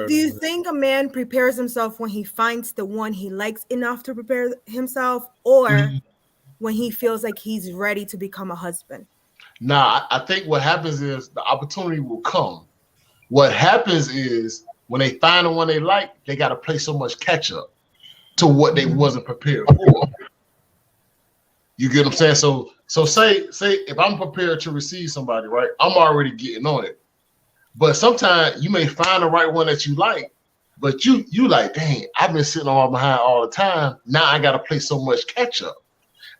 Do you think a man prepares himself when he finds the one he likes enough to prepare himself, or when he feels like he's ready to become a husband? Nah, I think what happens is the opportunity will come. What happens is when they find the one they like, they got to play so much catch up to what they wasn't prepared for. You get what I'm saying? So say if I'm prepared to receive somebody, right? I'm already getting on it. But sometimes you may find the right one that you like, but you like, dang, I've been sitting on my behind all the time. Now I got to play so much catch up.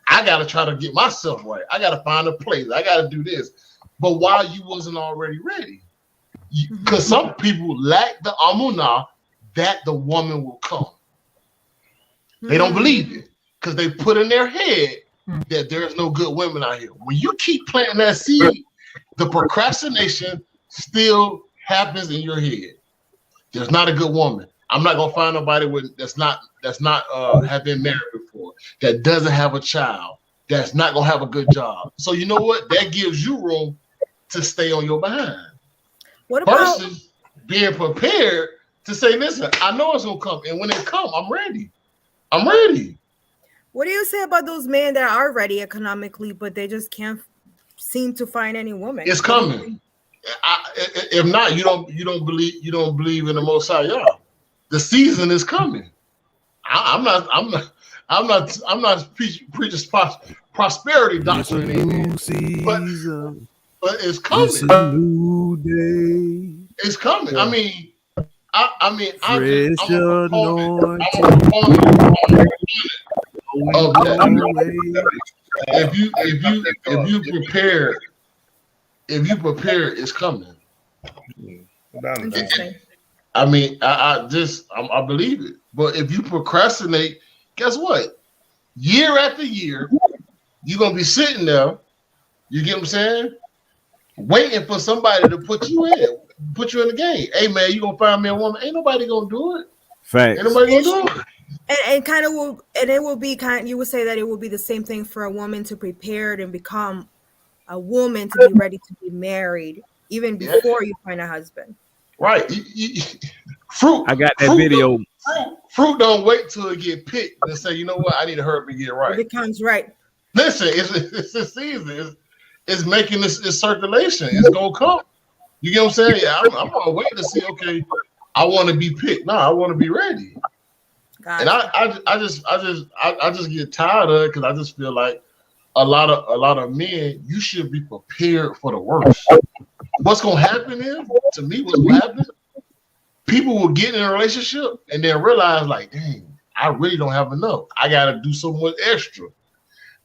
I got to try to get myself right. I got to find a place. I got to do this. But why you wasn't already ready? Because some people lack the amunah that the woman will come. They don't believe it because they put in their head that there's no good women out here. When you keep planting that seed, the procrastination still happens in your head. There's not a good woman. I'm not gonna find nobody that's not have been married before, that doesn't have a child, that's not gonna have a good job. So you know what? That gives you room to stay on your behind. What about versus being prepared to say, listen, I know it's gonna come, and when it comes, I'm ready. What do you say about those men that are ready economically, but they just can't seem to find any woman? It's coming. If not, you don't believe in the Most High. Yeah, the season is coming. I'm not preaching prosperity doctrine, but it's coming. It's a new day. It's coming. Yeah. I mean, I'm Fresh a proponent of that. If you prepare, it's coming. Interesting. I mean, I believe it. But if you procrastinate, guess what? Year after year, you're gonna be sitting there. You get what I'm saying? Waiting for somebody to put you in the game. Hey man, you gonna find me a woman? Ain't nobody gonna do it. Facts. Ain't nobody gonna do it. And kind of will, and it will be kind. You would say that it will be the same thing for a woman to prepare and become a woman to be ready to be married, even before you find a husband. Right. Fruit. I got that video. Fruit don't wait till it get picked and say, you know what, I need to hurry up and get right. It becomes right. Listen, it's the season. It's making this circulation. It's gonna come. You get what I'm saying? Yeah, I'm gonna wait to see. Okay, I want to be picked. No, I want to be ready. And I just get tired of it because I just feel like a lot of men, you should be prepared for the worst. What's gonna happen is, to me, what's gonna happen? People will get in a relationship and then realize, like, dang, I really don't have enough. I gotta do so much extra.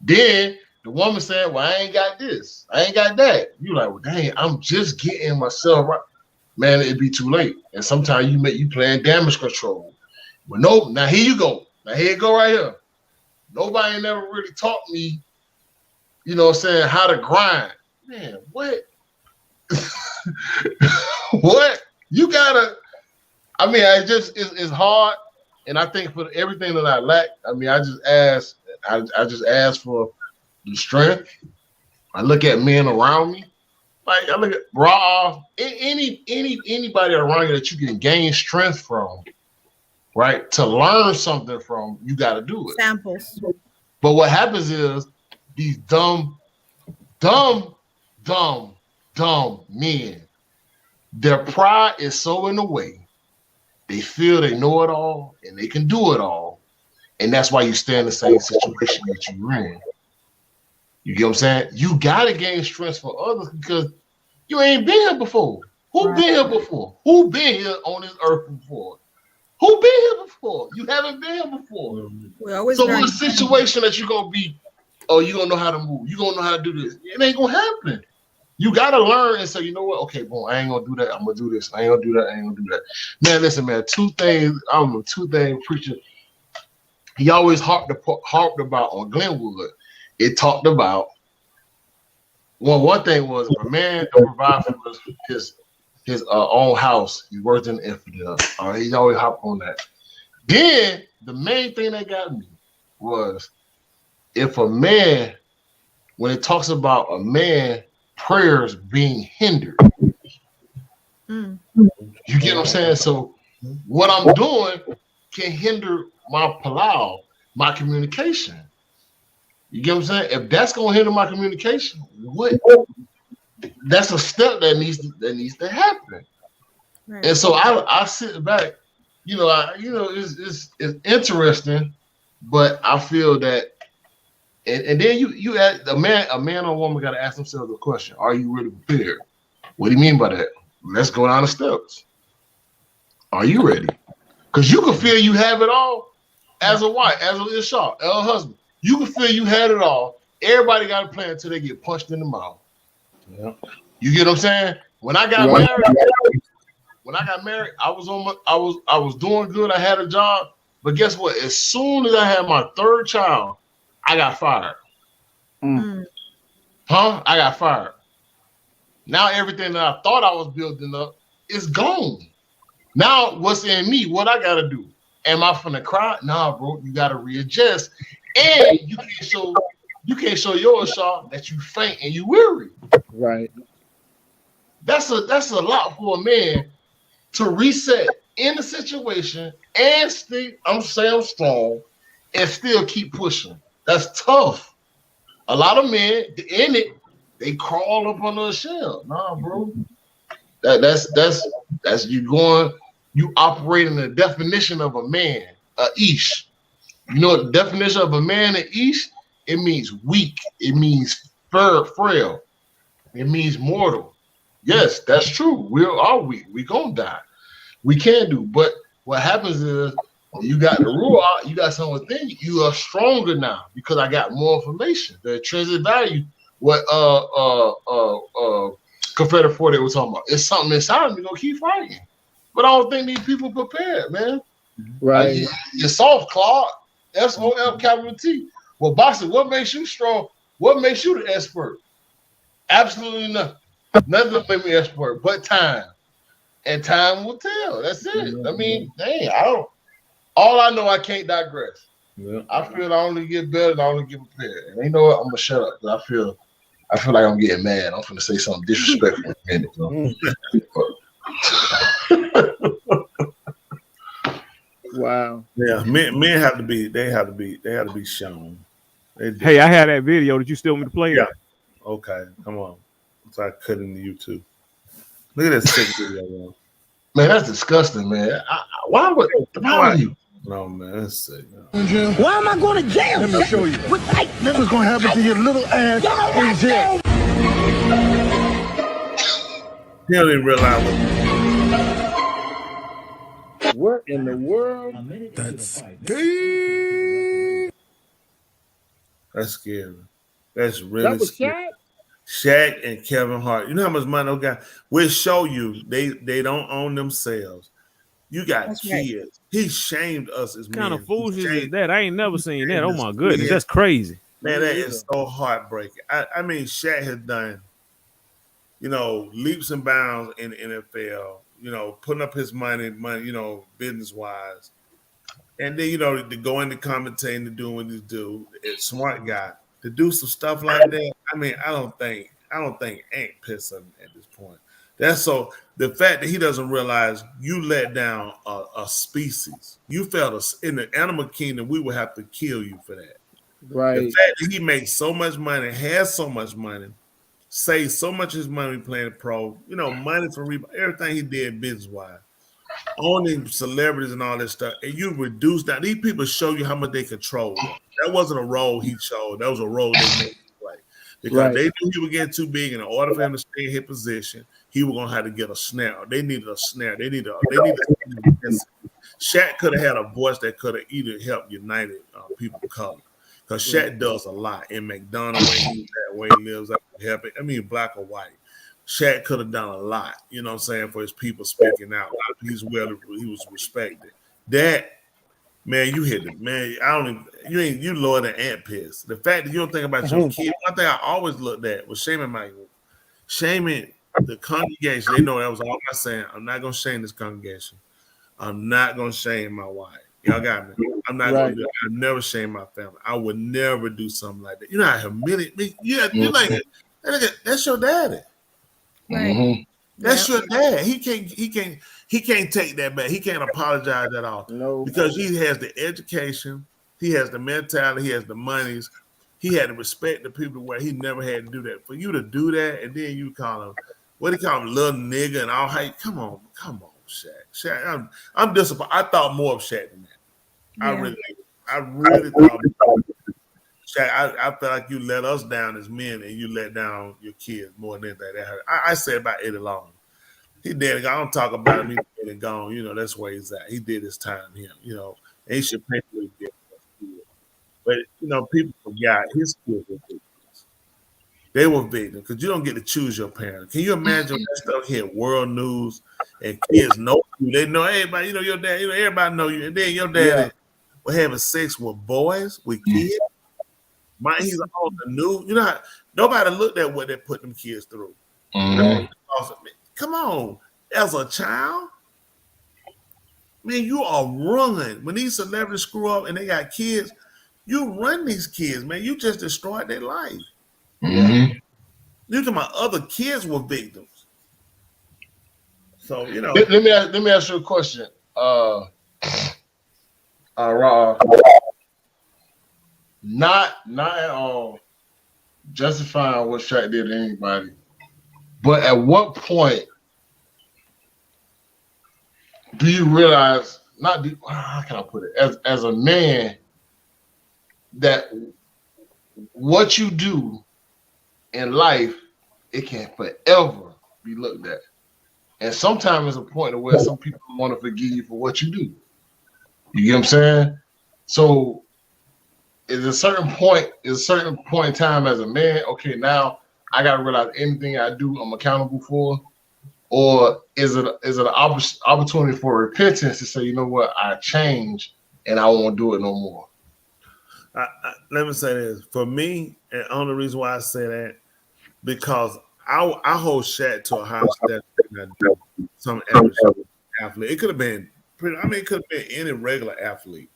Then the woman said, well, I ain't got this, I ain't got that. You like, well, dang, I'm just getting myself right. Man, it'd be too late. And sometimes you playing damage control. But no, now here you go. Now here you go right here. Nobody never really taught me, you know what I'm saying, how to grind. Man, what? What? You gotta, I mean, it's hard. And I think for everything that I lack, I mean, I just ask for the strength. I look at men around me. Like I look at Raw, anybody around you that you can gain strength from, right? To learn something from, you got to do it. Samples. But what happens is these dumb men, their pride is so in the way. They feel they know it all and they can do it all. And that's why you stay in the same situation that you're in. You get what I'm saying? You got to gain strength for others because you ain't been here before. Who been here before? Who been here on this earth before? Who been here before? You haven't been here before. So what situation that you're going to be, oh, you're going to know how to move. You're going to know how to do this. It ain't going to happen. You got to learn and say, you know what? Okay, boom, I ain't going to do that. I'm going to do this. I ain't going to do that. I ain't going to do that. Man, listen, man, two things preacher. He always harped about on Glenwood. It talked about, one thing was if a man don't provide for his own house, he works in the infidel. He always hopped on that. Then the main thing that got me was if a man, when it talks about a man prayers being hindered. You get what I'm saying? So what I'm doing can hinder my palau, my communication. You get what I'm saying? If that's gonna hinder my communication, what? That's a step that needs to happen. Right. And so I sit back, it's interesting, but I feel that, and then you ask a man or woman got to ask themselves the question: are you really prepared? What do you mean by that? Let's go down the steps. Are you ready? Because you can feel you have it all as a wife, as a Ishaq, as a husband. You can feel you had it all. Everybody got a plan until they get punched in the mouth. Yeah. You get what I'm saying? When I got married, I was doing good. I had a job, but guess what? As soon as I had my third child, I got fired. I got fired. Now everything that I thought I was building up is gone. Now what's in me? What I gotta do? Am I finna cry? Nah, bro. You gotta readjust. And you can't show your Shaw that you faint and you weary. Right. That's a lot for a man to reset in the situation and I'm strong and still keep pushing. That's tough. A lot of men in it, they crawl up under a shell. Nah, bro. That's you operating the definition of a man, a ish. You know what the definition of a man, an ish? It means weak. It means frail. It means mortal. Yes, that's true. We are weak. We gonna die. We can do. But what happens is you got the ruach, you got something within you. You are stronger now because I got more information. The intrinsic value, what Confederate 40 was talking about. It's something inside of me gonna keep fighting. But I don't think these people prepared, man. Right. You're soft, Claude. SOL capital T. Well, boxing, what makes you strong? What makes you the expert? Absolutely nothing. Nothing will make me expert but time. And time will tell. That's it. I mean, dang, all I know, I can't digress. Yeah. I feel I only get better and I only get prepared. And you know what? I'm gonna shut up because I feel like I'm getting mad. I'm gonna say something disrespectful in a minute. Wow. Yeah, men have to be shown. Hey, I had that video. Did you still want me to play it? Yeah. Okay, come on. So I cut into YouTube. Look at that sick video, man. Man, that's disgusting, man. Why would you? No, man, that's sick. Why am I going to jail? Let me show you. This is going to happen to your little ass in jail. He don't even realize what in the world? That's scary. That's scary. That's really That was scary. Shaq and Kevin Hart. You know how much money those guys will show you they don't own themselves. You got That's kids. right. He shamed us as What men. kind of foolishness is Shamed- that? I ain't never seen that. Oh my Shamed goodness, us. that's crazy. Man, that is so heartbreaking. I mean, Shaq has done, leaps and bounds in the NFL, putting up his money, business wise. And then, to go into commentating, to doing what he do, it's smart guy. To do some stuff like that, I mean, I don't think Ant pissed him at this point. That's so the fact that he doesn't realize you let down a species. You felt us in the animal kingdom, we would have to kill you for that. Right. The fact that he makes so much money, has so much money, saves so much of his money playing pro, money for everything he did business wise, owning celebrities and all that stuff, and you reduce that. These people show you how much they control. That wasn't a role he showed. That was a role they made him play. Because they knew he would get too big, and in order for him to stay in his position, he was gonna have to get a snare. They needed a snare. They needed. Shaq could have had a voice that could have either helped united people of color. Because Shaq does a lot in McDonald's where he lives out helping. I mean, black or white. Shaq could have done a lot, for his people speaking out. He was respected. That, man, you hit it, man. You lower than Ant piss. The fact that you don't think about your kid. One thing I always looked at was shaming the congregation. They know that was all I'm saying. I'm not gonna shame this congregation. I'm not gonna shame my wife. Y'all got me. I'm not gonna do it. I'll never shame my family. I would never do something like that. You know how humiliate me. Yeah, you're like, that's your daddy. Right. That's your dad. He can't take that back. He can't apologize at all. No, because he has the education, he has the mentality, he has the monies, he had to respect the people where he never had to do that. For you to do that, and then you call him, what do you call him, little nigga and all? Hey, come on, Shaq. Shaq, I'm disappointed. I thought more of Shaq than that. Yeah. I really thought. Shaq, I felt like you let us down as men, and you let down your kids more than anything. That hurt. I said about Eddie Long. He did. I don't talk about him. He's dead and gone. That's where he's at. He did his time here. And he should pay what he did. But people forgot his kids were victims. They were victims because you don't get to choose your parent. Can you imagine that stuff hit world news and kids know you? They know everybody. Your dad. Everybody know you, and then your dad was having sex with boys, with kids. He's on the news. Nobody looked at what they put them kids through. Mm-hmm. Come on, as a child, man, you are run. When these celebrities screw up and they got kids, you run these kids, man. You just destroyed their life. Mm-hmm. You talking about other kids were victims. So Let me ask you a question. Rob, Not at all justifying what Shaq did to anybody. But at what point do you realize, how can I put it? As a man, that what you do in life, it can forever be looked at. And sometimes it's a point where some people want to forgive you for what you do. You get what I'm saying? So is a certain point in time as a man, okay, now I gotta realize anything I do I'm accountable for, or is it an opportunity for repentance to say, you know what, I changed and I won't do it no more? Let me say this. For me, and the only reason why I say that, because I hold Shaq to a higher standard than I do some average athlete. It could have been it could have been any regular athlete.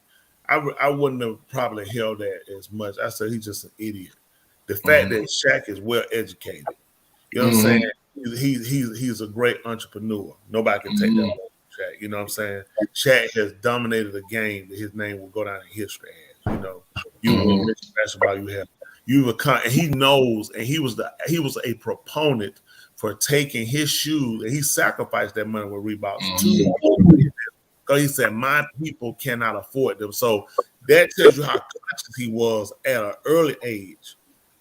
I wouldn't have probably held that as much. I said he's just an idiot. The fact that Shaq is well educated, you know what I'm saying? He's a great entrepreneur. Nobody can take that away from Shaq. You know what I'm saying? Shaq has dominated the game that his name will go down in history as. You know, you will mention basketball, and he knows, and he was a proponent for taking his shoes, and he sacrificed that money with Reeboks because he said my people cannot afford them. So that tells you how conscious he was at an early age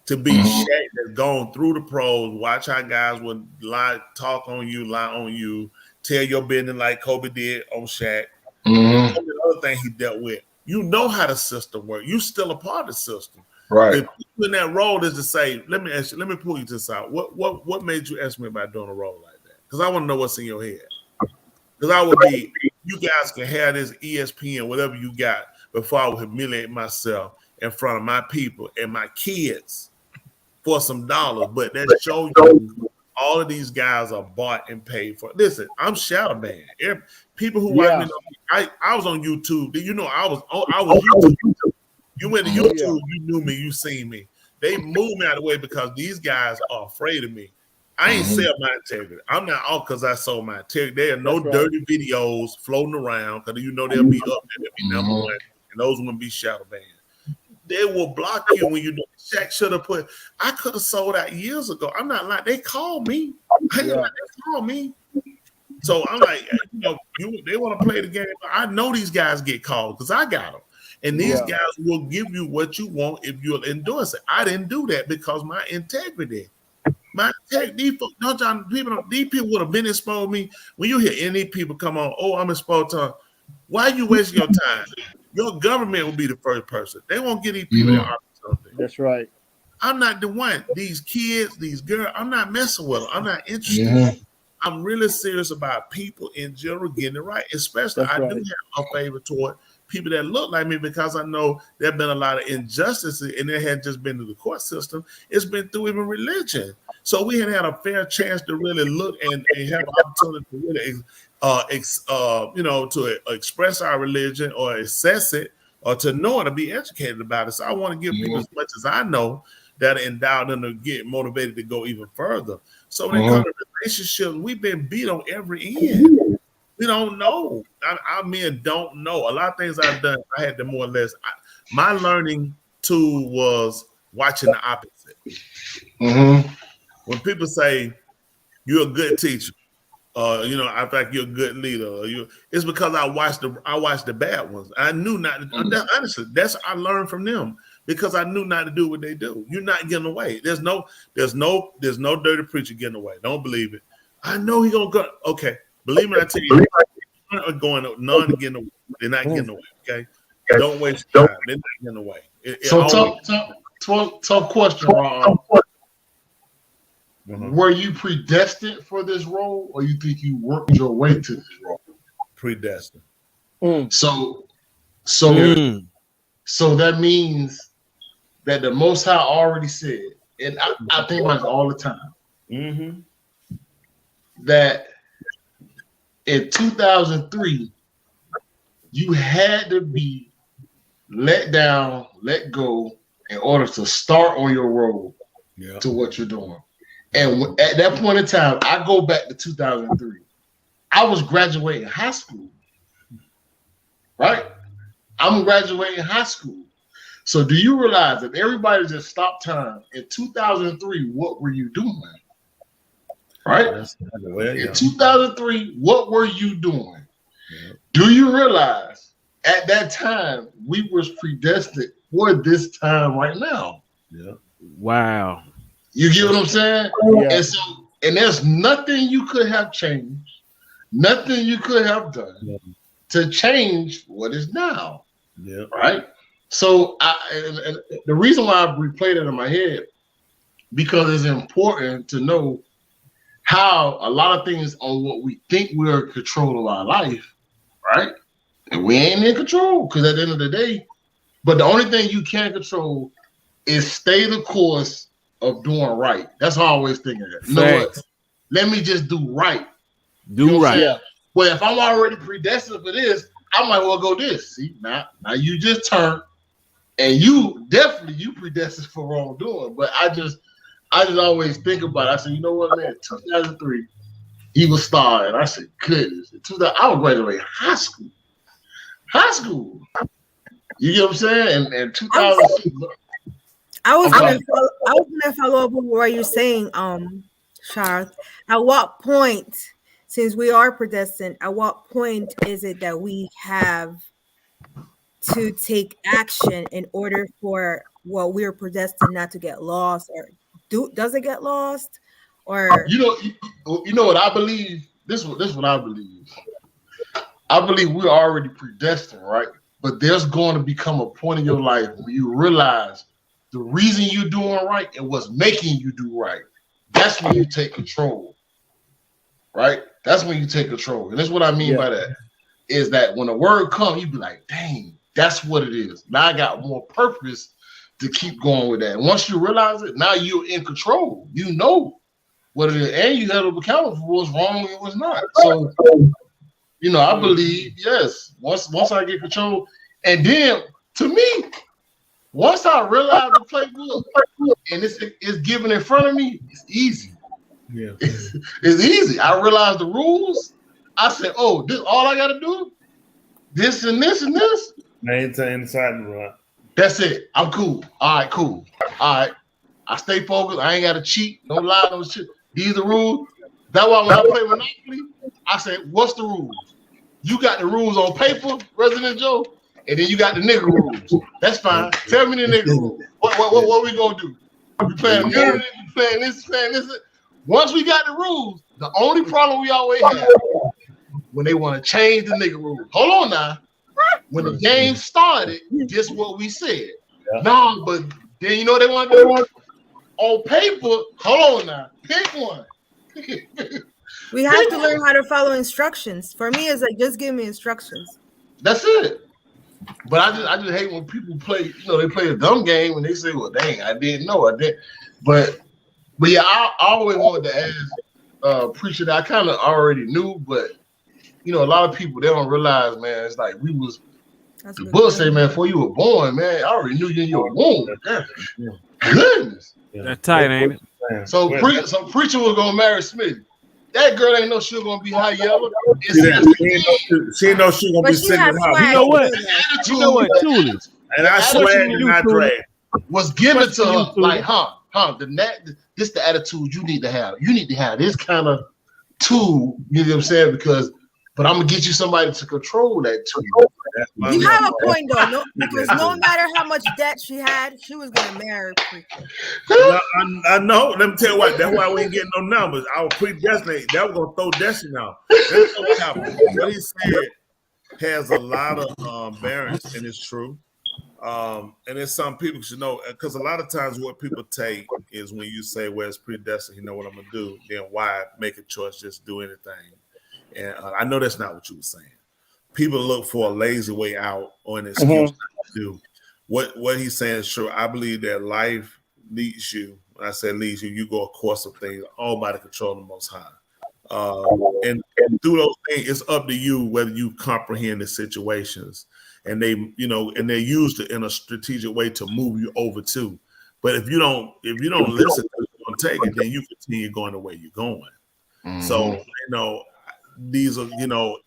to be Shaq that's gone through the pros, watch how guys would talk on you, lie on you, tell your business like Kobe did on Shaq. The other thing he dealt with, you know how the system works. You still a part of the system. Right. If in that role is to say, let me pull you to the side. What made you ask me about doing a role like that? Because I want to know what's in your head. Because I would be, you guys can have this ESPN, whatever you got, before I would humiliate myself in front of my people and my kids for some dollars. But that shows you all of these guys are bought and paid for. Listen, I'm shadow banned. People who watch me, I was on YouTube. You know, I was YouTube. You went to YouTube, you knew me, you seen me. They moved me out of the way because these guys are afraid of me. I ain't sell my integrity. I'm not off because I sold my integrity. There are no dirty videos floating around because you know they'll be up there, they'll be number one, and those will be shadow banned. They will block you when you know. Shaq should have put. I could have sold out years ago. I'm not like they called me. They called me. So I'm like, you know, they want to play the game. I know these guys get called because I got them. And these guys will give you what you want if you'll endorse it. I didn't do that because my integrity. These people would have been exposed me. When you hear any people come on, oh, I'm exposed to, why are you wasting your time? Your government will be the first person. They won't get these people that something. That's right. I'm not the one. These kids, these girls, I'm not messing with them. I'm not interested. I'm really serious about people in general getting it right. Especially, I do have a favor toward people that look like me because I know there have been a lot of injustices, and it hadn't just been through the court system. It's been through even religion. So we had a fair chance to really look and have an opportunity to really, to express our religion or assess it or to know it, to be educated about it. So I want to give people as much as I know that endow them to get motivated to go even further. So when it comes to relationships, we've been beat on every end. We don't know. Our men don't know. A lot of things I've done, I had to more or less. My learning tool was watching the opposite. When people say you're a good teacher, I think you're a good leader, it's because I watched the bad ones. I knew not to. Honestly, I learned from them because I knew not to do what they do. You're not getting away. There's no dirty preacher getting away. Don't believe it. I know he gonna go. Okay. Believe me, I tell you, none are getting away. They're not getting away. Okay, don't waste time. They're not getting away. Tough question, Ron. Were you predestined for this role, or you think you worked your way to this role? Predestined. So that means that the Most High already said, and I think about it all the time, that in 2003, you had to be let down, let go in order to start on your road to what you're doing. And at that point in time, I go back to 2003. I was graduating high school, right? I'm graduating high school. So do you realize that everybody just stopped time in 2003? What were you doing? Right? In 2003, what were you doing? Yeah. Do you realize at that time we was predestined for this time right now? Yeah. Wow. You get what I'm saying? Yeah. And there's nothing you could have changed, nothing you could have done to change what is now. Yeah. Right? So and the reason why I replayed it in my head, because it's important to know how a lot of things on what we think we're in control of our life, right? And we ain't in control, because at the end of the day, but the only thing you can control is stay the course of doing right. That's how I always think of it. You know what? Let me just do right. Do right. Yeah. Well, if I'm already predestined for this, I might well go this. See, now you just turn, and you predestined for wrongdoing. But I just always think about it. I said, you know what, man? 2003, he was starring. I said, goodness. I was graduating high school. You get what I'm saying? And 2006. I was gonna follow up with what you're saying, Charles. At what point, since we are predestined, at what point is it that we have to take action in order for what we're predestined not to get lost, or does it get lost? Or you know what I believe? This is what I believe. I believe we're already predestined, right? But there's going to become a point in your life where you realize the reason you're doing right and what's making you do right. That's when you take control, right? That's when you take control. And that's what I mean by that, is that when the word comes, you be like, dang, that's what it is. Now I got more purpose to keep going with that. And once you realize it, now you're in control. You know what it is, and you have to be accountable for what's wrong and what's not. So, I believe, yes, once I get control, and then to me, once I realize the playbook and it's given in front of me, it's easy. Yeah, it's easy. I realized the rules. I said, "Oh, this all I got to do, this and this and this." Maintain inside the run. That's it. I'm cool. All right, cool. All right, I stay focused. I ain't got to cheat. No lie, no shit. These are the rules. That's why when I play Monopoly, I say, "What's the rules?" You got the rules on paper, Resident Joe. And then you got the nigga rules. That's fine. Tell me the nigga rules. What we gonna do? We playing immunity, we playing this. Once we got the rules, the only problem we always have when they want to change the nigga rules. Hold on now. When the game started, this what we said. No, but then you know what they want to do? On paper, hold on now. Pick one. We have to learn how to follow instructions. For me, it's like, just give me instructions. That's it. But I just hate when people play, they play a dumb game and they say, well, dang, I didn't know. I did. But yeah, I always wanted to ask Preacher that I kind of already knew, but a lot of people, they don't realize, man, it's like the book say, man, before you were born, man, I already knew you in your womb. Goodness. That's tight, ain't it? So Preacher was gonna marry Smitty. That girl ain't know she was gonna be high yellow. She ain't know she gonna be sitting in the house. You know what, Julie? And I swear and I drag was given to her like, this the attitude you need to have. You need to have this kind of tool, you know what I'm saying? But I'm gonna get you somebody to control that tool. You have a point though, because no matter how much debt she had, she was gonna marry Preacher. I know. Let me tell you what. That's why we ain't getting no numbers. I was predestinated. That was gonna throw Destiny out. That's what happened. What he said has a lot of bearings, and it's true. And it's some people should know, because a lot of times what people take is when you say, "Well, it's predestined. You know what I'm gonna do." Then why make a choice? Just do anything. And I know that's not what you were saying. People look for a lazy way out or an excuse not to do. What he's saying is true. I believe that life leads you. When I say leads you, you go a course of things all by the control of the Most High. And through those things, it's up to you whether you comprehend the situations. And they, and they're used in a strategic way to move you over to. But if you don't listen to it and take it, then you continue going the way you're going. Mm-hmm. So, these are,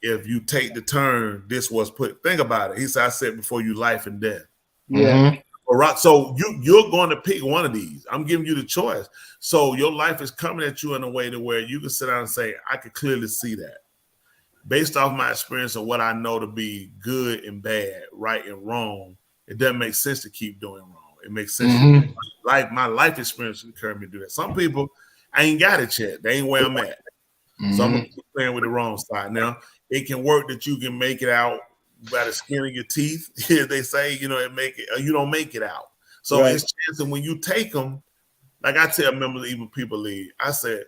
if you take the turn, this was put. Think about it. He said, "I said before you life and death." Yeah. Right. So you're going to pick one of these. I'm giving you the choice. So your life is coming at you in a way to where you can sit down and say, I can clearly see that. Based off my experience and what I know to be good and bad, right and wrong, it doesn't make sense to keep doing wrong. It makes sense. Like my life experience encouraged me to do that. Some people, I ain't got it yet. They ain't where I'm at. So I'm playing with the wrong side. Now, it can work that you can make it out by the skin of your teeth. They say, you know, you don't make it out. So it's chance that when you take them, like I tell members, even people leave, I said,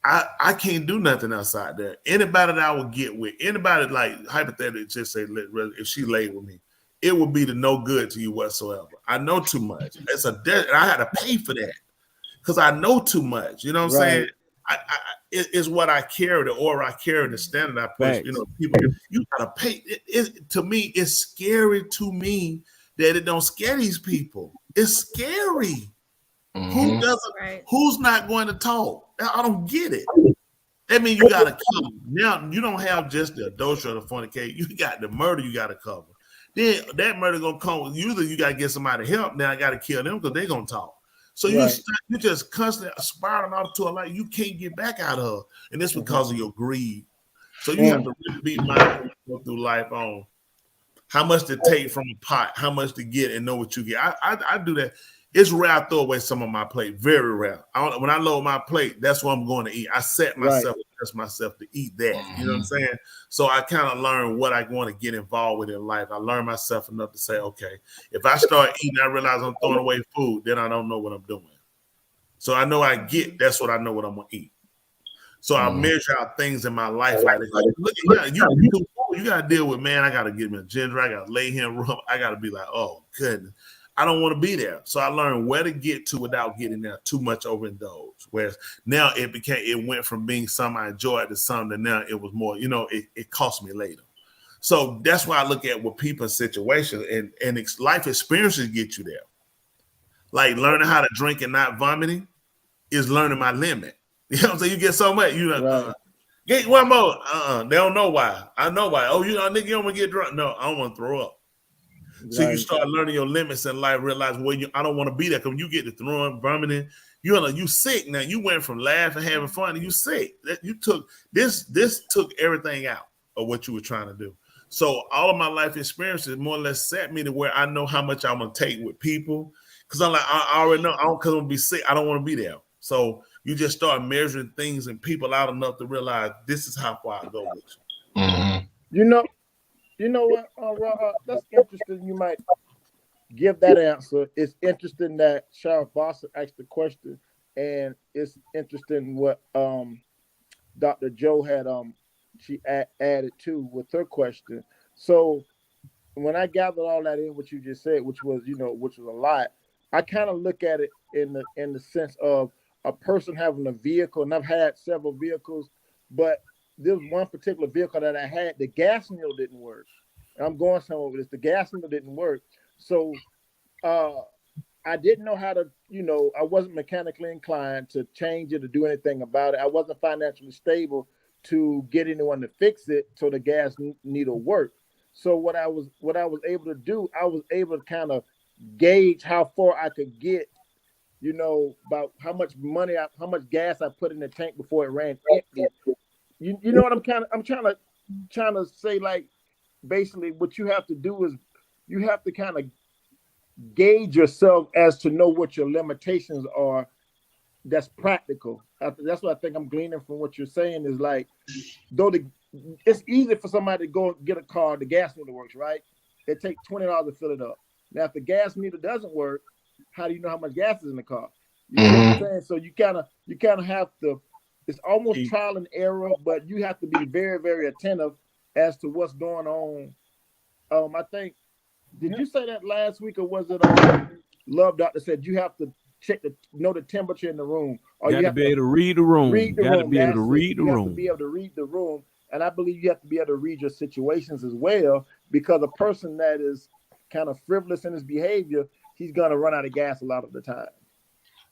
I can't do nothing outside there. Anybody that I would get with, anybody like hypothetically just say, if she laid with me, it would be to no good to you whatsoever. I know too much. It's a debt, and I had to pay for that because I know too much. You know what I'm saying? It's what I carry, the aura I carry, the standard I push. You know, people, you gotta pay. To me, it's scary to me that it don't scare these people. It's scary. Who doesn't? Who's not going to talk? I don't get it. That means you gotta cover. Now you don't have just the adultery or the fornication. You got the murder you gotta cover. Then that murder gonna come. Usually you gotta get somebody to help. Now I gotta kill them because they're gonna talk. So you just constantly spiraling off to a life you can't get back out of, and it's because of your greed. So you have to really be mindful through life on how much to take from a pot, how much to get, and know what you get. I do that. It's rare I throw away some of my plate. Very rare. When I load my plate, that's what I'm going to eat. I set myself, trust myself to eat that. You know what I'm saying? So I kind of learn what I want to get involved with in life. I learn myself enough to say, okay, if I start eating, I realize I'm throwing away food, then I don't know what I'm doing. So I know that's what I know what I'm going to eat. So I measure out things in my life. Like look, you got to deal with, man, I got to give me a ginger. I got to lay here and rub. I got to be like, oh, goodness. I don't want to be there. So I learned where to get to without getting there too much overindulged. Whereas now it went from being something I enjoyed to something that now it was more, you know, it cost me later. So that's why I look at what people's situations and life experiences get you there. Like learning how to drink and not vomiting is learning my limit. You know what I'm saying? You get so much, you like, get one more. They don't know why. I know why. Oh, you know, nigga, you don't want to get drunk. No, I don't want to throw up. So you start learning your limits in life, realize I don't want to be there. Because when you get to throwing, vomiting, you sick now. You went from laughing, having fun, and you sick. You took this took everything out of what you were trying to do. So all of my life experiences more or less set me to where I know how much I'm gonna take with people. Because I'm like, I already know, because I'm gonna be sick. I don't want to be there. So you just start measuring things and people out enough to realize this is how far I go with you. You know what, that's interesting. You might give that answer. It's interesting that Sheriff Boston asked the question, and it's interesting what Dr. Joe had she added to with her question. So when I gathered all that in, what you just said, which was a lot, I kind of look at it in the sense of a person having a vehicle, and I've had several vehicles, but there was one particular vehicle that I had, the gas needle didn't work. And I'm going somewhere with this. The gas needle didn't work. So I didn't know how to, I wasn't mechanically inclined to change it or do anything about it. I wasn't financially stable to get anyone to fix it so the gas needle worked. So what I was able to do, I was able to kind of gauge how far I could get, about how much gas I put in the tank before it ran empty. You know what I'm trying to say, like, basically what you have to do is you have to kind of gauge yourself as to know what your limitations are. That's practical. That's what I think I'm gleaning from what you're saying is like, though it's easy for somebody to go get a car, the gas meter works, right? It takes $20 to fill it up. Now, if the gas meter doesn't work, how do you know how much gas is in the car? You know what I'm saying? So you kind of have to. It's almost trial and error, but you have to be very, very attentive as to what's going on. I think, did you say that last week, or was it Love Doctor said you have to know the temperature in the room? Or you have to be able to read the room. You got to be able to read the room. You have to be able to read the room. And I believe you have to be able to read your situations as well, because a person that is kind of frivolous in his behavior, he's going to run out of gas a lot of the time.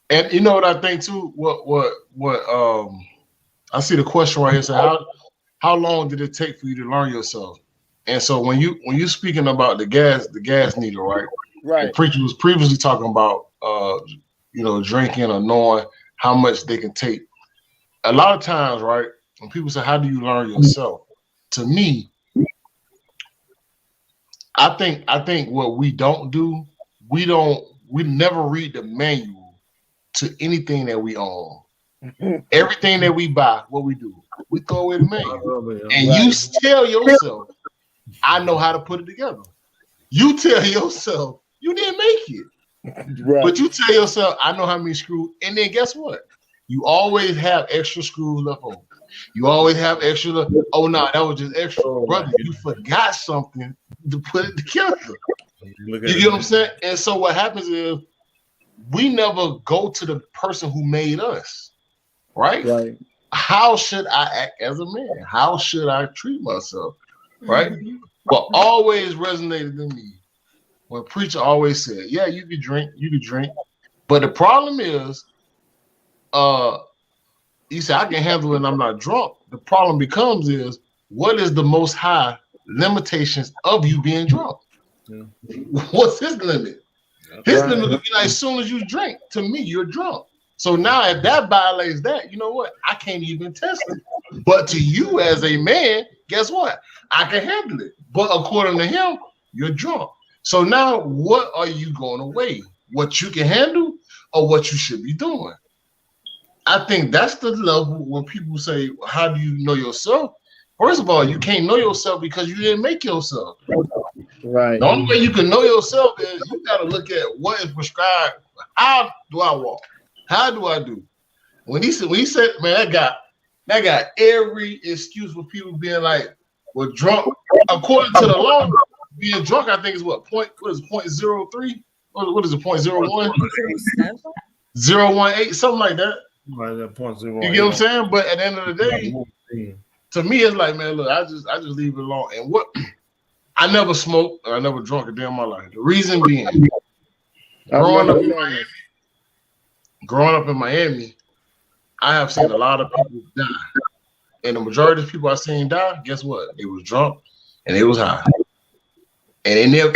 And you know what I think too? What I see the question right here. So how long did it take for you to learn yourself? And so when you speaking about the gas needle, right? Right. The preacher was previously talking about drinking or knowing how much they can take. A lot of times, right, when people say, how do you learn yourself? To me, I think what we don't do, we never read the manual to anything that we own. Everything that we buy, what we do, we throw away the manual. And you tell yourself, I know how to put it together. You tell yourself, you didn't make it. Right. But you tell yourself, I know how many screws. And then guess what? You always have extra screws left over. You always have extra. Oh, no, that was just extra. Brother, you forgot something to put it together. You get what I'm saying? And so what happens is we never go to the person who made us, right? Right. How should I act as a man? How should I treat myself, right? What always resonated in me when preacher always said, yeah, you can drink. But the problem is, he said, I can handle it and I'm not drunk. The problem becomes is, what is the most high limitations of you being drunk? Yeah. What's his limit? His limit would be like, as soon as you drink, to me, you're drunk. So now if that violates that, you know what? I can't even test it. But to you as a man, guess what? I can handle it. But according to him, you're drunk. So now what are you going to weigh? What you can handle or what you should be doing? I think that's the level when people say, how do you know yourself? First of all, you can't know yourself because you didn't make yourself. Right. The only way you can know yourself is you got to look at what is prescribed. How do I walk? How do I do? When he said, man, that got every excuse for people being like, well, drunk. According to the law, being drunk, I think is what is it, 0.03? What is it, 0.01? 0.18, something like that. You get what I'm saying? But at the end of the day, to me, it's like, man, look, I just leave it alone. And what I never smoked, I never drunk a day in my life. The reason being, growing up in Miami, I have seen a lot of people die. And the majority of people I seen die, guess what? They was drunk and they was high. And they never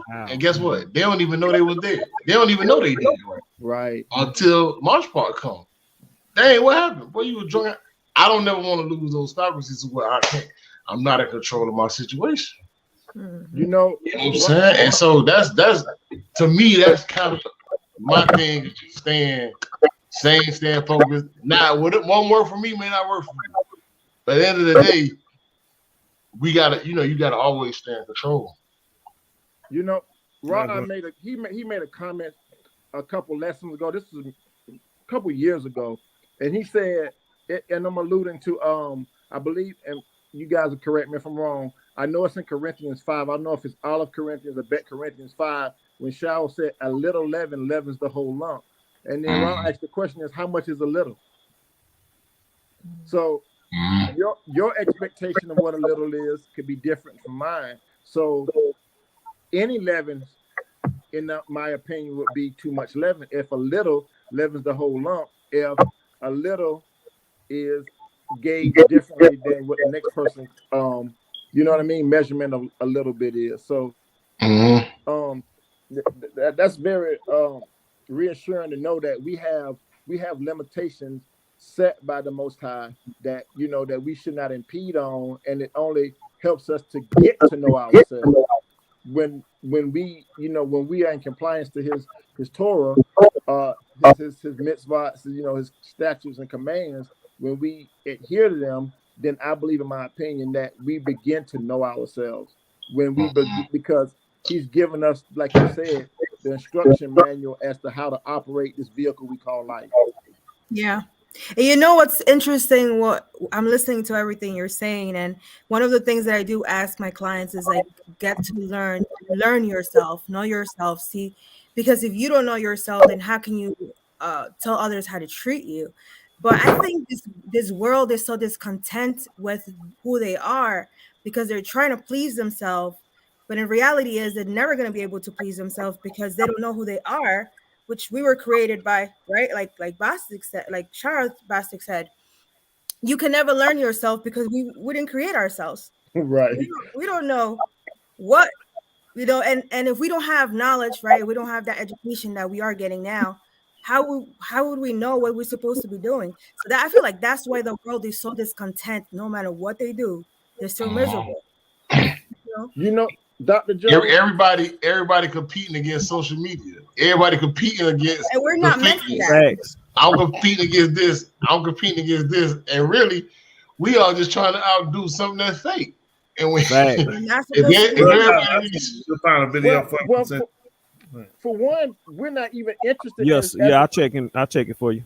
and guess what? They don't even know they was dead. They don't even know they did. Right. Until March Park come. Dang, what happened? Boy, you were drunk. I don't never want to lose those faculties where I'm not in control of my situation. You know what I'm saying? And so that's to me, that's kind of my thing. Staying focused. Now, one word for me may not work for you. But at the end of the day, we gotta, you gotta always stay in control. You know, Ron made a comment a couple lessons ago. This was a couple years ago, and he said, and I'm alluding to I believe, and you guys will correct me if I'm wrong. I know it's in Corinthians 5. I don't know if it's all of Corinthians or Bet Corinthians 5 when Shaul said a little leaven leavens the whole lump. And then Ron asked the question is, how much is a little? So your expectation of what a little is could be different from mine. So any leaven, in my opinion, would be too much leaven. If a little leavens the whole lump, if a little is gauged differently than what the next person, you know what I mean, measurement of a little bit is. So that's very reassuring to know that we have limitations set by the Most High that that we should not impede on, and it only helps us to get to know ourselves. When we are in compliance to his Torah, his mitzvahs, his statutes and commands, when we adhere to them, then I believe, in my opinion, that we begin to know ourselves. Because he's given us, like you said, the instruction manual as to how to operate this vehicle we call life. Yeah. And you know what's interesting? What I'm listening to everything you're saying, and one of the things that I do ask my clients is like, get to learn yourself, know yourself. See, because if you don't know yourself, then how can you tell others how to treat you? But I think this world is so discontent with who they are because they're trying to please themselves. But in reality is they're never going to be able to please themselves because they don't know who they are, which we were created by, right? Like Bostic said, like Charles Bostic said, you can never learn yourself because we wouldn't create ourselves. Right. We don't know what You know, and if we don't have knowledge, right, we don't have that education that we are getting now, how would we know what we're supposed to be doing? So that I feel like that's why the world is so discontent. No matter what they do, they're still miserable. You know, Dr. Joe. Everybody competing against social media. Everybody competing against. And we're not meant for that. I'm competing against this. I'm competing against this, and really, we are just trying to outdo something that's fake. And we. For one, we're not even interested. Yes, I'll check it for you.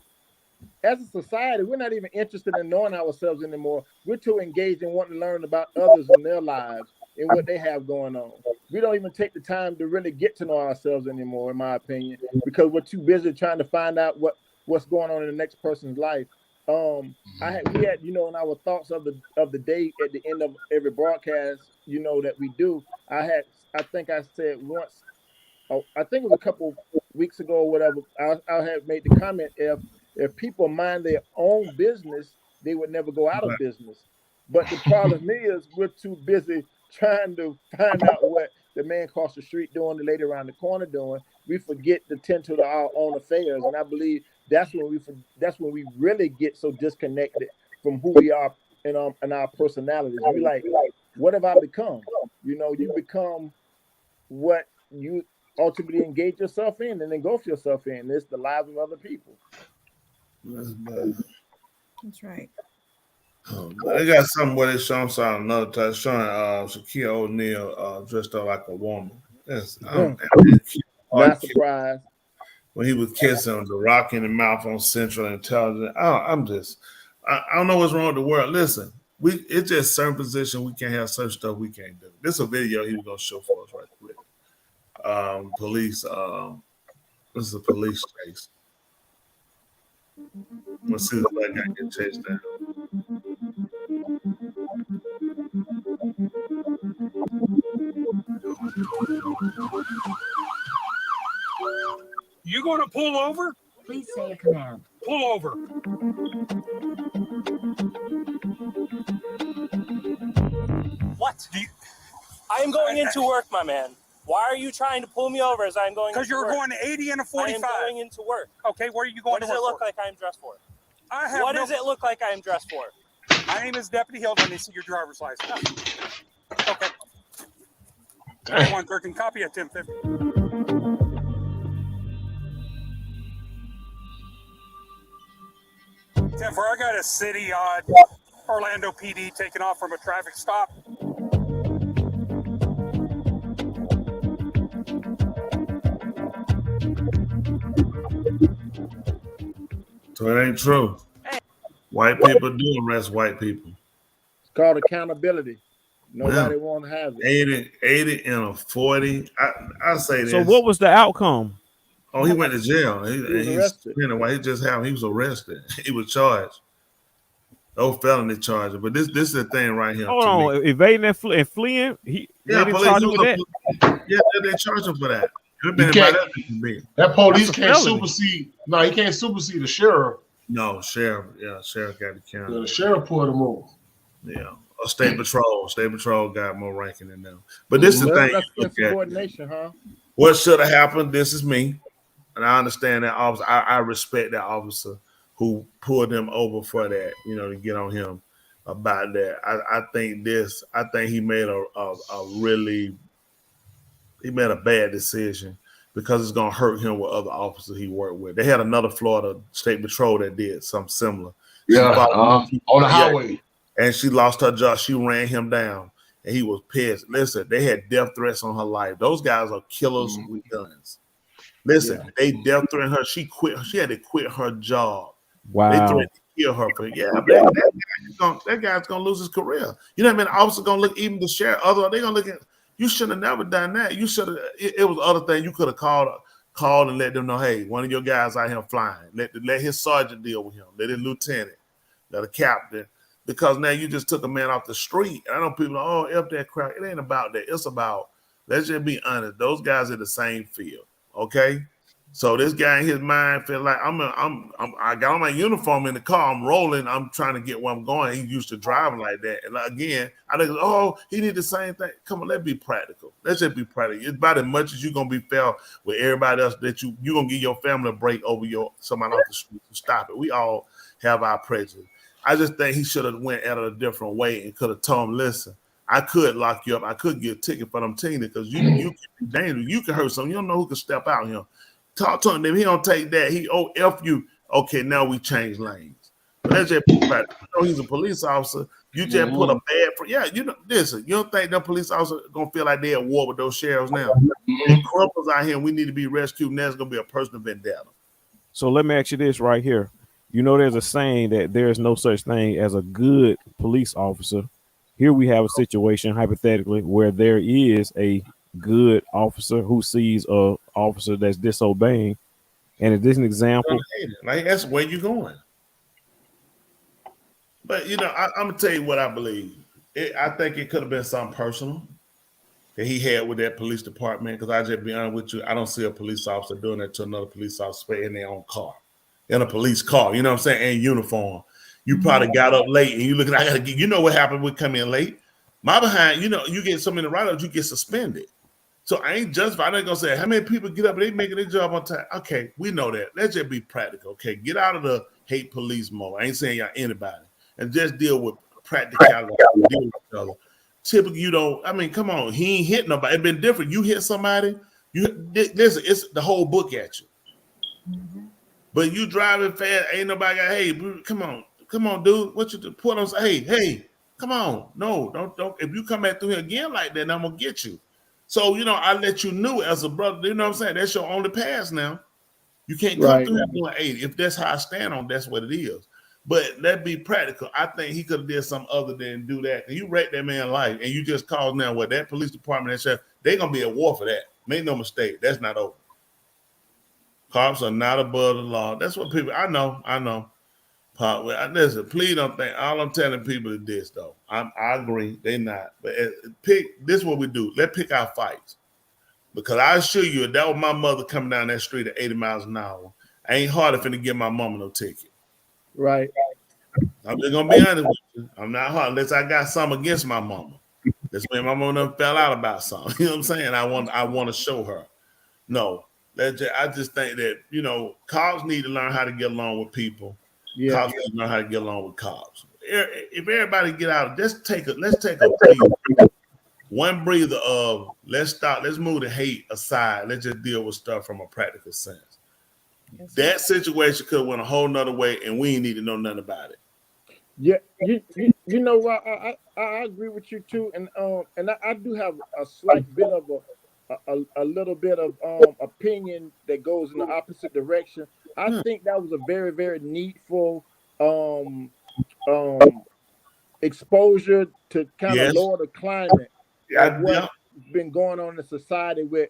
As a society, we're not even interested in knowing ourselves anymore. We're too engaged in wanting to learn about others and their lives and what they have going on. We don't even take the time to really get to know ourselves anymore, in my opinion, because we're too busy trying to find out what's going on in the next person's life. We had, you know, in our thoughts of the day at the end of every broadcast, you know, that we do. I think I said once. I think it was a couple weeks ago or whatever. I had made the comment, if people mind their own business, they would never go out of business. But the problem is we're too busy trying to find out what the man across the street doing, the lady around the corner doing. We forget to tend to our own affairs, and I believe that's when we really get so disconnected from who we are and our personalities. We like, what have I become? You know, you become what you ultimately engage yourself in and engulf yourself in. It's the lives of other people. That's bad. That's right. They got something where they show another time showing Shaquille O'Neal dressed up like a woman. Not surprised. When he was kissing the rock in the mouth on Central Intelligence. I don't know what's wrong with the world. Listen, it's just certain positions we can't have certain stuff we can't do. This is a video he was gonna show for us right quick. Police. This is a police chase. Let's see if that guy get chased down. You going to pull over? Please say a command. Pull over. What? I am going into work, my man. Why are you trying to pull me over as I'm going? Because you're going 80 and a 45. I am going into work. Okay, where are you going? What does it look like I am dressed for? What does it look like I am dressed for? My name is Deputy Hill. Let me see your driver's license. Okay. 113, copy at 1050. I got a city Orlando PD taking off from a traffic stop. So it ain't true. White people do arrest white people. It's called accountability. Nobody want to have it. 80 and a 40. I say this. So what was the outcome? Oh, he went to jail. He was arrested. He was arrested. He was charged. No felony charges. But this is the thing right here. Hold on, evading and fleeing. They didn't charge him with that. Yeah, they charged him for that. That police can't supersede. No, he can't supersede the sheriff. No, sheriff. Yeah, sheriff got the count. The sheriff pulled him over. Yeah, or state patrol. State patrol got more ranking than them. But this is the thing. That's subordination, huh? What should have happened? This is me, and I understand that officer. I respect that officer who pulled him over for that. You know, to get on him about that. I think he made a bad decision because it's gonna hurt him with other officers he worked with. They had another Florida State Patrol that did something similar. On the highway. And she lost her job. She ran him down, and he was pissed. Listen, they had death threats on her life. Those guys are killers with guns. Listen, they death threatened her. She quit. She had to quit her job. Wow. They threatened to kill her for that guy's gonna lose his career. You know what I mean? The officer gonna look, even the sheriff. They're gonna look at. You should have never done that. You should have. It was other thing. You could have called and let them know, hey, one of your guys out here flying. Let his sergeant deal with him. Let his lieutenant. Let a captain. Because now you just took a man off the street. I know people, F that crap. It ain't about that. It's about, let's just be honest. Those guys are the same field. Okay? So this guy in his mind feel like I got on my uniform in the car. I'm rolling. I'm trying to get where I'm going. He used to driving like that. And again, I think, oh, he need the same thing. Come on, let's be practical. Let's just be practical. It's about as much as you're gonna be fair with everybody else that you're gonna give your family a break over somebody off the street. So stop it. We all have our prejudice. I just think he should have went at it a different way and could have told him, listen, I could lock you up. I could get a ticket for them teens because you can be dangerous. You can hurt someone. You don't know who can step out here. Talk to him. If he don't take that, F you. Okay, now we change lanes. But that's just practical. You know he's a police officer. You just put a bad listen, you don't think that police officer gonna feel like they're at war with those sheriffs now? Criminals out here, we need to be rescued, and there's gonna be a personal vendetta. So let me ask you this right here. You know, there's a saying that there's no such thing as a good police officer. Here we have a situation, hypothetically, where there is a good officer who sees a officer that's disobeying. And is this an example? Like, that's where you're going. But, I'm going to tell you what I believe. I think it could have been something personal that he had with that police department. Because I just be honest with you, I don't see a police officer doing that to another police officer in their own car. In a police car, you know what I'm saying? In uniform. You probably got up late and you looking, I got to get, you know what happened with coming in late? My behind, you get so many write-ups, you get suspended. So I ain't justified. I ain't gonna say how many people get up and they making their job on time. Okay, we know that. Let's just be practical. Okay, get out of the hate police mode. I ain't saying y'all anybody, and just deal with practicality. Deal with each other. Typically, you don't. I mean, come on, he ain't hit nobody. It's been different. You hit somebody, listen, it's the whole book at you. But you driving fast, ain't nobody got. Hey, come on, dude. What you do? Put on? Hey, come on. No, don't. If you come back through here again like that, I'm gonna get you. So, I let you know as a brother, you know what I'm saying? That's your only pass now. You can't come through here doing 80. If that's how I stand on, that's what it is. But let's be practical. I think he could have did something other than do that. And you wrecked that man's life, and you just called now what that police department, that sheriff, they're going to be at war for that. Make no mistake. That's not over. Cops are not above the law. That's what people, I know. Listen, please don't think. All I'm telling people is this, though. I agree, they not. But this is what we do. Let's pick our fights. Because I assure you, if that was my mother coming down that street at 80 miles an hour, I ain't hard if to give my mama no ticket. Right. I'm just gonna be honest with you. I'm not hard unless I got something against my mama. That's when my mama done fell out about something. You know what I'm saying? I want to show her. No, I just think that cops need to learn how to get along with people. Yeah. Cops need to learn how to get along with cops. If everybody get out, let's take a breather. One breather of let's move the hate aside. Let's just deal with stuff from a practical sense. Yes. That situation could have went a whole nother way, and we ain't need to know nothing about it. Yeah, you know what? I agree with you too, and I do have a slight bit of a little bit of opinion that goes in the opposite direction. I think that was a very, very needful exposure to kind of lower the climate of what's been going on in society with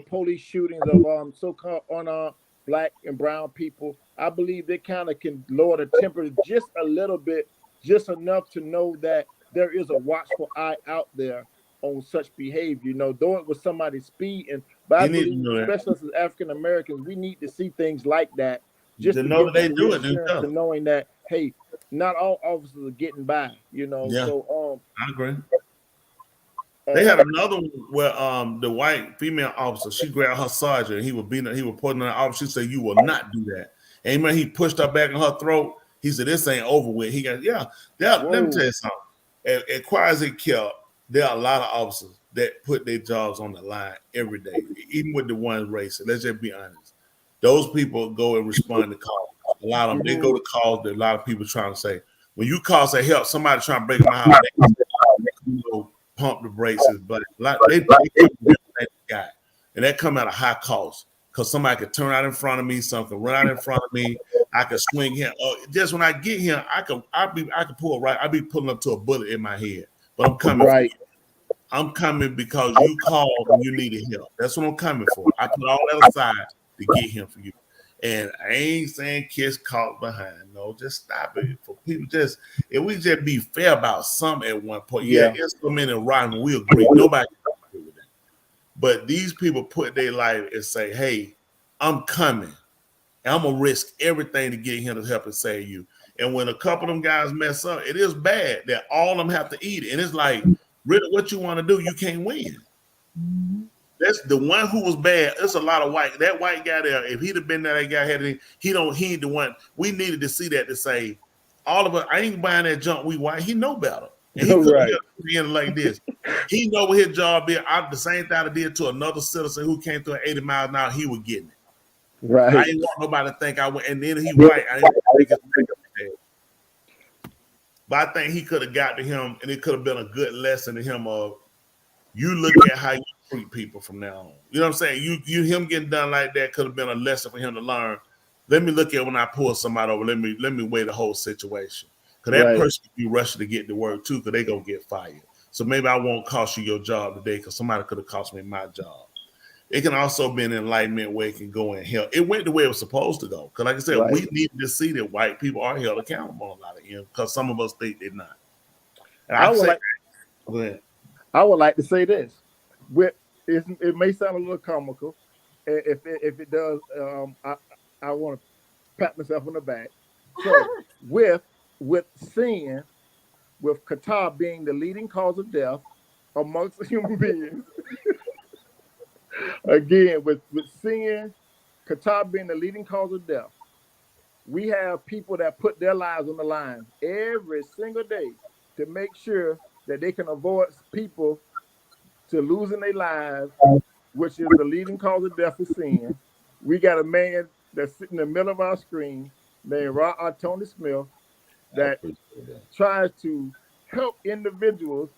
police shootings of so-called unarmed Black and brown people. I believe they kind of can lower the temperature just a little bit, just enough to know that there is a watchful eye out there on such behavior. Though it was somebody speeding, but I believe, especially as African Americans, we need to see things like that just to know that they do it. To knowing that, hey, not all officers are getting by. Yeah. So I agree. They had another one where the white female officer, she grabbed her sergeant, he was putting her officer. She said, "You will not do that." And when he pushed her back in her throat, he said, "This ain't over with." He got let me tell you something. At Quasi Kelp, there are a lot of officers that put their jobs on the line every day, even with the ones racing. Let's just be honest. Those people go and respond to calls. A lot of them, they go to calls that a lot of people trying to say, when you call, say, help, somebody trying to break my house, they pump the brakes, but they guy, and that come at a high cost because somebody could turn out in front of me, something could run out in front of me, I could swing him. Just when I get here, I could pull right. I'd be pulling up to a bullet in my head, but I'm coming. Right. I'm coming because you called and you needed help. That's what I'm coming for. I put all that aside to get him for you. And I ain't saying kids caught behind. No, just stop it. For people, if we just be fair about some at one point. Yeah, it's so many rotten. We agree. Nobody can agree with that. But these people put their life and say, "Hey, I'm coming. And I'm gonna risk everything to get him to help and save you. And when a couple of them guys mess up, it is bad that all of them have to eat it. And it's like, really, what you want to do, you can't win. That's the one who was bad. It's a lot of white. That white guy there, if he'd have been there, that guy had it. He ain't the one. We needed to see that to say, all of us, I ain't buying that junk. We white. He know better. And he couldn't get like this. He know what his job is. The same thing I did to another citizen who came through at 80 miles an hour. He was getting it. Right. I didn't want nobody to think I went. And then he white. I didn't think it. But I think he could have got to him, and it could have been a good lesson to him of you look at how you treat people from now on. You know what I'm saying? You him getting done like that could have been a lesson for him to learn. Let me look at when I pull somebody over. Let me weigh the whole situation. Because that person could be rushing to get to work too, because they gonna get fired. So maybe I won't cost you your job today because somebody could have cost me my job. It can also be an enlightenment where it can go and help. It went the way it was supposed to go. Because like I said, we need to see that white people are held accountable a lot of them because some of us think they're not. And I would like to say this. It may sound a little comical. If it does, I want to pat myself on the back. So with sin, with Qatar being the leading cause of death amongst human beings, again, with sin, Qatar being the leading cause of death, we have people that put their lives on the line every single day to make sure that they can avoid people to losing their lives, which is the leading cause of death for sin. We got a man that's sitting in the middle of our screen named Tony Smith that tries to help individuals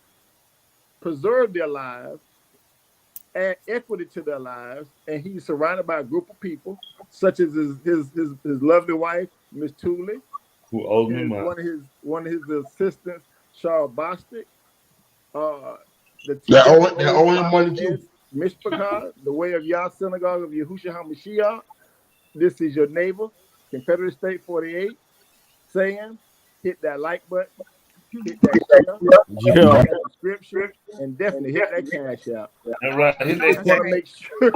preserve their lives, add equity to their lives, and he's surrounded by a group of people, such as his lovely wife, Miss Tooley, who owes me money. One of his assistants, Charles Bostic, that owe him money too. Mishpachah, the way of Yah Synagogue of Yahushua HaMashiach. This is your neighbor, Confederate State 48, saying, hit that like button, hit that share, subscription, and definitely hit that cash out. That's right. Hit that cash. Make sure.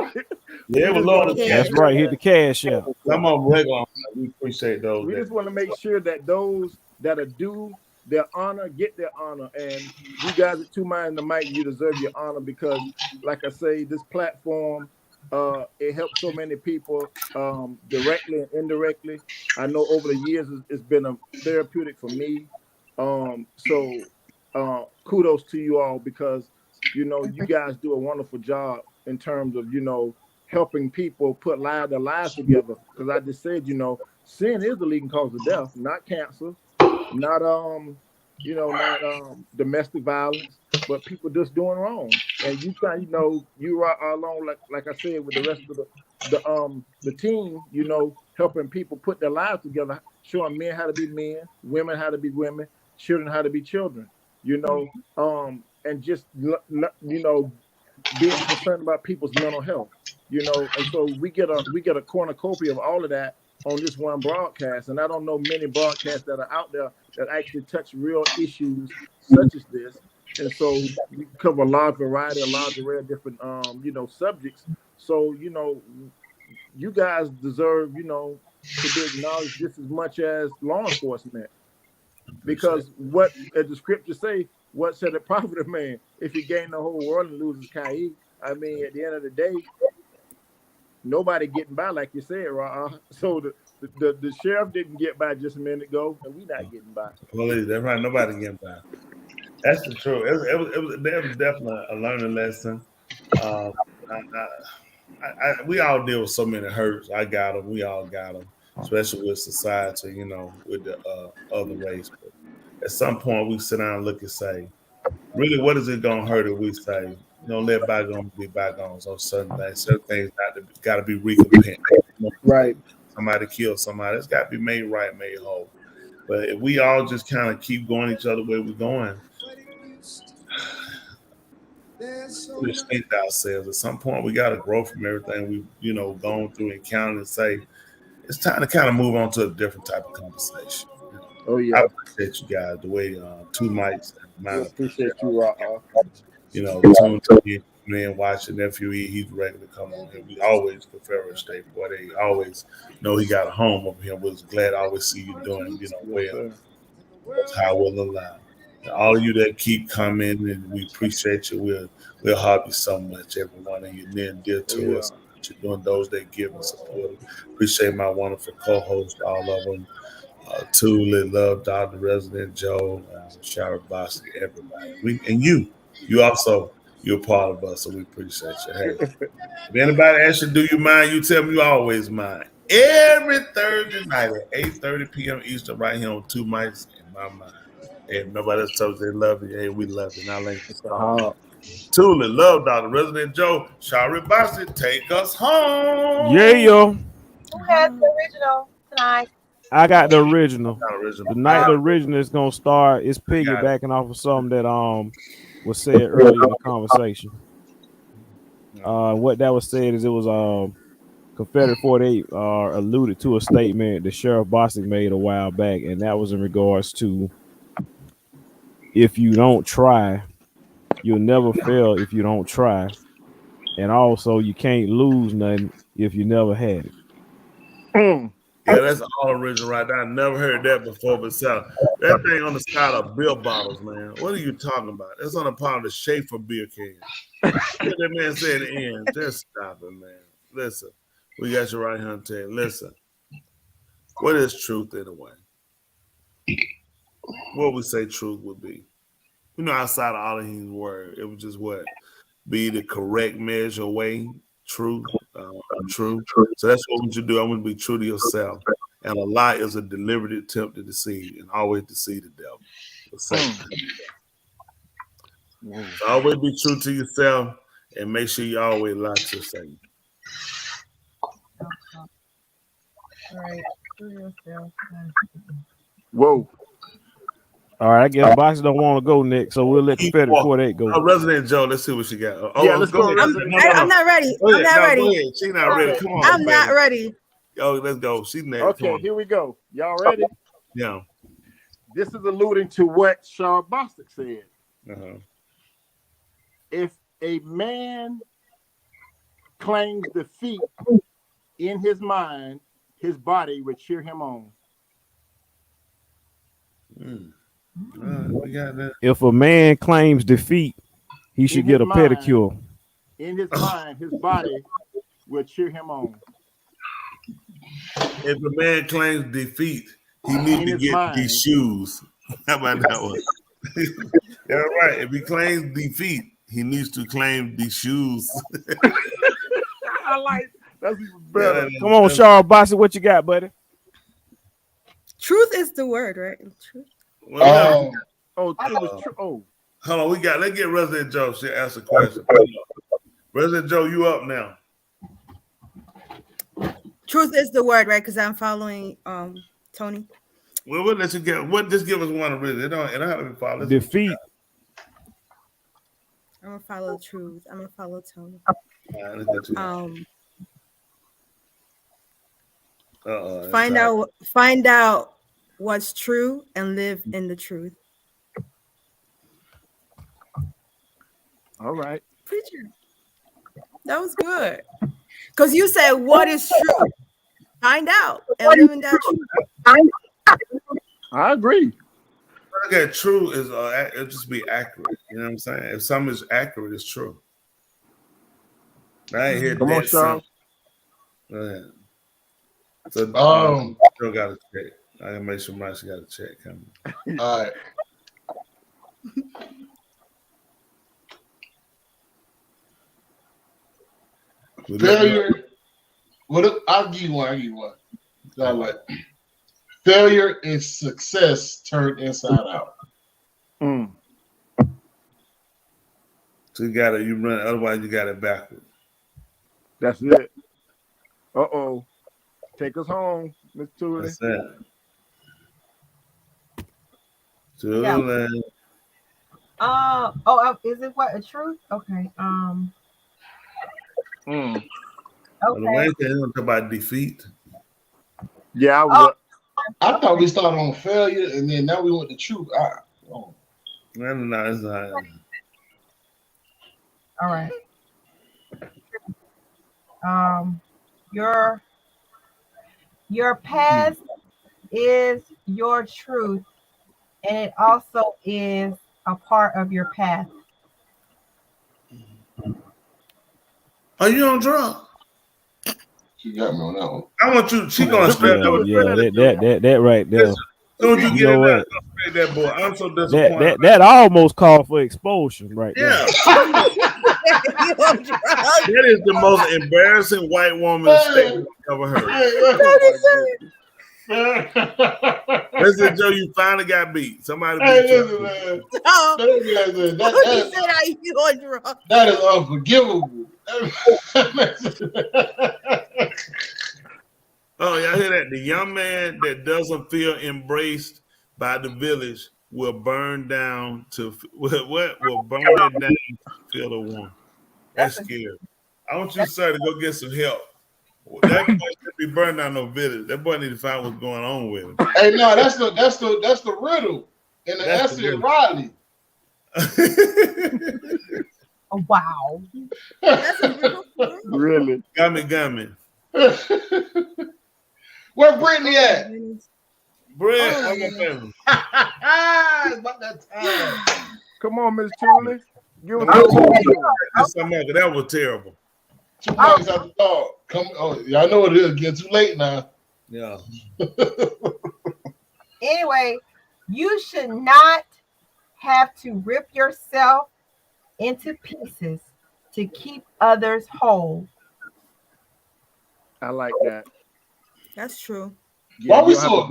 That's right. Hit the cash out. Come on, regular. We appreciate those. We just want to make sure that those that are due their honor get their honor, and you guys at Two Minds the Mic, you deserve your honor because, like I say, this platform it helps so many people directly and indirectly. I know over the years it's been a therapeutic for me. So kudos to you all because you guys do a wonderful job in terms of helping people put their lives together. Because I just said sin is the leading cause of death, not cancer, not domestic violence, but people just doing wrong. And you try, you are alone, like I said, with the rest of the team, helping people put their lives together, showing men how to be men, women how to be women, children how to be children, and just being concerned about people's mental health, and so we get a cornucopia of all of that on this one broadcast. And I don't know many broadcasts that are out there that actually touch real issues such as this. And so we cover a large variety, a large array of different, subjects. So, you guys deserve, to be acknowledged just as much as law enforcement. Because what, as the scriptures say, what said it profit a man if he gain the whole world and loses Kai? I mean, at the end of the day, nobody getting by, like you said, So the sheriff didn't get by just a minute ago, and we not getting by. Well, that's right. Nobody getting by. That's the truth. It was definitely a learning lesson. We all deal with so many hurts. I got them. We all got them, especially with society, with the other race. But at some point, we sit down and look and say, really, what is it going to hurt if we say, let bygones be bygones on certain things. Certain things got to be recompensed. Right. Somebody killed somebody. It's got to be made right, made whole. But if we all just kind of keep going each other where we're going, we just think to ourselves, at some point we got to grow from everything we've gone through and counted and say it's time to kind of move on to a different type of conversation. Oh yeah, I appreciate you guys the way Two Mics. I appreciate you, tuned Man, watching nephew, he's ready to come on here. We always Confederate State boy. They always know he got a home over here. We're glad to always see you doing, well. That's how we'll allow. And all of you that keep coming, and we appreciate you. We'll help you so much, every one of you near and dear to us. You're doing those that give and support. Appreciate my wonderful co-hosts, all of them. Tuli, Love, Dr. Resident Joe, Shara Bosley, everybody. And you also, you're part of us, so we appreciate you. Hey, if anybody asks you, do you mind? You tell me you always mind. Every Thursday night at 8:30 p.m. Eastern, right here on Two Mics in My Mind. Hey, if nobody else tells you they love you, hey, we love you. Now, Tuli, Love, Dr. Resident Joe, Shari Bosley, take us home. Yeah, yo. Who has the original tonight? I got the original. The night the original is gonna start. It's piggybacking off of something that was said earlier in the conversation. What that was said is it was Confederate 48 alluded to a statement that Sheriff Bosley made a while back, and that was in regards to if you don't try, you'll never fail if you don't try, and also you can't lose nothing if you never had it. Yeah, that's all original right there. I never heard that before, but that thing on the side of beer bottles, man. What are you talking about? That's on the part of the Schaefer beer can. What that man said at the end. Just stop it, man. Listen, we got you right here on tape. Listen, what is truth anyway? What we say truth would be? Outside of all of his word, it was just what? Be the correct measure way, truth. True. So that's what we should do. I want to be true to yourself. And a lie is a deliberate attempt to deceive, and always deceive the devil. So always be true to yourself, and make sure you always lie to yourself. All right. Whoa. All right, I guess Boxer don't want to go next, so we'll let Confederate 48 go. Resident Joe, let's see what she got. Let's go. I'm not ready. I'm not ready. She's not ready. Come on. I'm not ready. Yo, let's go. She's next. Okay, here we go. Y'all ready? Yeah. This is alluding to what Shara Bostick said. If a man claims defeat in his mind, his body would cheer him on. We got that. If a man claims defeat, he should get a pedicure. In his mind, his body will cheer him on. If a man claims defeat, he needs to get these shoes. How about that one? Yeah, right. If he claims defeat, he needs to claim these shoes. I like that's even better. Come on, Shara Bosley, what you got, buddy? Truth is the word, right? Truth. Well, it was true. Oh, hold on. Let's get Resident Joe. She asked a question. Resident Joe, you up now? Truth is the word, right? Because I'm following Tony. Well, we'll let you get. Just give us one of it. It don't have to be followed. Defeat. I'm gonna follow truth. I'm gonna follow Tony. Find out what's true and live in the truth. All right. Preacher. That was good. Because you said what is true. Find out and live in that truth. I agree. Okay, true is it'll just be accurate. You know what I'm saying? If something is accurate, it's true. I ain't hear Come on, Charles. Go ahead. So still got to check. I gotta make sure Mike's got to check. All right. Failure. I'll give you one. Failure is success turned inside out. So you run, otherwise you got it backwards. That's it. Uh-oh. Take us home, Mr. Tuli. That's it. Is it what a truth? Okay. Okay. The way they don't talk about defeat. Yeah, I thought we started on failure and then now we went to truth. No, it's not. All right. Your past is your truth, and it also is a part of your path. Are you on drugs? She got me on that one. I want you. She gonna strap that right there. Don't you You get know in there? what? Straight that boy. I'm so disappointed. That almost called for expulsion right there. Yeah. That is the most embarrassing white woman statement I've ever heard. Listen, Joe, you finally got beat. Somebody beat you. That is unforgivable. Oh, y'all hear that? The young man that doesn't feel embraced by the village will burn down to what? Will burn it down to feel the warmth. That's scary. I want you, sir, to go get some help. That boy should be burned down no village. That boy need to find what's going on with him. Hey, no, that's the riddle in the essay of Riley. Oh, wow. Really? Gummy. Where Brittany at? Brett, Oh, I'm a family. It's about that time. Come on, Miss Truly. Give us That was terrible. 2 minutes after dog. Come. Oh, y'all know what it is. Getting too late now. Yeah. Anyway, you should not have to rip yourself into pieces to keep others whole. I like that. That's true. Why we so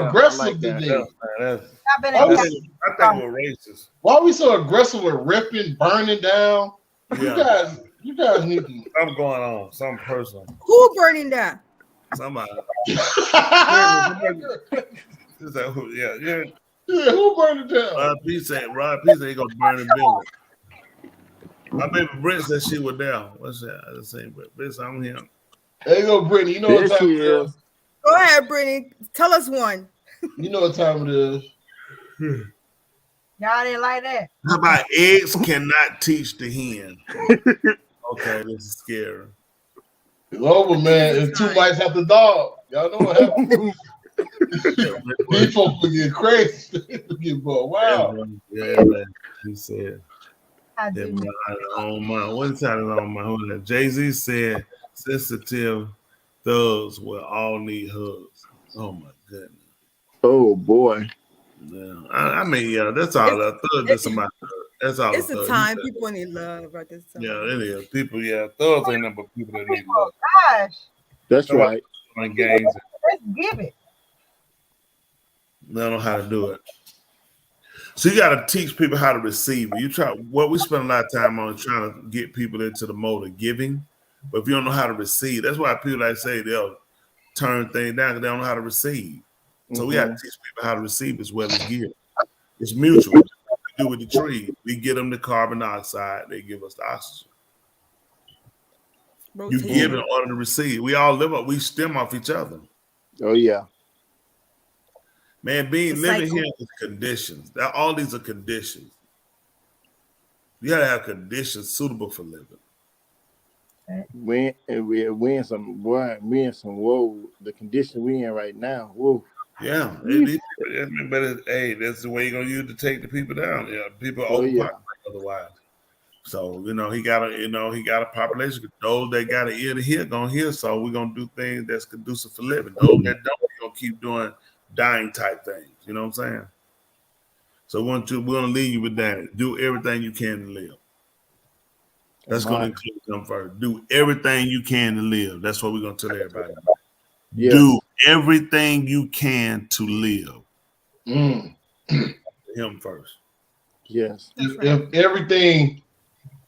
aggressive today? I think we're racist. Why we so aggressive with ripping, burning down? Yeah. You guys need to. Something going on. Something personal. Who burning down? Somebody. Yeah. Yeah, who burned it down? Rod P said he gonna burn the building. My baby Brent said she was there. What's that? The same Brent, I'm here. There you go, Brittany. You know what time it is. Go ahead, Brittany. Tell us one. You know what time it is. Y'all didn't like that. How about eggs cannot teach the hen? Okay, this is scary. It's over, man. It's 2 bites after dog. Y'all know what happened. These folks will get crazy. Get bored. Wow. Yeah, man. He said. What's that on my Jay-Z said sensitive thugs will all need hugs. Oh my goodness. Oh boy. Yeah. I mean, yeah, that's all that thug is somebody. That's all. It's a time people need love right this time. Yeah, it is. People, thugs ain't number people that need love. Oh gosh. That's right. On games. Let's give it. They don't know how to do it. So you got to teach people how to receive it. What we spend a lot of time on is trying to get people into the mode of giving. But if you don't know how to receive, that's why people like say they'll turn things down because they don't know how to receive. So we got to teach people how to receive as well as give. It's mutual. We do with the tree. We get them the carbon dioxide. They give us the oxygen. You give in order to receive. We all we stem off each other. Oh yeah. Man, living here is conditions. All these are conditions. You gotta have conditions suitable for living. We in some the condition we in right now. Whoa. Yeah, but that's the way you're gonna use to take the people down. Yeah, people otherwise. So he got a population. Those that got an ear to hear gonna hear. So we're gonna do things that's conducive for living. Those that don't, we're gonna keep doing dying type things. You know what I'm saying? So we're gonna leave you with that. Do everything you can to live. That's gonna include them first. Do everything you can to live. That's what we're gonna tell everybody. Yeah. Do everything you can to live. Him first. Yes. If everything,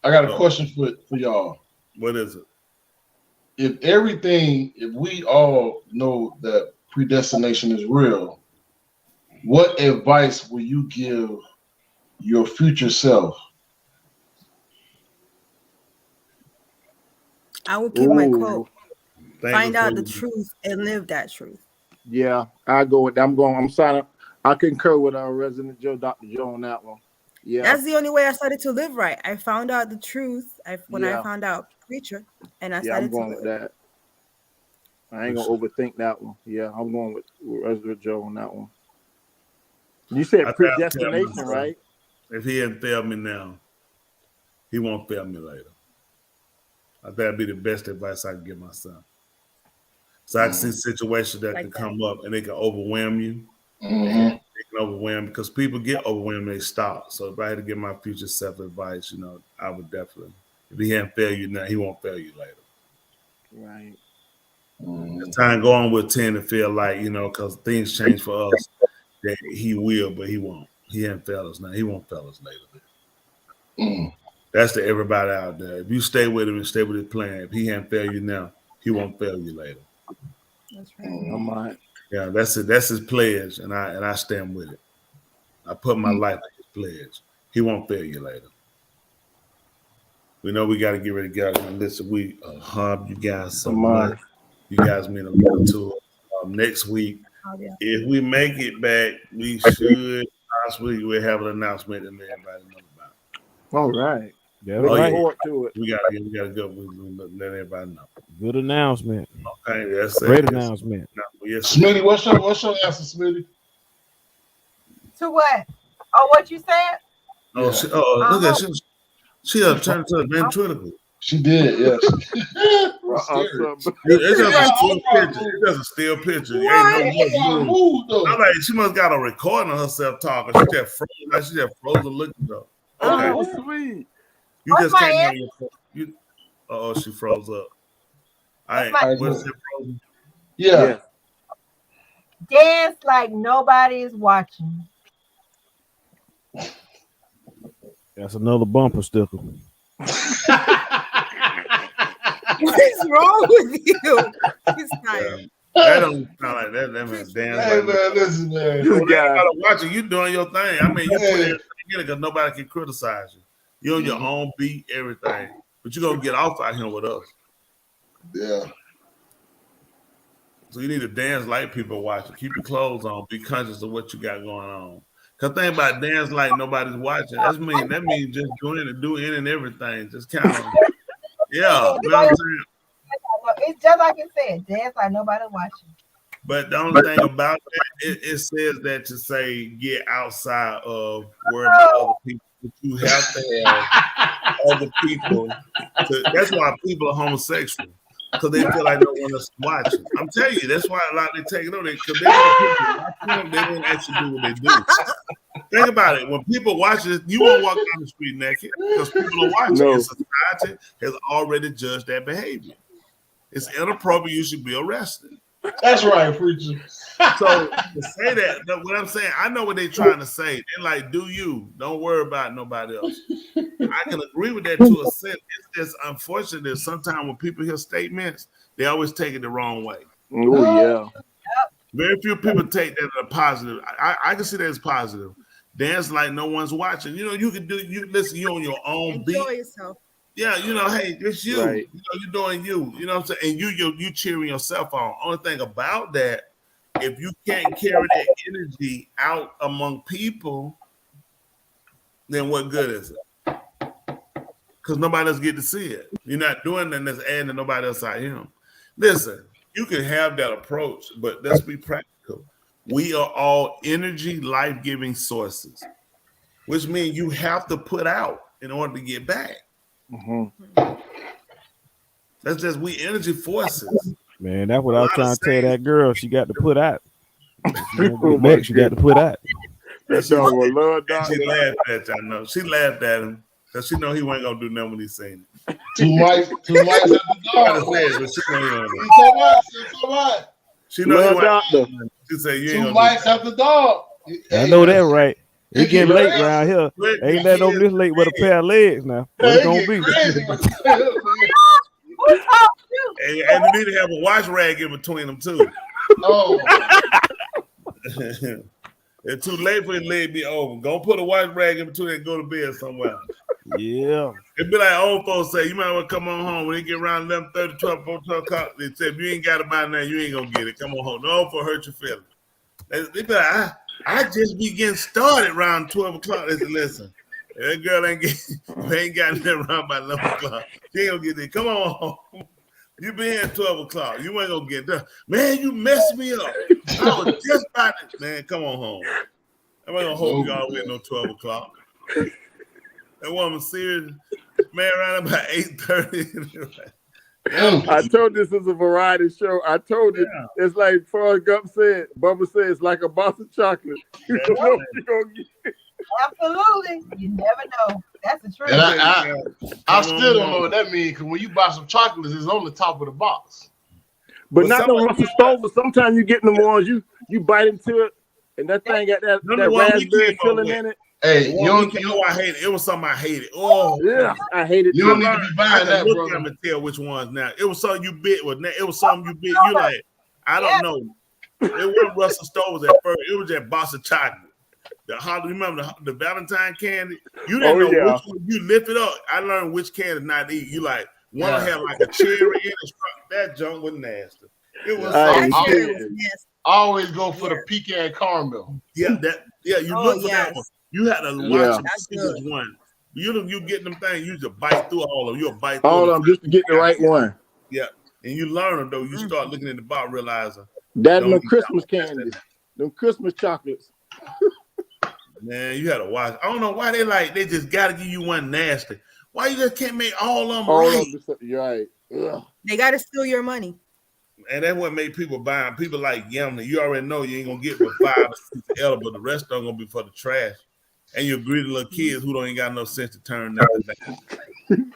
I got a question for y'all. What is it? If we all know that predestination is real, what advice will you give your future self? I will keep my quote. Find out the truth and live that truth. Yeah, I go with that. I'm signing. I concur with our resident Joe, Dr. Joe, on that one. Yeah. That's the only way I started to live right. I found out the truth when I Yeah. found out preacher, and I Yeah, started I'm going to with live. that. I ain't gonna overthink that one. Yeah, I'm going with Ezra Joe on that one. You said I predestination, tell right? If he hadn't failed me now, he won't fail me later. I think that'd be the best advice I can give my son. So I can see situations that can come up and they can overwhelm you. Mhm. They can overwhelm because people get overwhelmed, they stop. So if I had to give my future self advice, I would definitely. If he hadn't failed you now, he won't fail you later. Right. As time go on, we'll tend to feel like, because things change for us, that he will, but he won't. He hasn't failed us now. He won't fail us later. That's to everybody out there. If you stay with him and stay with his plan, if he hasn't failed you now, he won't fail you later. That's right. I'm right. Yeah, that's it. That's his pledge, and I stand with it. I put my life in his pledge. He won't fail you later. We know we got to get ready to go. And listen, we hub you guys so much. You guys mean a lot to us. Next week, if we make it back, we should possibly we'll have an announcement and let everybody know about it. All right. Looking forward to it. We got to go. We let everybody know. Good announcement. Okay, that's Great it. announcement. Yes, Smitty, what's your answer, Smitty? To what? Oh, what you said? Oh, look at she turned to a ventriloquist. She did, yes. It's just a still picture. Ain't no I'm like, she must got a recording of herself talking. She just froze. Like she just froze and looking though. Okay. Oh, sweet. You just can't hear your phone. Oh, she froze up. What's it frozen? Yeah. Dance like nobody is watching. That's another bumper sticker. What is wrong with you? He's tired. That don't sound like that. That means dance. Hey, man, listen, man. You gotta watch it. You doing your thing. I mean, you put everything in it because nobody can criticize you. You on your own beat, everything. But you're gonna get off out here with us. Yeah. So you need to dance like people watching. Keep your clothes on. Be conscious of what you got going on. Cause think about dance like nobody's watching. That means just doing it, doing and everything. Just kind of, yeah. You know what I'm saying? It's just like it said, dance like nobody watching. But the only thing about that, it says that to say get outside of worry about other people. But you have to have other people. That's why people are homosexual. Because they feel like no one else is watching. I'm telling you, that's why a lot of they take it on. Because they won't actually do what they do. Think about it. When people watch it, you won't walk down the street naked because people are watching. No. And society has already judged that behavior. It's inappropriate. You should be arrested. That's right, preacher. So to say that, what I'm saying, I know what they're trying to say. They're like, do you? Don't worry about nobody else. I can agree with that to a sense. It's just unfortunate that sometimes when people hear statements, they always take it the wrong way. Oh, yeah. Very few people take that as a positive. I can see that as positive. Dance like no one's watching. You can do. You listen. You on your own beat. Enjoy yourself. Yeah, hey, it's you. Right. You're doing you. You know what I'm saying? And you cheering yourself on. Only thing about that, if you can't carry that energy out among people, then what good is it? Because nobody else get to see it. You're not doing that that's adding to nobody else out here. Listen, you can have that approach, but let's be practical. We are all energy, life-giving sources, which means you have to put out in order to get back. Mm-hmm. That's just we energy forces. Man, that's what I was trying to tell that girl. She got to put out. She got to put out. She laughed at you. I know. She laughed at him because she know he wasn't gonna do nothing when he seen it. Two mics at the dog. She know he wasn't. She said you ain't Two gonna mics at the dog. I know that right. It getting late around here. Ain't that over this late with a pair of legs now. What it gonna be? And you need to have a wash rag in between them too. Oh. It's too late for his leg to be over. Go put a wash rag in between and go to bed somewhere. Yeah. It'd be like old folks say, you might want to come on home. When they get around 11:30, 12 o'clock, they say, if you ain't got it by now, you ain't going to get it. Come on home. No, for hurt your feelings. They be like, I just be getting started around 12 o'clock. They say, listen, That girl ain't got nothing wrong by 11 o'clock. She ain't gonna get there. Come on home. You been here at 12 o'clock. You ain't gonna get there. Man, you messed me up. I was just about to. Man, come on home. I'm not gonna hold you all the way no 12 o'clock. That woman serious. Man, around about 8:30. I told this is a variety show. I told you it's like Forrest Gump said. Bubba said it's like a box of chocolate. You don't know what you're gonna get. Absolutely. You never know. That's the truth. And I still don't know what that means because when you buy some chocolates, it's on the top of the box. But not the Russell Stover. Sometimes you get them ones you bite into it, and that thing got that raspberry filling in it. Hey, you know I hate it. It was something I hated. Oh yeah, I hate it. You don't need to be buying that, bro. I'm gonna tell which ones now. It was something you bit with. It was something you bit. You like, I don't know. It wasn't Russell Stover's at first. It was that box of chocolate. Remember the Valentine candy? You didn't know which one you lift it up. I learned which candy not to eat. You like one had like a cherry in it. That junk was nasty. It was. I always go for the pecan caramel. Yeah, you look for that one. You had to watch which one. You get them things, you just bite through all of them. You'll bite through all of them just to get the right one. Yeah. And you learn them though. You start looking at the box, realizing that's no Christmas candy. Them Christmas chocolates. Man, you had to watch. I don't know why they just gotta give you one nasty. Why you just can't make all of them right? You're right. Ugh. They gotta steal your money. And that's what made people buy them. People like Yamna. You already know you ain't gonna get but 5 or 6 edible. The rest are gonna be for the trash. And you're greedy little kids who don't ain't got no sense to turn nothing down.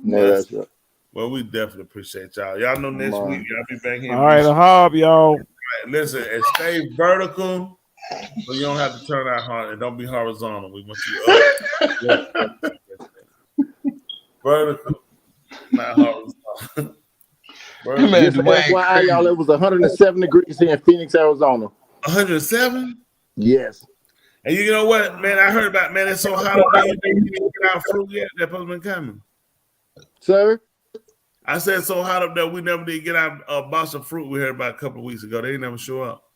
No, that's right. Well, we definitely appreciate y'all. Y'all know next week y'all be back here. All right, a hob, y'all. Right, listen, and stay vertical, so you don't have to turn out hard and don't be horizontal. We want you up. Vertical, not horizontal. Just FYI, y'all, it was 107 degrees here in Phoenix, Arizona. 107? Yes. And you know what, man? I heard about, man, it's so hot up there, you didn't get our fruit yet. That supposed to be coming. Sir? I said so hot up there, we never did get our box of fruit we heard about a couple of weeks ago. They never show up.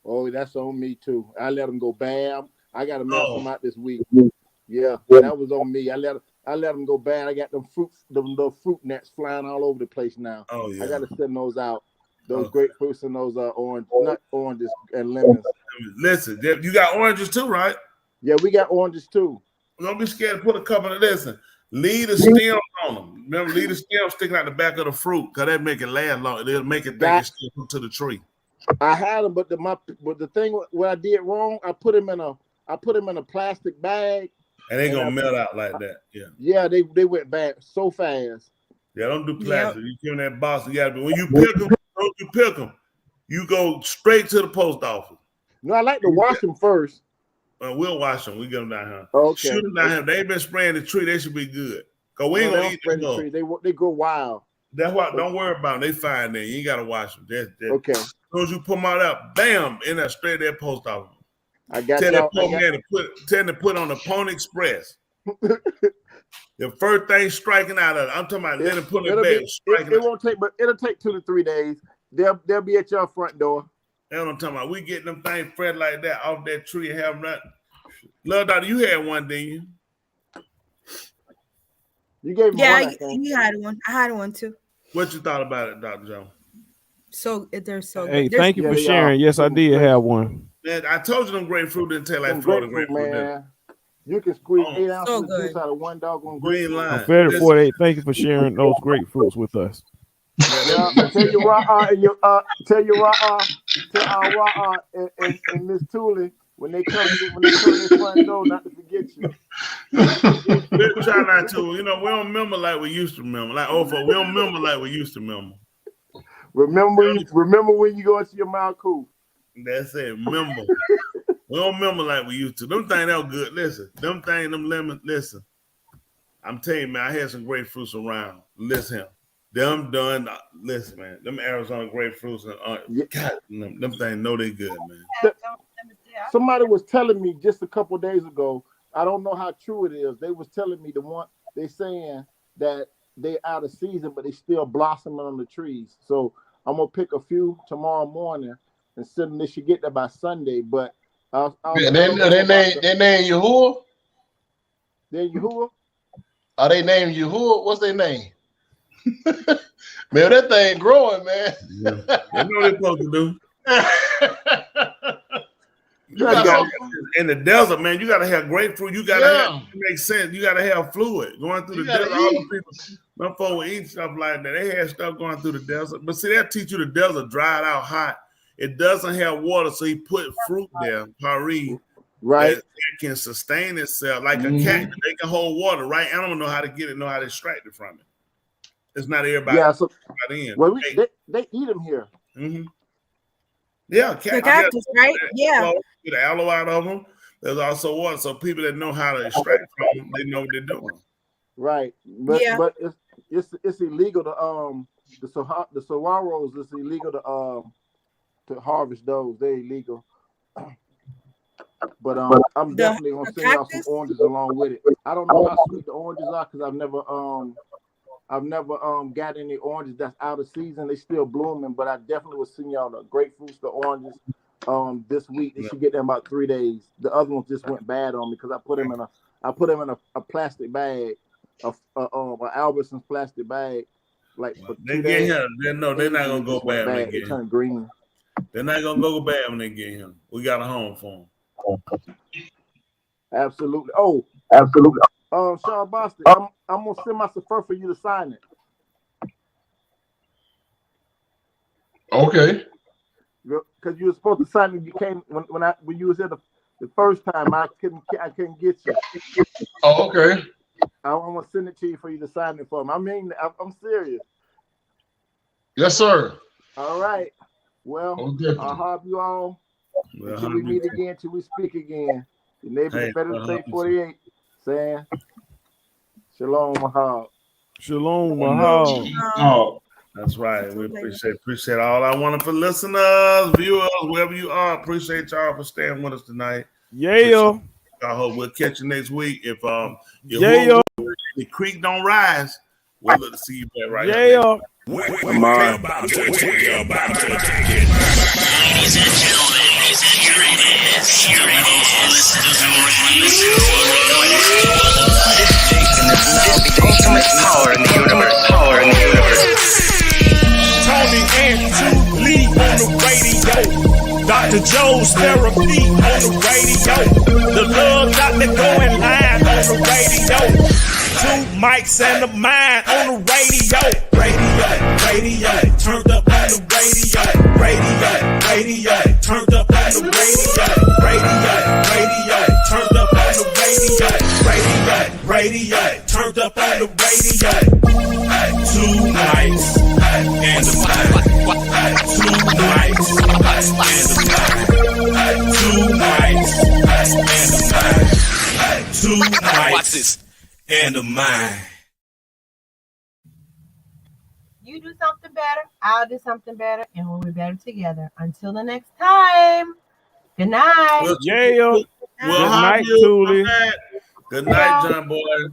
Oh, that's on me, too. I let them go bam. I got to mail them out this week. Yeah, that was on me. I let them go bad. I got them little fruit nets flying all over the place now. Oh yeah. I got to send those out. Those grapefruits and those nut oranges and lemons. Listen, you got oranges too, right? Yeah, we got oranges too. Don't be scared to put a couple of this in. Leave the stems on them. Remember, leave the stems sticking out the back of the fruit because that make it last long. They'll make it think it's still to the tree. I had them, but the thing what I did wrong, I put them in a plastic bag. And they gonna melt out like that. Yeah. Yeah, they went bad so fast. Yeah, don't do plastic. You give them that box. You gotta be when you pick them. Don't you pick them? You go straight to the post office. No, I like to wash them first. We'll wash them. We get them down here. Okay. Shoot them down here. They ain't been spraying the tree. They should be good. Cause we ain't gonna eat them. The tree. They grow wild. That's why. Don't worry about them. They fine then. You ain't gotta wash them. Okay. As soon as you put them out, bam, in that straight there post office. I got tell them to put on the Pony Express. The first thing striking out of it, I'm talking about let them put it back. It won't take, but it'll take 2 to 3 days. They'll be at your front door. That's what I'm talking about. We get them things fresh like that off that tree and have them right. Love Doctor, you had one, didn't you? You gave me one. You had one. I had one too. What you thought about it, Dr. Jones? So they're so Hey, good. thank you for sharing. Yes, I did have one. Man, I told you them grapefruit didn't taste like Florida grapefruit. Man. You can squeeze 8 ounces of juice out of one doggone green line. I'm fed at 48. Thank you for sharing those grapefruits with us. Tell your Ra'a and Miss Tooley when they come to the front door not to forget you. We try not to. You know, we don't remember like we used to remember. Like we don't remember like we used to remember. Remember when you go into your mouth cool. That's it. Remember. We don't remember like we used to. Them things that were good. Listen, them lemons. Listen, I'm telling you, man, I had some grapefruits around. Listen, them done. Listen, man, them Arizona grapefruits and God, them things know they good, man. Somebody was telling me just a couple of days ago. I don't know how true it is. They was telling me they saying that they out of season, but they still blossoming on the trees. So I'm gonna pick a few tomorrow morning and send them. They should get there by Sunday, but. They name Yahuwah? They're Yahuwah. Are they named Yahuwah? What's their name? Man, that thing growing, man. They know what they're supposed to do. In the desert, man, you gotta have grapefruit. You gotta have, it makes sense. You gotta have fluid going through the desert. All the people, them folks will eat stuff like that. They had stuff going through the desert. But see, that teach you the desert dried out hot. It doesn't have water, so he put fruit there, pari, right? That can sustain itself like a cat. They can hold water, right? Animal know how to get it, know how to extract it from it. It's not everybody. Yeah, so in. well, they eat them here. Mm-hmm. Yeah, the cactus, right? Yeah. Get the aloe out of them. There's also water, so people that know how to extract from them, they know what they're doing. Right, but it's illegal to the saguaros. It's illegal to harvest those. They're illegal. But I'm definitely gonna send y'all some oranges along with it. I don't know how sweet the oranges are because I've never got any oranges that's out of season. They still blooming, but I definitely will send y'all the grapefruits, the oranges this week. They should get them about 3 days. The other ones just went bad on me because I put them in a plastic bag, an Albertsons plastic bag. Like for they 2 get days. him. They're not gonna go bad when they get They him. turn green. They're not gonna go bad when they get him. We got a home for him. Absolutely. Oh, absolutely. Sean Boston, I'm gonna send my Sefer for you to sign it. Okay. Because you were supposed to sign it. You came when you was here the first time. I couldn't get you. Oh, okay. I'm gonna send it to you for you to sign it for me. I mean, I'm serious. Yes, sir. All right. Well, I'll have you on until we meet again, till we speak again. Your neighbor, the Federal State 48, saying Shalom Mahal. Shalom Mahal. Oh, that's right. We appreciate all our wonderful listeners, viewers, wherever you are. Appreciate y'all for staying with us tonight. Yeah. I hope we'll catch you next week. If the creek don't rise, we'll look to see you back right here. We're about to take it. Ladies and gentlemen, here it is. Listen to the radio show The ultimate power in the universe. Tony and 2 Lee on the radio. Dr. Joe's therapy on the radio. The love doctor going live on the radio. 2 mics and a mind on the radio. Radio, turned up on the radio. Radio, turned up on the radio. Radio, turned up on the radio. Radio, turned up on the radio. 2 mics and a mind. 2 mics and a mind. 2 mics and a mind. 2 mics and a mind. You do something better, I'll do something better, and we'll be better together. Until the next time, good night. Yeah. Good night, Tootie. Good night, John Boy.